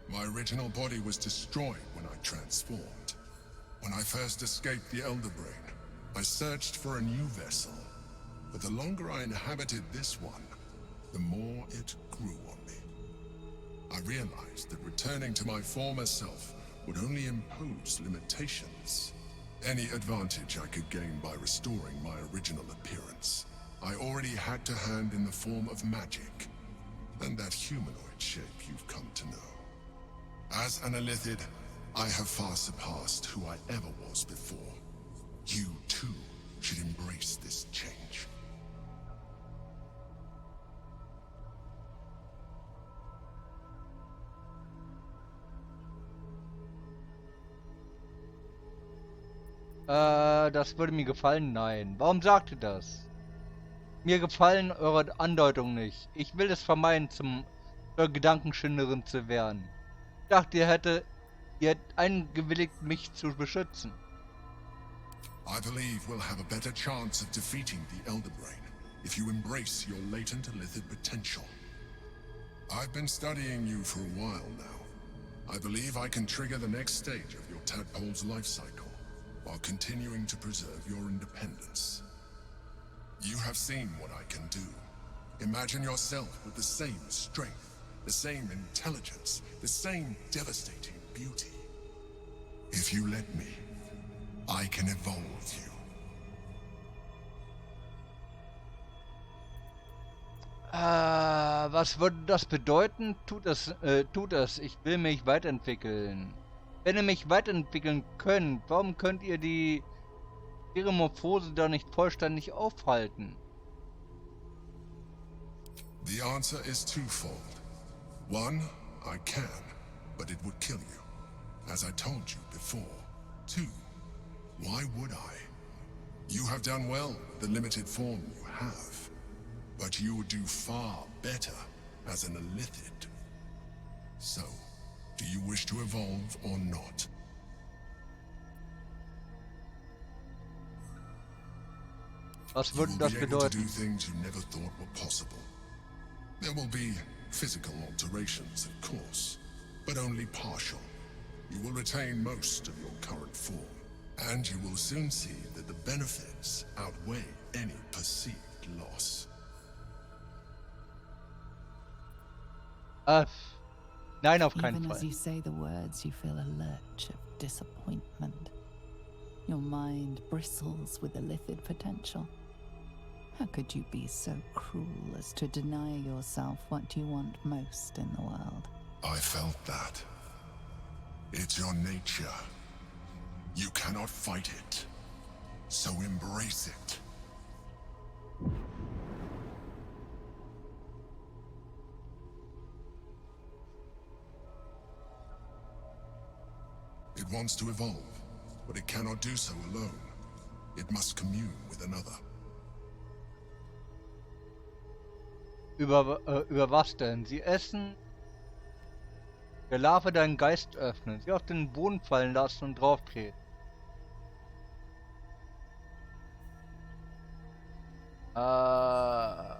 My original body was destroyed when I transformed. When I first escaped the Elder Brain, I searched for a new vessel. But the longer I inhabited this one, the more it grew on me. I realized that returning to my former self would only impose limitations. Any advantage I could gain by restoring my original appearance, I already had to hand in the form of magic, and that humanoid shape you've come to know. As an Illithid, I have far surpassed who I ever was before. You, too, should embrace this change. Das würde mir gefallen? Nein. Warum sagt ihr das? Mir gefallen eure Andeutungen nicht. Ich will es vermeiden, zur Gedankenschinderin zu werden. Ich dachte, ihr hättet eingewilligt, mich zu beschützen. I believe we'll have a better chance of defeating the Elder Brain if you embrace your latent Illithid potential. I've been studying you for a while now. I believe I can trigger the next stage of your tadpole's life cycle, while continuing to preserve your independence. You have seen what I can do. Imagine yourself with the same strength, the same intelligence, the same devastating beauty. If you let me, I can evolve you. Was würde das bedeuten? Tut es. Ich will mich weiterentwickeln. Wenn ihr mich weiterentwickeln könnt, warum könnt ihr die Metamorphose da nicht vollständig aufhalten? The answer is twofold. One, I can, but it would kill you, as I told you before. Two, why would I? You have done well with the limited form you have, but you would do far better as an Illithid. So, do you wish to evolve or not? Was würde das You will be able to do bedeuten? things you never thought were possible. There will be physical alterations, of course, but only partial. You will retain most of your current form, and you will soon see that the benefits outweigh any perceived loss. Nein, auf keinen Even Fall. as you say the words, you feel a lurch of disappointment. Your mind bristles with Illithid potential. How could you be so cruel as to deny yourself what you want most in the world? I felt that. It's your nature. You cannot fight it. So embrace it. It wants to evolve, but it cannot do so alone. It must commune with another. Über was denn? Sie essen, der Larve deinen Geist öffnen, sie auf den Boden fallen lassen und drauftreten. Über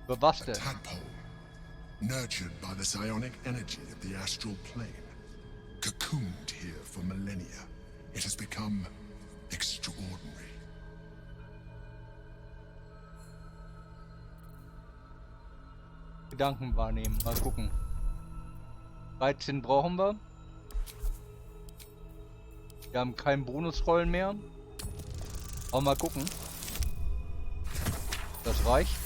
was denn? A tadpole, nurtured by the psionic energy of the astral plane, cocooned here for millennia. It has become extraordinary. Gedanken wahrnehmen, mal gucken. 13 brauchen wir. Wir haben keinen Bonusrollen mehr. Aber mal gucken. Das reicht.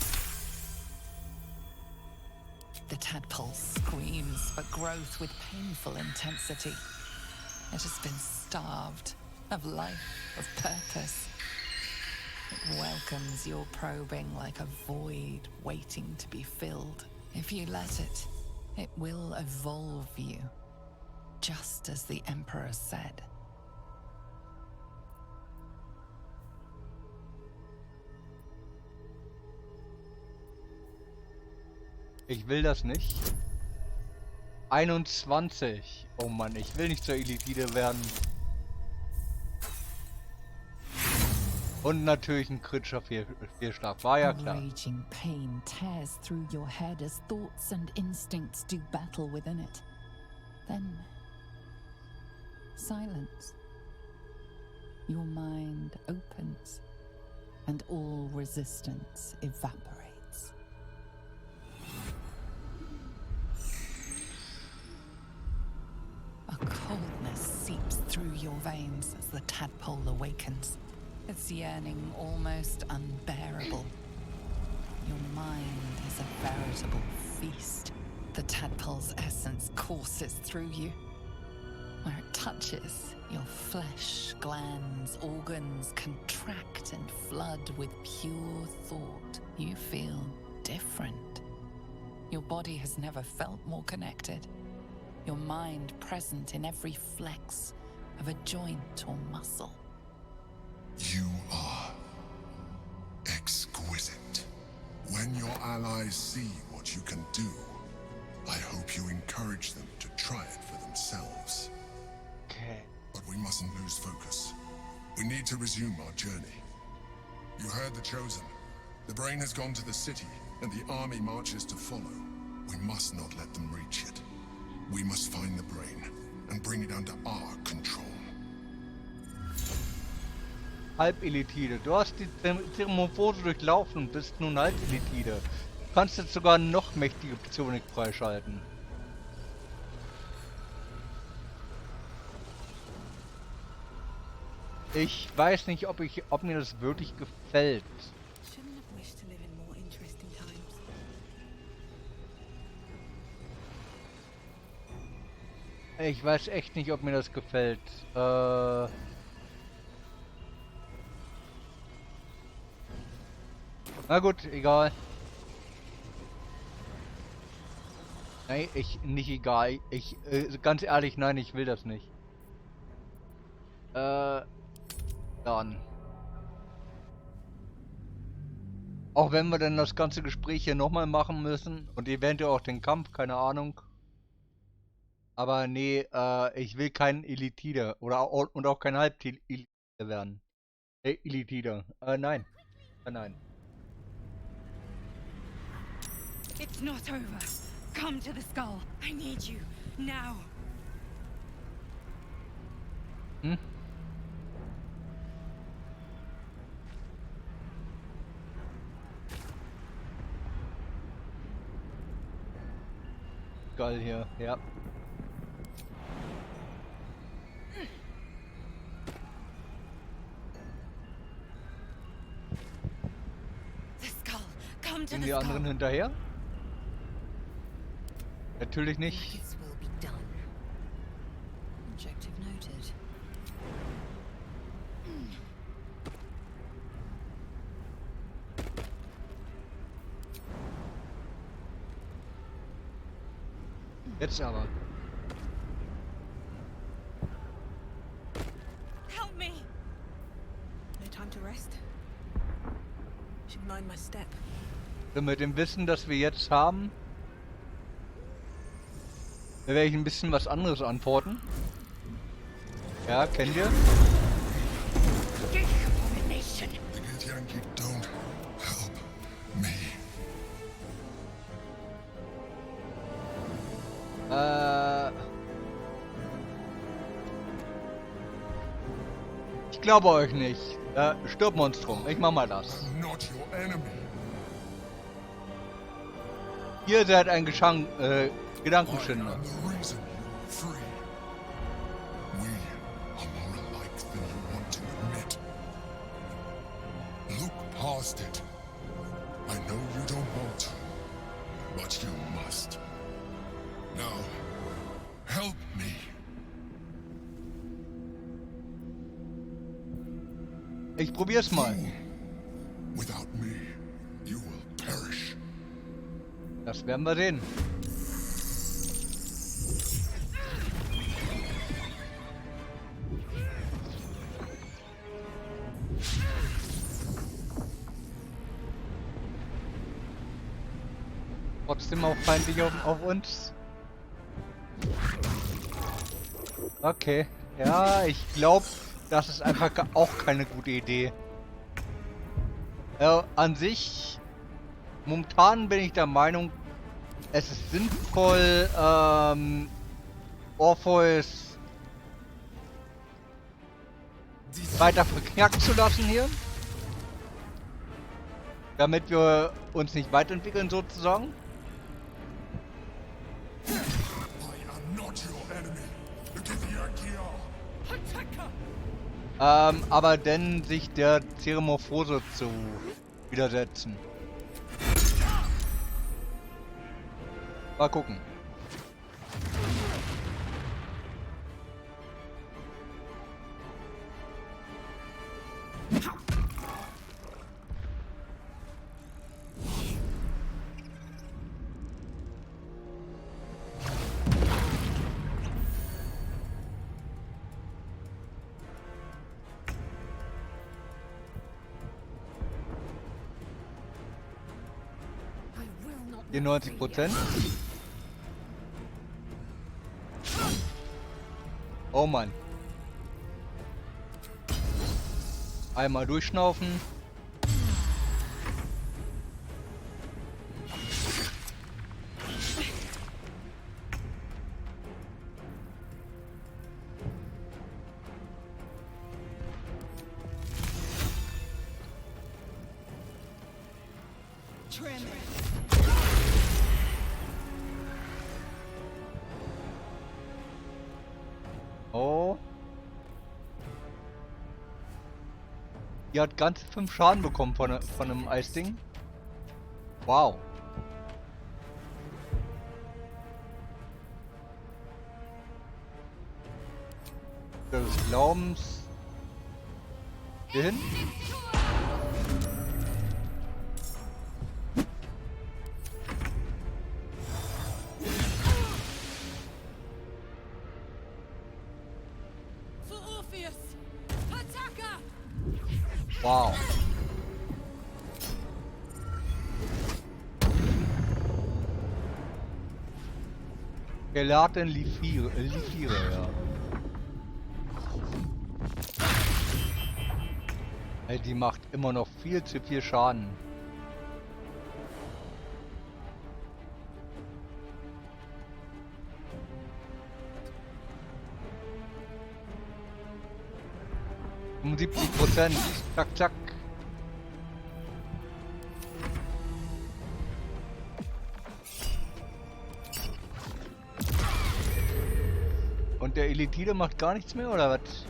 The tadpole screams for growth with painful intensity. It has been starved of life, of purpose. It welcomes your probing like a void waiting to be filled. If you let it, it will evolve you, just as the Emperor said. Ich will das nicht. 21. Oh Mann, ich will nicht zur Elite werden. Und natürlich ein kritischer Fehlschlag, war ja klar. Raging pain tears through your head as thoughts and instincts do battle within it. Then, silence. Your mind opens, and all resistance evaporates. A coldness seeps through your veins as the tadpole awakens, its yearning almost unbearable. Your mind is a veritable feast. The tadpole's essence courses through you. Where it touches, your flesh, glands, organs contract and flood with pure thought. You feel different. Your body has never felt more connected. Your mind present in every flex of a joint or muscle. You are exquisite. When your allies see what you can do, I hope you encourage them to try it for themselves. Okay. But we mustn't lose focus. We need to resume our journey. You heard the Chosen. The brain has gone to the city, and the army marches to follow. We must not let them reach it. We must find the brain and bring it under our control. Halbelitide. Du hast die Metamorphose durchlaufen und bist nun Halbelitide. Du kannst jetzt sogar noch mächtige Psionik freischalten. Ich weiß nicht, ob mir das wirklich gefällt. Ich weiß echt nicht, ob mir das gefällt. Na gut, egal. Nein, nicht egal. Ganz ehrlich, nein, ich will das nicht. Dann. Auch wenn wir dann das ganze Gespräch hier nochmal machen müssen und eventuell auch den Kampf, keine Ahnung. Aber nee, ich will kein Elitide und auch kein Halb-Elitide werden. Elitide. Nein. Nein. It's not over. Come to the skull. I need you now. Hm? Geil hier, ja. The skull. Come to Sind the die skull. anderen hinterher? Natürlich nicht. This will be done. Objective noted. Jetzt aber. Help me! No time to rest. Should mind my step. So, mit dem Wissen, das wir jetzt haben, da werde ich ein bisschen was anderes antworten. Ja, kennt ihr? The Yankee don't help me. Ich glaube euch nicht. Stirb Monstrum, ich mach mal das. I'm not your enemy. Ihr seid ein Gedankenschinder. I'm the reason you're free. We are more alike than you want to admit. Look past it. I know you don't want to, but you must. Now, help me. Ich probier's mal. Without me, you will perish. Das werden wir sehen. Trotzdem auch feindlich auf uns. Okay. Ja, ich glaube, das ist einfach auch keine gute Idee. An sich, momentan bin ich der Meinung, es ist sinnvoll, Orpheus weiter verknackt zu lassen hier. Damit wir uns nicht weiterentwickeln sozusagen. Aber dann sich der Zeremorphose zu widersetzen. Mal gucken. Die 90%. Oh Mann. Einmal durchschnaufen. Oh. Die hat ganze 5 Schaden bekommen von einem Eisding. Wow. Des Glaubens. Hier hin. Wow. Geladen Lifiere, ja. Ey, die macht immer noch viel zu viel Schaden. Um 70%. Zack, zack. Und der Elitide macht gar nichts mehr, oder was?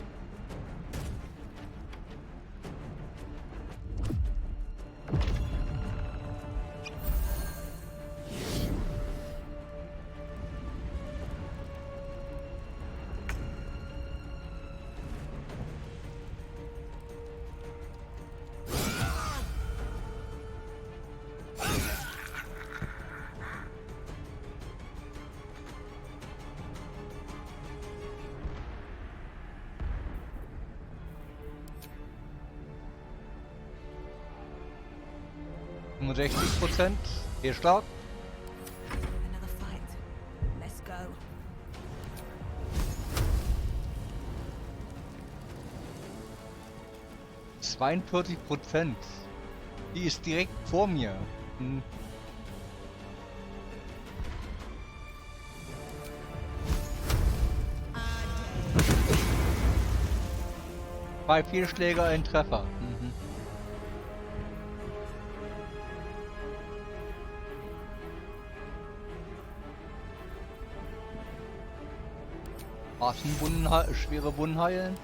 Um 60%. Hier stark. Another fight. Let's go. %. Die ist direkt vor mir. Hm. Bei Fehlschläger ein Treffer. Mhm. Wunden, schwere Wunden heilen.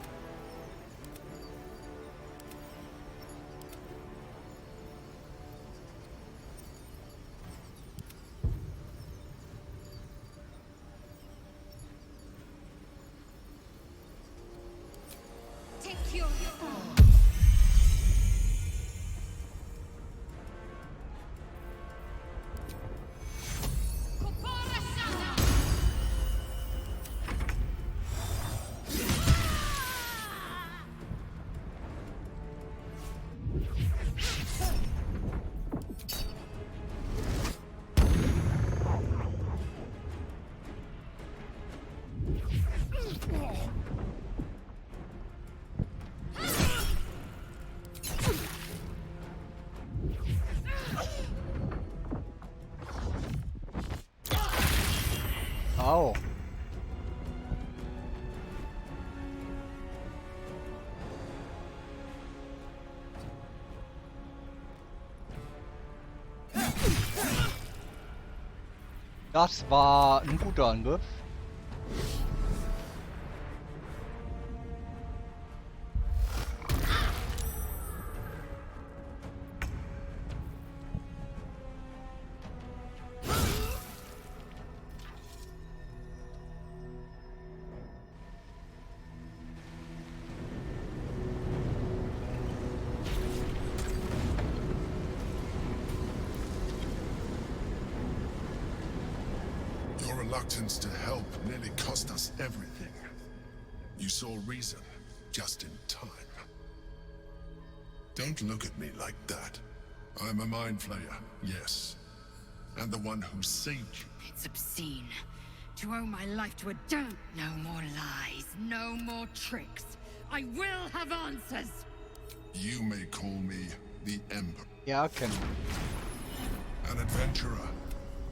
Au. Das war ein guter Angriff. Your reluctance to help nearly cost us everything. You saw reason just in time. Don't look at me like that. I'm a mind flayer, yes. And the one who saved you. It's obscene. To owe my life to a don't. No more lies, no more tricks. I will have answers. You may call me the Emperor. Ja, kennen An adventurer.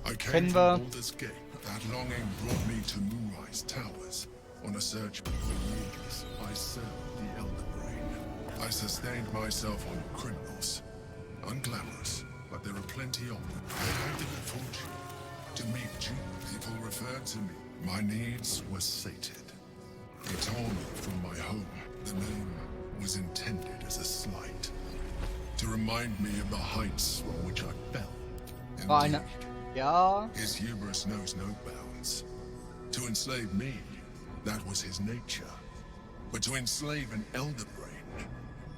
I came wir. from Baldur's Gate. That longing brought me to Moonrise Towers. On a search for years, I served the Elder Brain. I sustained myself on criminals. Unglamorous, but there are plenty of them. I had the good fortune to meet you. People referred to me. My needs were sated. They tore me from my home. The name was intended as a slight. To remind me of the heights from which I fell. War eine. Ja. His hubris knows no bounds. To enslave me, that was his nature. But to enslave an Elder Brain,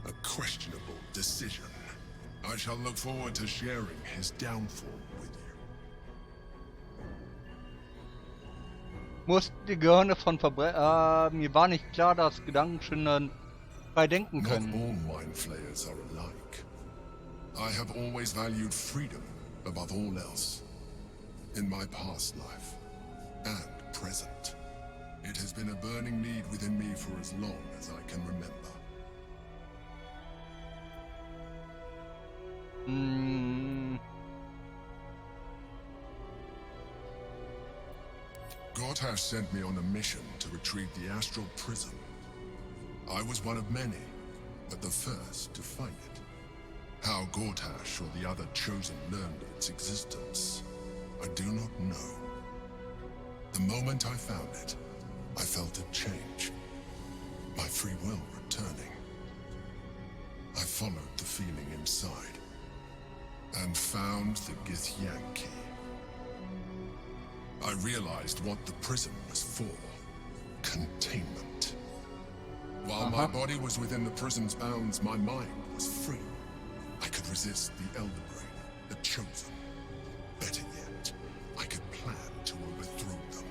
a questionable decision. I shall look forward to sharing his downfall with you. Mussten die Gehirne von Verbrechern. Mir war nicht klar, dass Gedankenschindern frei denken Not können. all mind flayers are alike. I have always valued freedom above all else. In my past life and present. It has been a burning need within me for as long as I can remember. Gortash sent me on a mission to retrieve the Astral Prism. I was one of many, but the first to find it. How Gortash or the other Chosen learned its existence, I do not know. The moment I found it, I felt a change. My free will returning. I followed the feeling inside and found the Githyanki key. I realized what the prism was for. Containment. While my body was within the prism's bounds, my mind was free. I could resist the Elder Brain, the Chosen. Better yet, I could plan to overthrow them.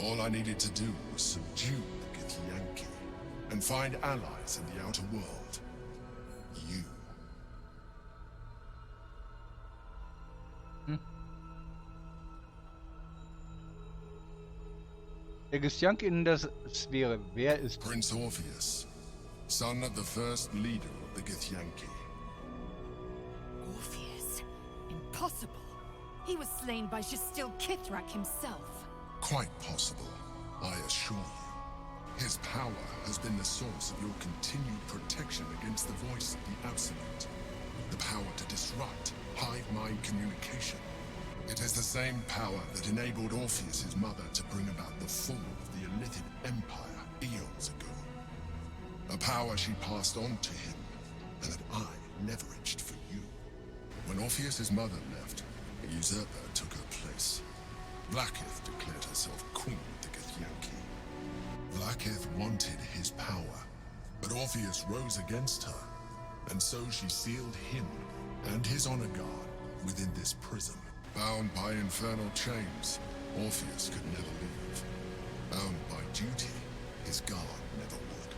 All I needed to do was subdue the Githyanki and find allies in the outer world. You. Der Githyanki in der Sphäre. Wer ist Prince Orpheus, son of the first leader of the Githyanki. Orpheus? Impossible. He was slain by Jastil Kithrak himself. Quite possible, I assure you. His power has been the source of your continued protection against the voice of the Absolute. The power to disrupt hive-mind communication. It is the same power that enabled Orpheus's mother to bring about the fall of the Illithid Empire eons ago. A power she passed on to him, and that I leveraged for you. When Orpheus's mother left, a usurper took her place. Vlaakith declared herself queen of the Githyanki. Vlaakith wanted his power, but Orpheus rose against her, and so she sealed him and his honor guard within this prism. Bound by infernal chains, Orpheus could never leave. Bound by duty, his guard never would.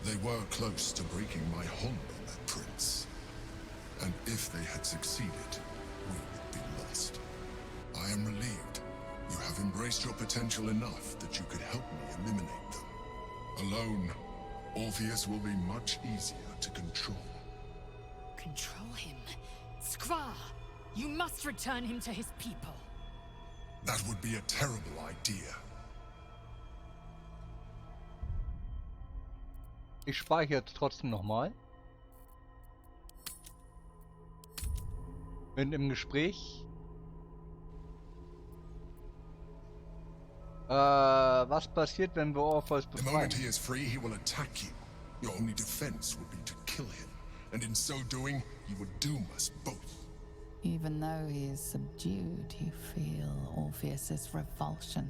They were close to breaking my hold on that prince. And if they had succeeded, we would be lost. I am relieved. You have embraced your potential enough that you could help me eliminate them. Alone, Orpheus will be much easier to control. Control him? Skvar! You must return him to his people. That would be a terrible idea. Ich speichere jetzt trotzdem nochmal. Bin im Gespräch. Was passiert, wenn wir Orpheus The befreien? moment he is free, he will attack you. Your only defense would be to kill him. And in so doing, you would doom us both. Even though he is subdued, you feel Orpheus's revulsion.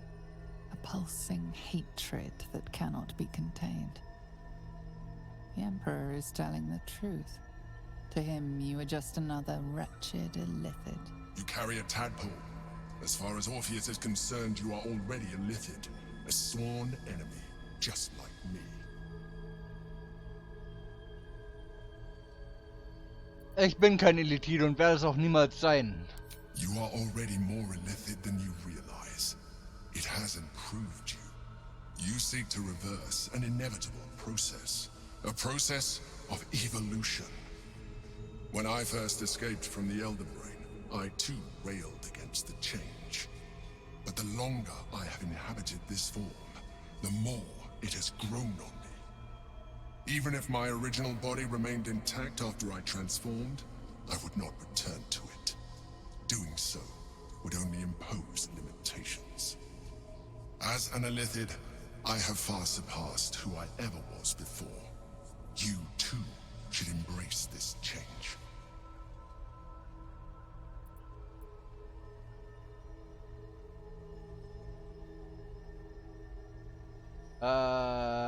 A pulsing hatred that cannot be contained. The Emperor is telling the truth. To him, you are just another wretched illithid. You carry a tadpole. As far as Orpheus is concerned, you are already a Lithid, a sworn enemy, just like me. Ich bin kein Illithid und werde es auch niemals sein. You are already more illithid than you realize. It has improved you. You seek to reverse an inevitable process. A process of evolution. When I first escaped from the Elder Brain, I too railed against the change. But the longer I have inhabited this form, the more it has grown on me. Even if my original body remained intact after I transformed, I would not return to it. Doing so would only impose limitations. As an illithid, I have far surpassed who I ever was before. You too should embrace this change.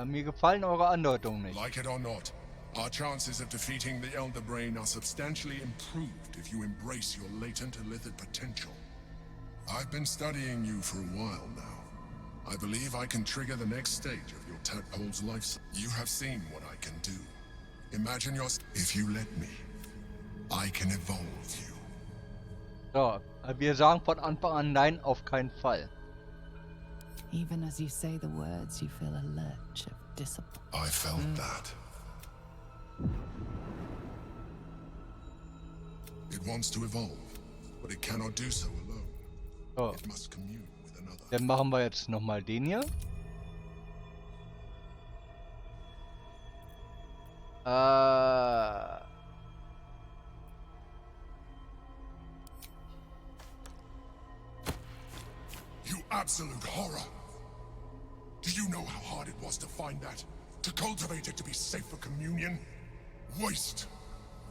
Mir gefallen eure Andeutungen nicht. Like it or not, our chances of defeating the Elder Brain are substantially improved if you embrace your latent illithid potential. I've been studying you for a while now. I believe I can trigger the next stage of your tadpole's life cycle. You have seen what I can do. Imagine if you let me, I can evolve you. So, wir sagen von Anfang an nein, auf keinen Fall. Even as you say the words, you feel a lurch of disappointment. I felt that. It wants to evolve, but it cannot do so alone. So. It must commune with another. Dann machen wir jetzt nochmal den hier. You absolute horror! Do you know how hard it was to find that? To cultivate it to be safe for communion? Waste!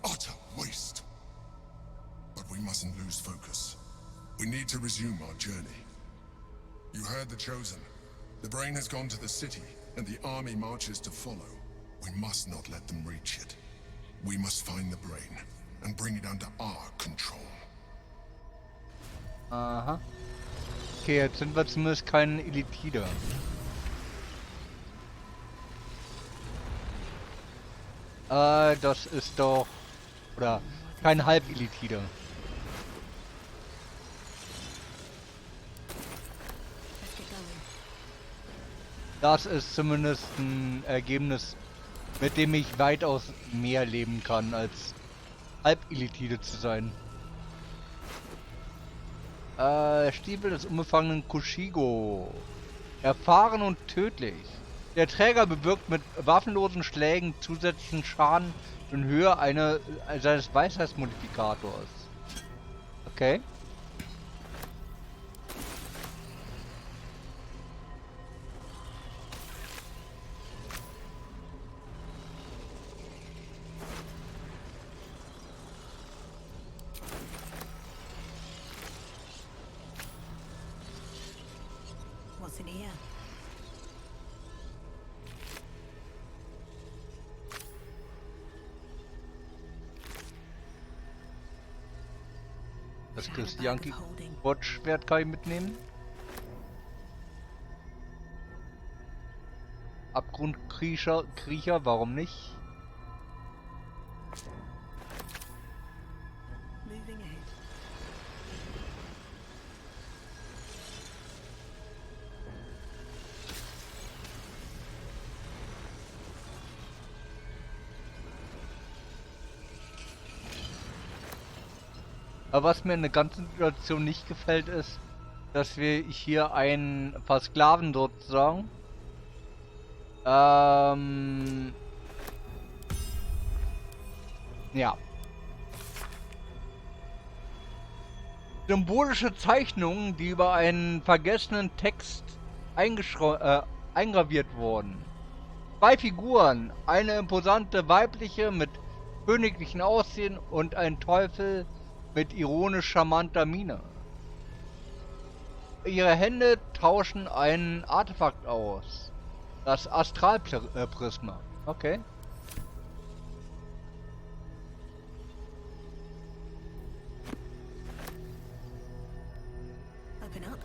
Utter waste! But we mustn't lose focus. We need to resume our journey. You heard the Chosen. The Brain has gone to the city, and the army marches to follow. We must not let them reach it. We must find the Brain, and bring it under our control. Aha. Okay, jetzt sind wir zumindest kein Illithide. Das ist doch... Oder kein Halb-Illithide. Das ist zumindest ein Ergebnis, mit dem ich weitaus mehr leben kann, als Halb-Illithide zu sein. Stiefel des unbefangenen Kushigo. Erfahren und tödlich. Der Träger bewirkt mit waffenlosen Schlägen zusätzlichen Schaden in Höhe seines Weisheitsmodifikators. Okay. What's in here? Das Christianki-Bot-Schwert kann ich mitnehmen. Abgrundkriecher, warum nicht? Moving ahead. Aber was mir in der ganzen Situation nicht gefällt ist, dass wir hier einen versklaven sozusagen. Ja. Symbolische Zeichnungen, die über einen vergessenen Text eingraviert wurden. 2 Figuren, eine imposante weibliche mit königlichem Aussehen und ein Teufel mit ironisch charmanter Miene. Ihre Hände tauschen ein Artefakt aus. Das Astralprisma. Okay. Open up.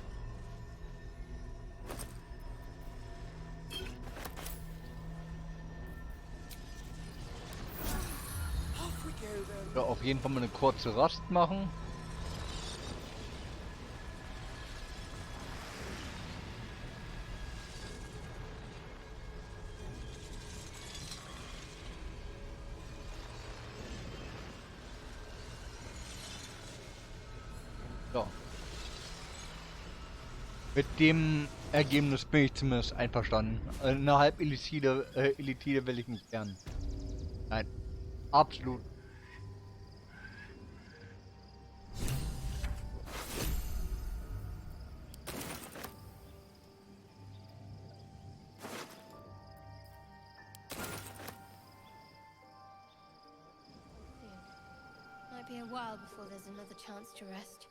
Ja, auf jeden Fall mal eine kurze Rast machen. So. Mit dem Ergebnis bin ich zumindest einverstanden. Eine halb Elitide will ich nicht gern. Nein. Absolut. Might be a while before there's another chance to rest.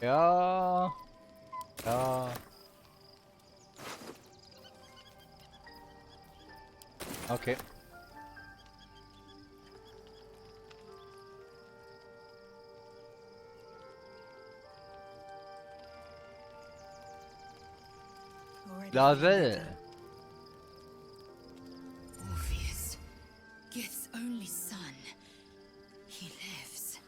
Ja. Ja. Okay. Lasel. Orpheus, Gith's only son. He lives.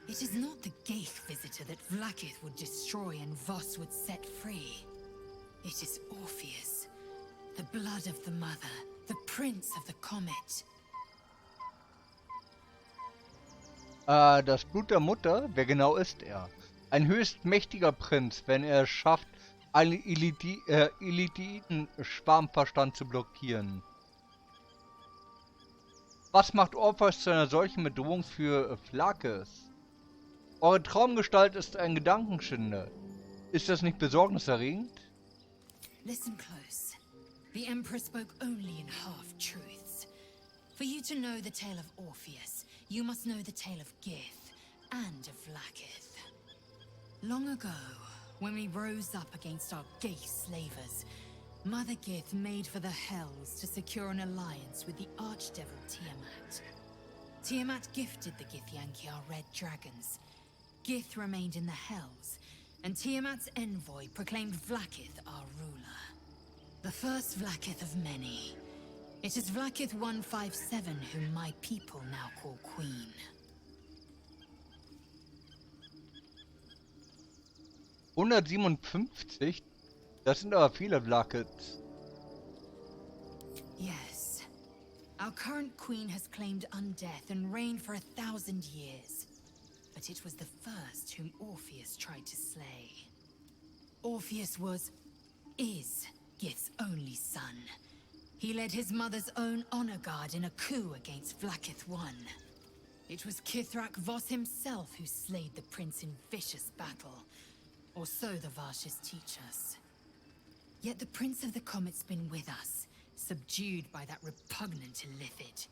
It is not the Gaith visitor that Vlaakith would destroy and Voss would set free. It is Orpheus, the blood of the mother, the prince of the comet. Das Blut der Mutter? Wer genau ist er? Ein höchst mächtiger Prinz, wenn er es schafft, einen Elitiden-Schwarmverstand zu blockieren. Was macht Orpheus zu einer solchen Bedrohung für Vlaakith? Eure Traumgestalt ist ein Gedankenschinder. Ist das nicht besorgniserregend? Listen close. The Emperor spoke only in half-truths. For you to know the tale of Orpheus, you must know the tale of Gith and of Vlaakith. Long ago, when we rose up against our gay slavers, Mother Gith made for the Hells to secure an alliance with the Archdevil Tiamat. Tiamat gifted the Githyanki our red dragons. Gith remained in the Hells, and Tiamat's envoy proclaimed Vlaakith our ruler. The first Vlaakith of many. It is Vlaakith 157 whom my people now call Queen. 157? Das sind aber viele Vlaakiths. Yes. Our current queen has claimed undeath and reigned for 1,000 years. But it was the first whom Orpheus tried to slay. Orpheus is Gith's only son. He led his mother's own honor guard in a coup against Vlaakith I. It was Kithrak Voss himself who slayed the prince in vicious battle. Or so the Varshas teach us. Yet the Prince of the Comet's been with us, subdued by that repugnant Illithid.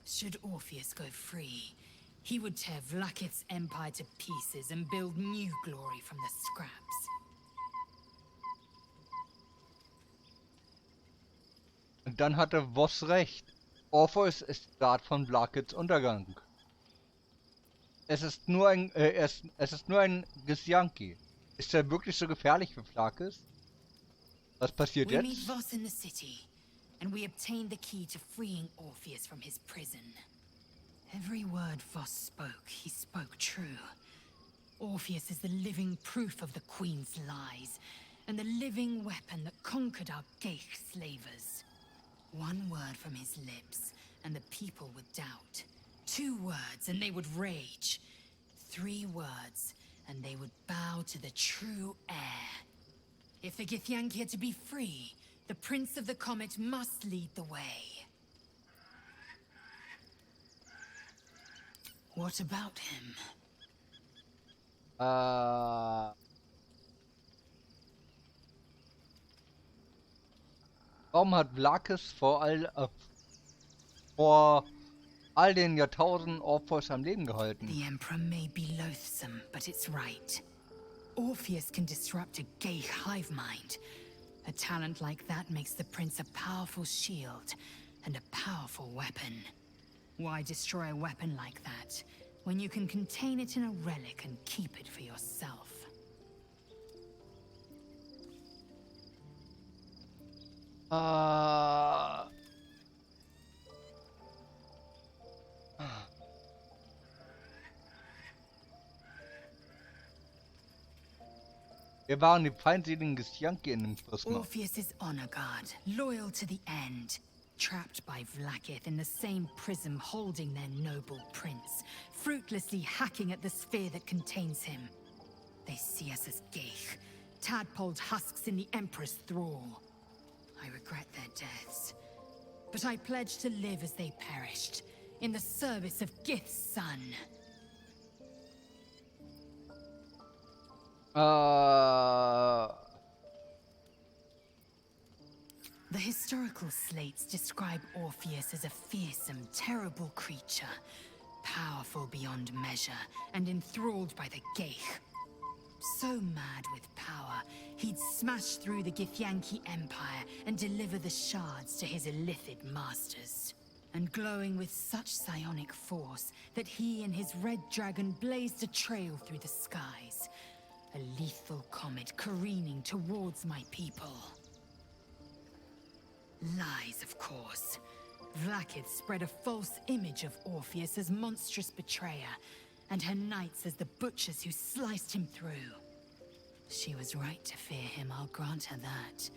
Should Orpheus go free, he would tear Vlaakith's empire to pieces and build new glory from the scraps. Und dann hatte Voss recht. Orpheus ist die Art von Vlaakiths Untergang. Es ist nur ein Githyanki. Ist er wirklich so gefährlich für Vlaakith? Was passiert We jetzt? meet Voss in the city, and we obtain the key to freeing Orpheus from his prison. Every word Voss spoke, he spoke true. Orpheus is the living proof of the Queen's lies, and the living weapon that conquered our Geich slavers. One word from his lips, and the people would doubt. 2 words, and they would rage. 3 words, and they would bow to the true heir. If the Githyanki are to be free, the Prince of the Comet must lead the way. What about him? Warum hat Vlakis vor all den Jahrtausenden Orpheus am Leben gehalten? The Emperor may be loathsome, but it's right. Orpheus can disrupt a Geich hive mind. A talent like that makes the Prince a powerful shield and a powerful weapon. Why destroy a weapon like that, when you can contain it in a relic and keep it for yourself? Wir waren die feindseligen Githyanki in dem Prisma. Orpheus is honor guard, loyal to the end. Trapped by Vlakith in the same prism holding their noble prince, fruitlessly hacking at the sphere that contains him. They see us as Geich, tadpoled husks in the Emperor's thrall. I regret their deaths, but I pledge to live as they perished, in the service of Gith's son. The historical slates describe Orpheus as a fearsome, terrible creature, powerful beyond measure, and enthralled by the Geich. So mad with power, he'd smash through the Githyanki Empire and deliver the shards to his illithid masters. And glowing with such psionic force that he and his red dragon blazed a trail through the skies. A lethal comet careening towards my people. Lies, of course. Vlakith spread a false image of Orpheus as monstrous betrayer, and her knights as the butchers who sliced him through. She was right to fear him, I'll grant her that.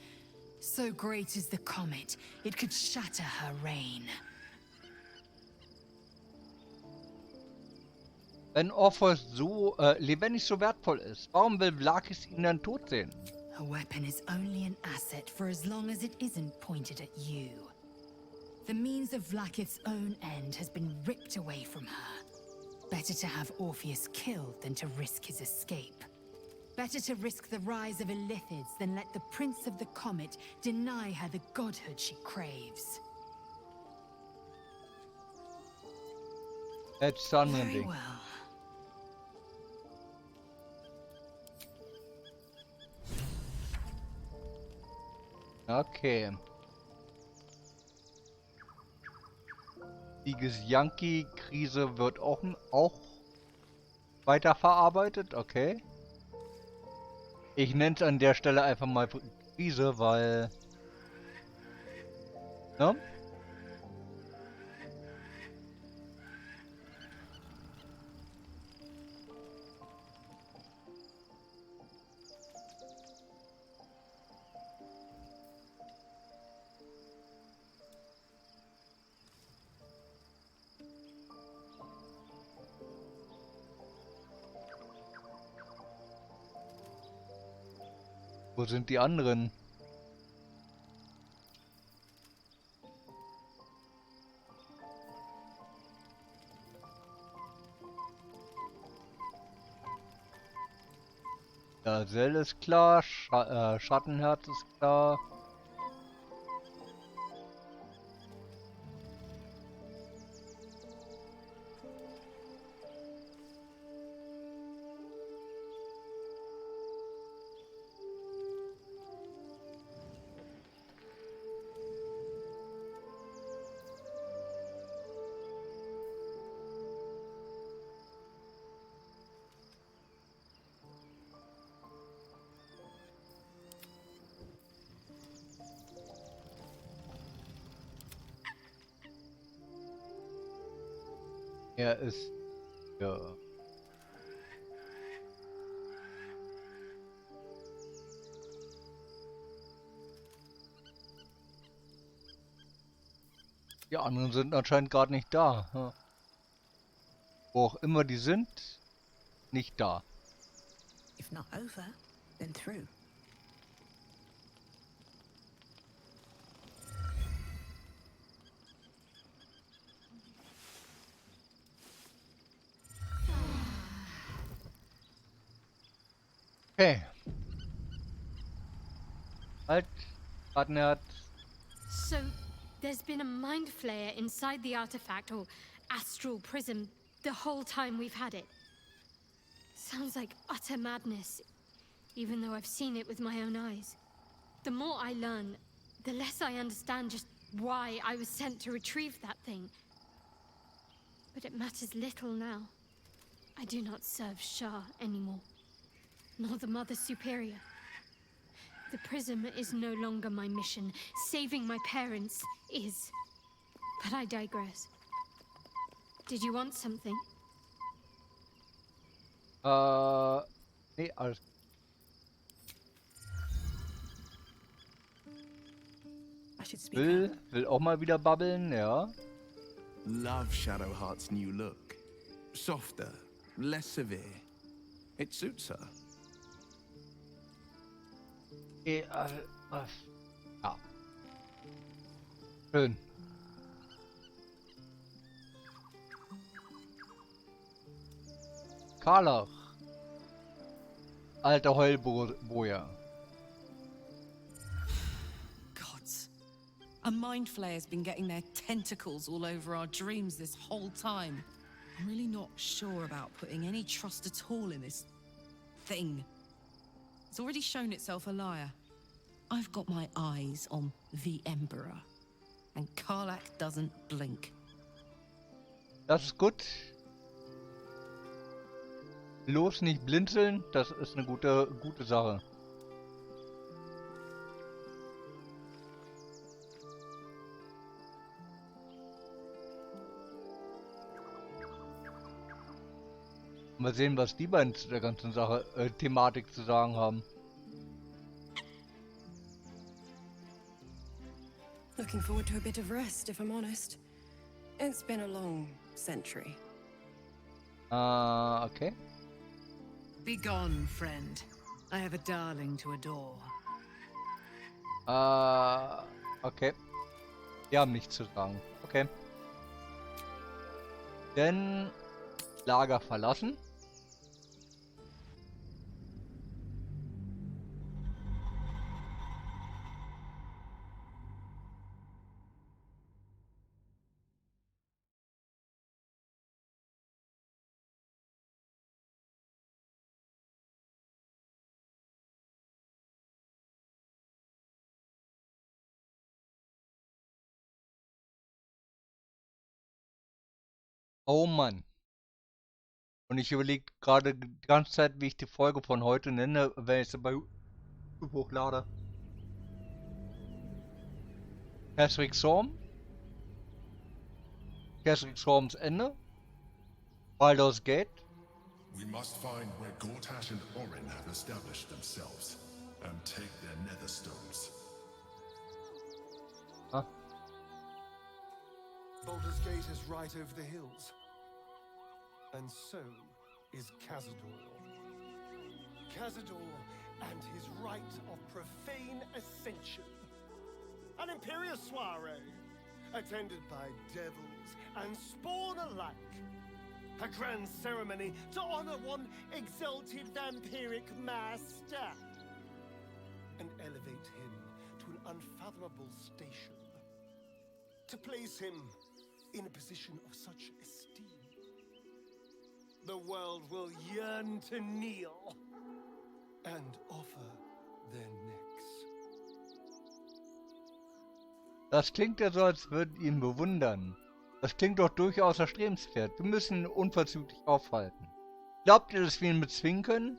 So great is the comet, it could shatter her reign. Wenn Orpheus so lebendig so wertvoll ist, warum will Vlakis ihn dann tot sehen? A weapon is only an asset for as long as it isn't pointed at you. The means of Vlakith's own end has been ripped away from her. Better to have Orpheus killed than to risk his escape. Better to risk the rise of illithids than let the Prince of the Comet deny her the godhood she craves. It's Very well. Okay. Die Githyanki-Krise wird auch weiterverarbeitet, okay. Ich nenne es an der Stelle einfach mal Krise, weil... Ne? Wo sind die anderen? Ja, Sel ist klar, Schattenherz ist klar. Er ist... ja... Die anderen sind anscheinend gerade nicht da. Ja. Wo auch immer die sind, nicht da. If not over, then through. Okay. Halt, Partner. So, there's been a mind flayer inside the artifact, or astral prism, the whole time we've had it. Sounds like utter madness, even though I've seen it with my own eyes. The more I learn, the less I understand just why I was sent to retrieve that thing. But it matters little now. I do not serve Shah anymore, nor the Mother Superior. The prism is no longer my mission. Saving my parents is. But I digress. Did you want something? Nee, alles. Will auch mal wieder babbeln, ja. Love Shadowheart's new look. Softer, less severe. It suits her. Ja. Schön. Karlach. Alter Heulboja. Gods. A mind flayer's been getting their tentacles all over our dreams this whole time. I'm really not sure about putting any trust at all in this thing. It's already shown itself a liar. I've got my eyes on the Emperor, and Karlach doesn't blink. Das ist gut. Los, nicht blinzeln, das ist eine gute Sache. Mal sehen, was die beiden zu der ganzen Sache, Thematik zu sagen haben. Looking forward to a bit of rest, if I'm honest. It's been a long century. Okay. Be gone, friend. I have a darling to adore. Okay. Die haben nichts zu sagen. Okay. Dann Lager verlassen. Oh Mann. Und ich überlege gerade die ganze Zeit, wie ich die Folge von heute nenne, wenn ich sie bei YouTube hochlade. Kesrick Storm. Kesrick Storms Ende. Baldur's Gate. We must find where Gortash and Orin have established themselves and take their nether stones. Huh? Baldur's Gate is right over the hills. And so is Cazador. Cazador and his rite of profane ascension. An imperial soiree, attended by devils and spawn alike. A grand ceremony to honor one exalted vampiric master. And elevate him to an unfathomable station. To place him in a position of such esteem. The world will yearn to kneel and offer their necks. Das klingt ja so, als würden ihn bewundern. Das klingt doch durchaus erstrebenswert. Wir müssen ihn unverzüglich aufhalten. Glaubt ihr, dass wir ihn bezwingen können?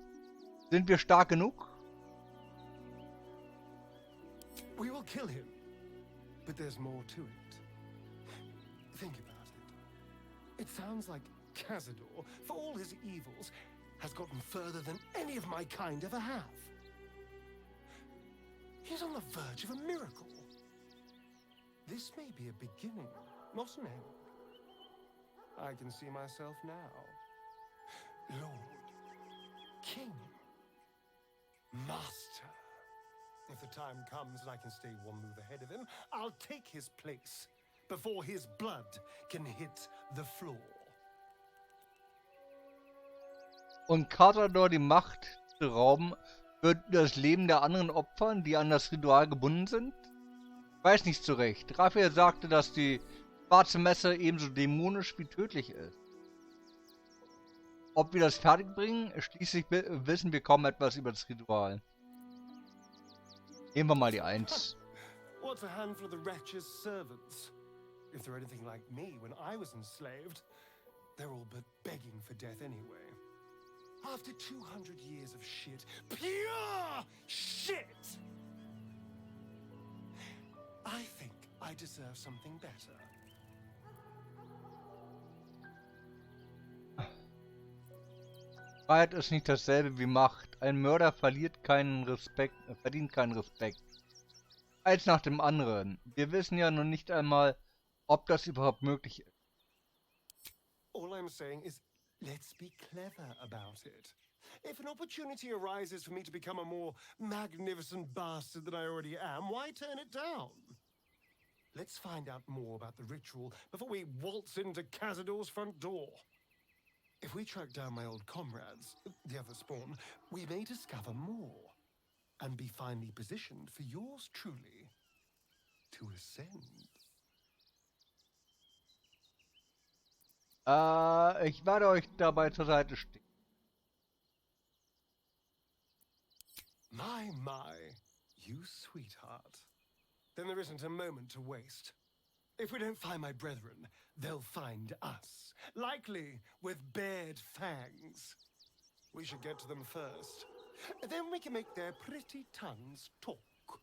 Sind wir stark genug? We will kill him, but there's more to it. Think about it. It sounds like Cazador, for all his evils, has gotten further than any of my kind ever have. He's on the verge of a miracle. This may be a beginning, Mossenham. I can see myself now. Lord, King, Master. If the time comes and I can stay one move ahead of him, I'll take his place before his blood can hit the floor. Und Cazador die Macht zu rauben, wird das Leben der anderen opfern, die an das Ritual gebunden sind? Ich weiß nicht so recht. Raphael sagte, dass die schwarze Messe ebenso dämonisch wie tödlich ist. Ob wir das fertigbringen? Schließlich wissen wir kaum etwas über das Ritual. Nehmen wir mal die 1. What's a handful of the wretch's servants? If they're anything like me when I was enslaved, they're all but begging for death anyway. After 200 years of shit, pure shit! I think I deserve something better. Freiheit ist nicht dasselbe wie Macht. Ein Mörder verdient keinen Respekt. Eins nach dem anderen. Wir wissen ja noch nicht einmal, ob das überhaupt möglich ist. All I'm saying is, let's be clever about it. If an opportunity arises for me to become a more magnificent bastard than I already am, why turn it down? Let's find out more about the ritual before we waltz into Cazador's front door. If we track down my old comrades, the other spawn, we may discover more and be finely positioned for yours truly to ascend. Ich werde euch dabei zur Seite stehen. My, you sweetheart. Then there isn't a moment to waste. If we don't find my brethren, they'll find us, likely with bared fangs. We should get to them first. Then we can make their pretty tongues talk.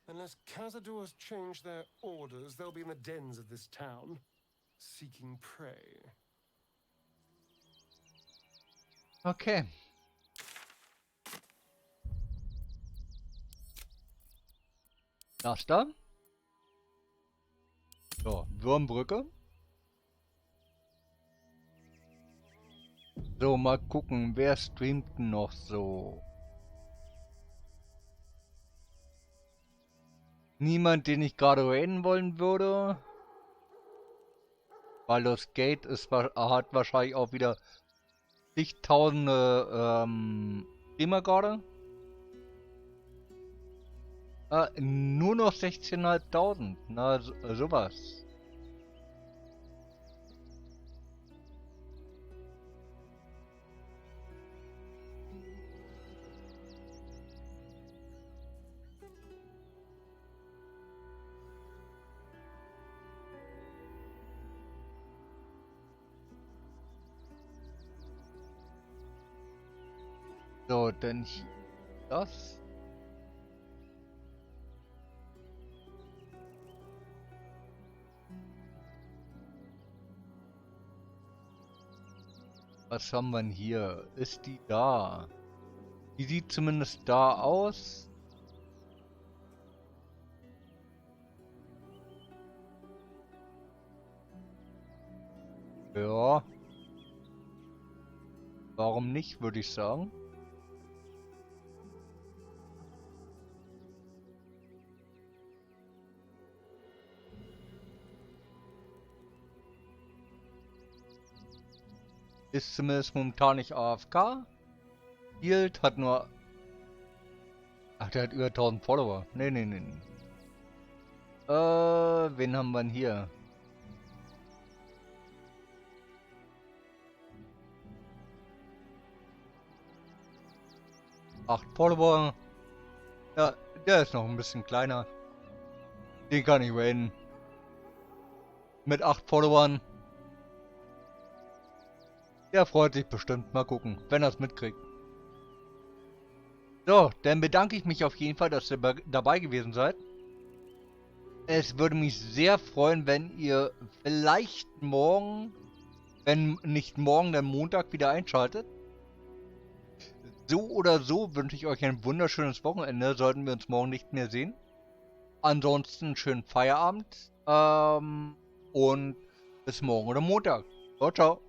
Unless Cazador's change their orders, they'll be in the dens of this town, seeking prey. Okay. Das da. So, Würmbrücke. So, mal gucken, wer streamt noch so. Niemand, den ich gerade raiden wollen würde. Baldur's Gate hat wahrscheinlich auch wieder zigtausende Streamer gerade. Nur noch 16.500. Na, sowas. So, denn das. Was haben wir denn hier? Ist die da? Die sieht zumindest da aus. Ja. Warum nicht, würde ich sagen. Ist zumindest momentan nicht AFK. Hield hat nur... Ach, der hat über 1000 Follower. Nee. Wen haben wir denn hier? Acht Follower. Ja, der ist noch ein bisschen kleiner. Den kann ich raiden. Mit 8 Followern. Der freut sich bestimmt. Mal gucken, wenn er es mitkriegt. So, dann bedanke ich mich auf jeden Fall, dass ihr dabei gewesen seid. Es würde mich sehr freuen, wenn ihr vielleicht morgen, wenn nicht morgen, dann Montag wieder einschaltet. So oder so wünsche ich euch ein wunderschönes Wochenende, sollten wir uns morgen nicht mehr sehen. Ansonsten schönen Feierabend. und bis morgen oder Montag. Ciao, ciao.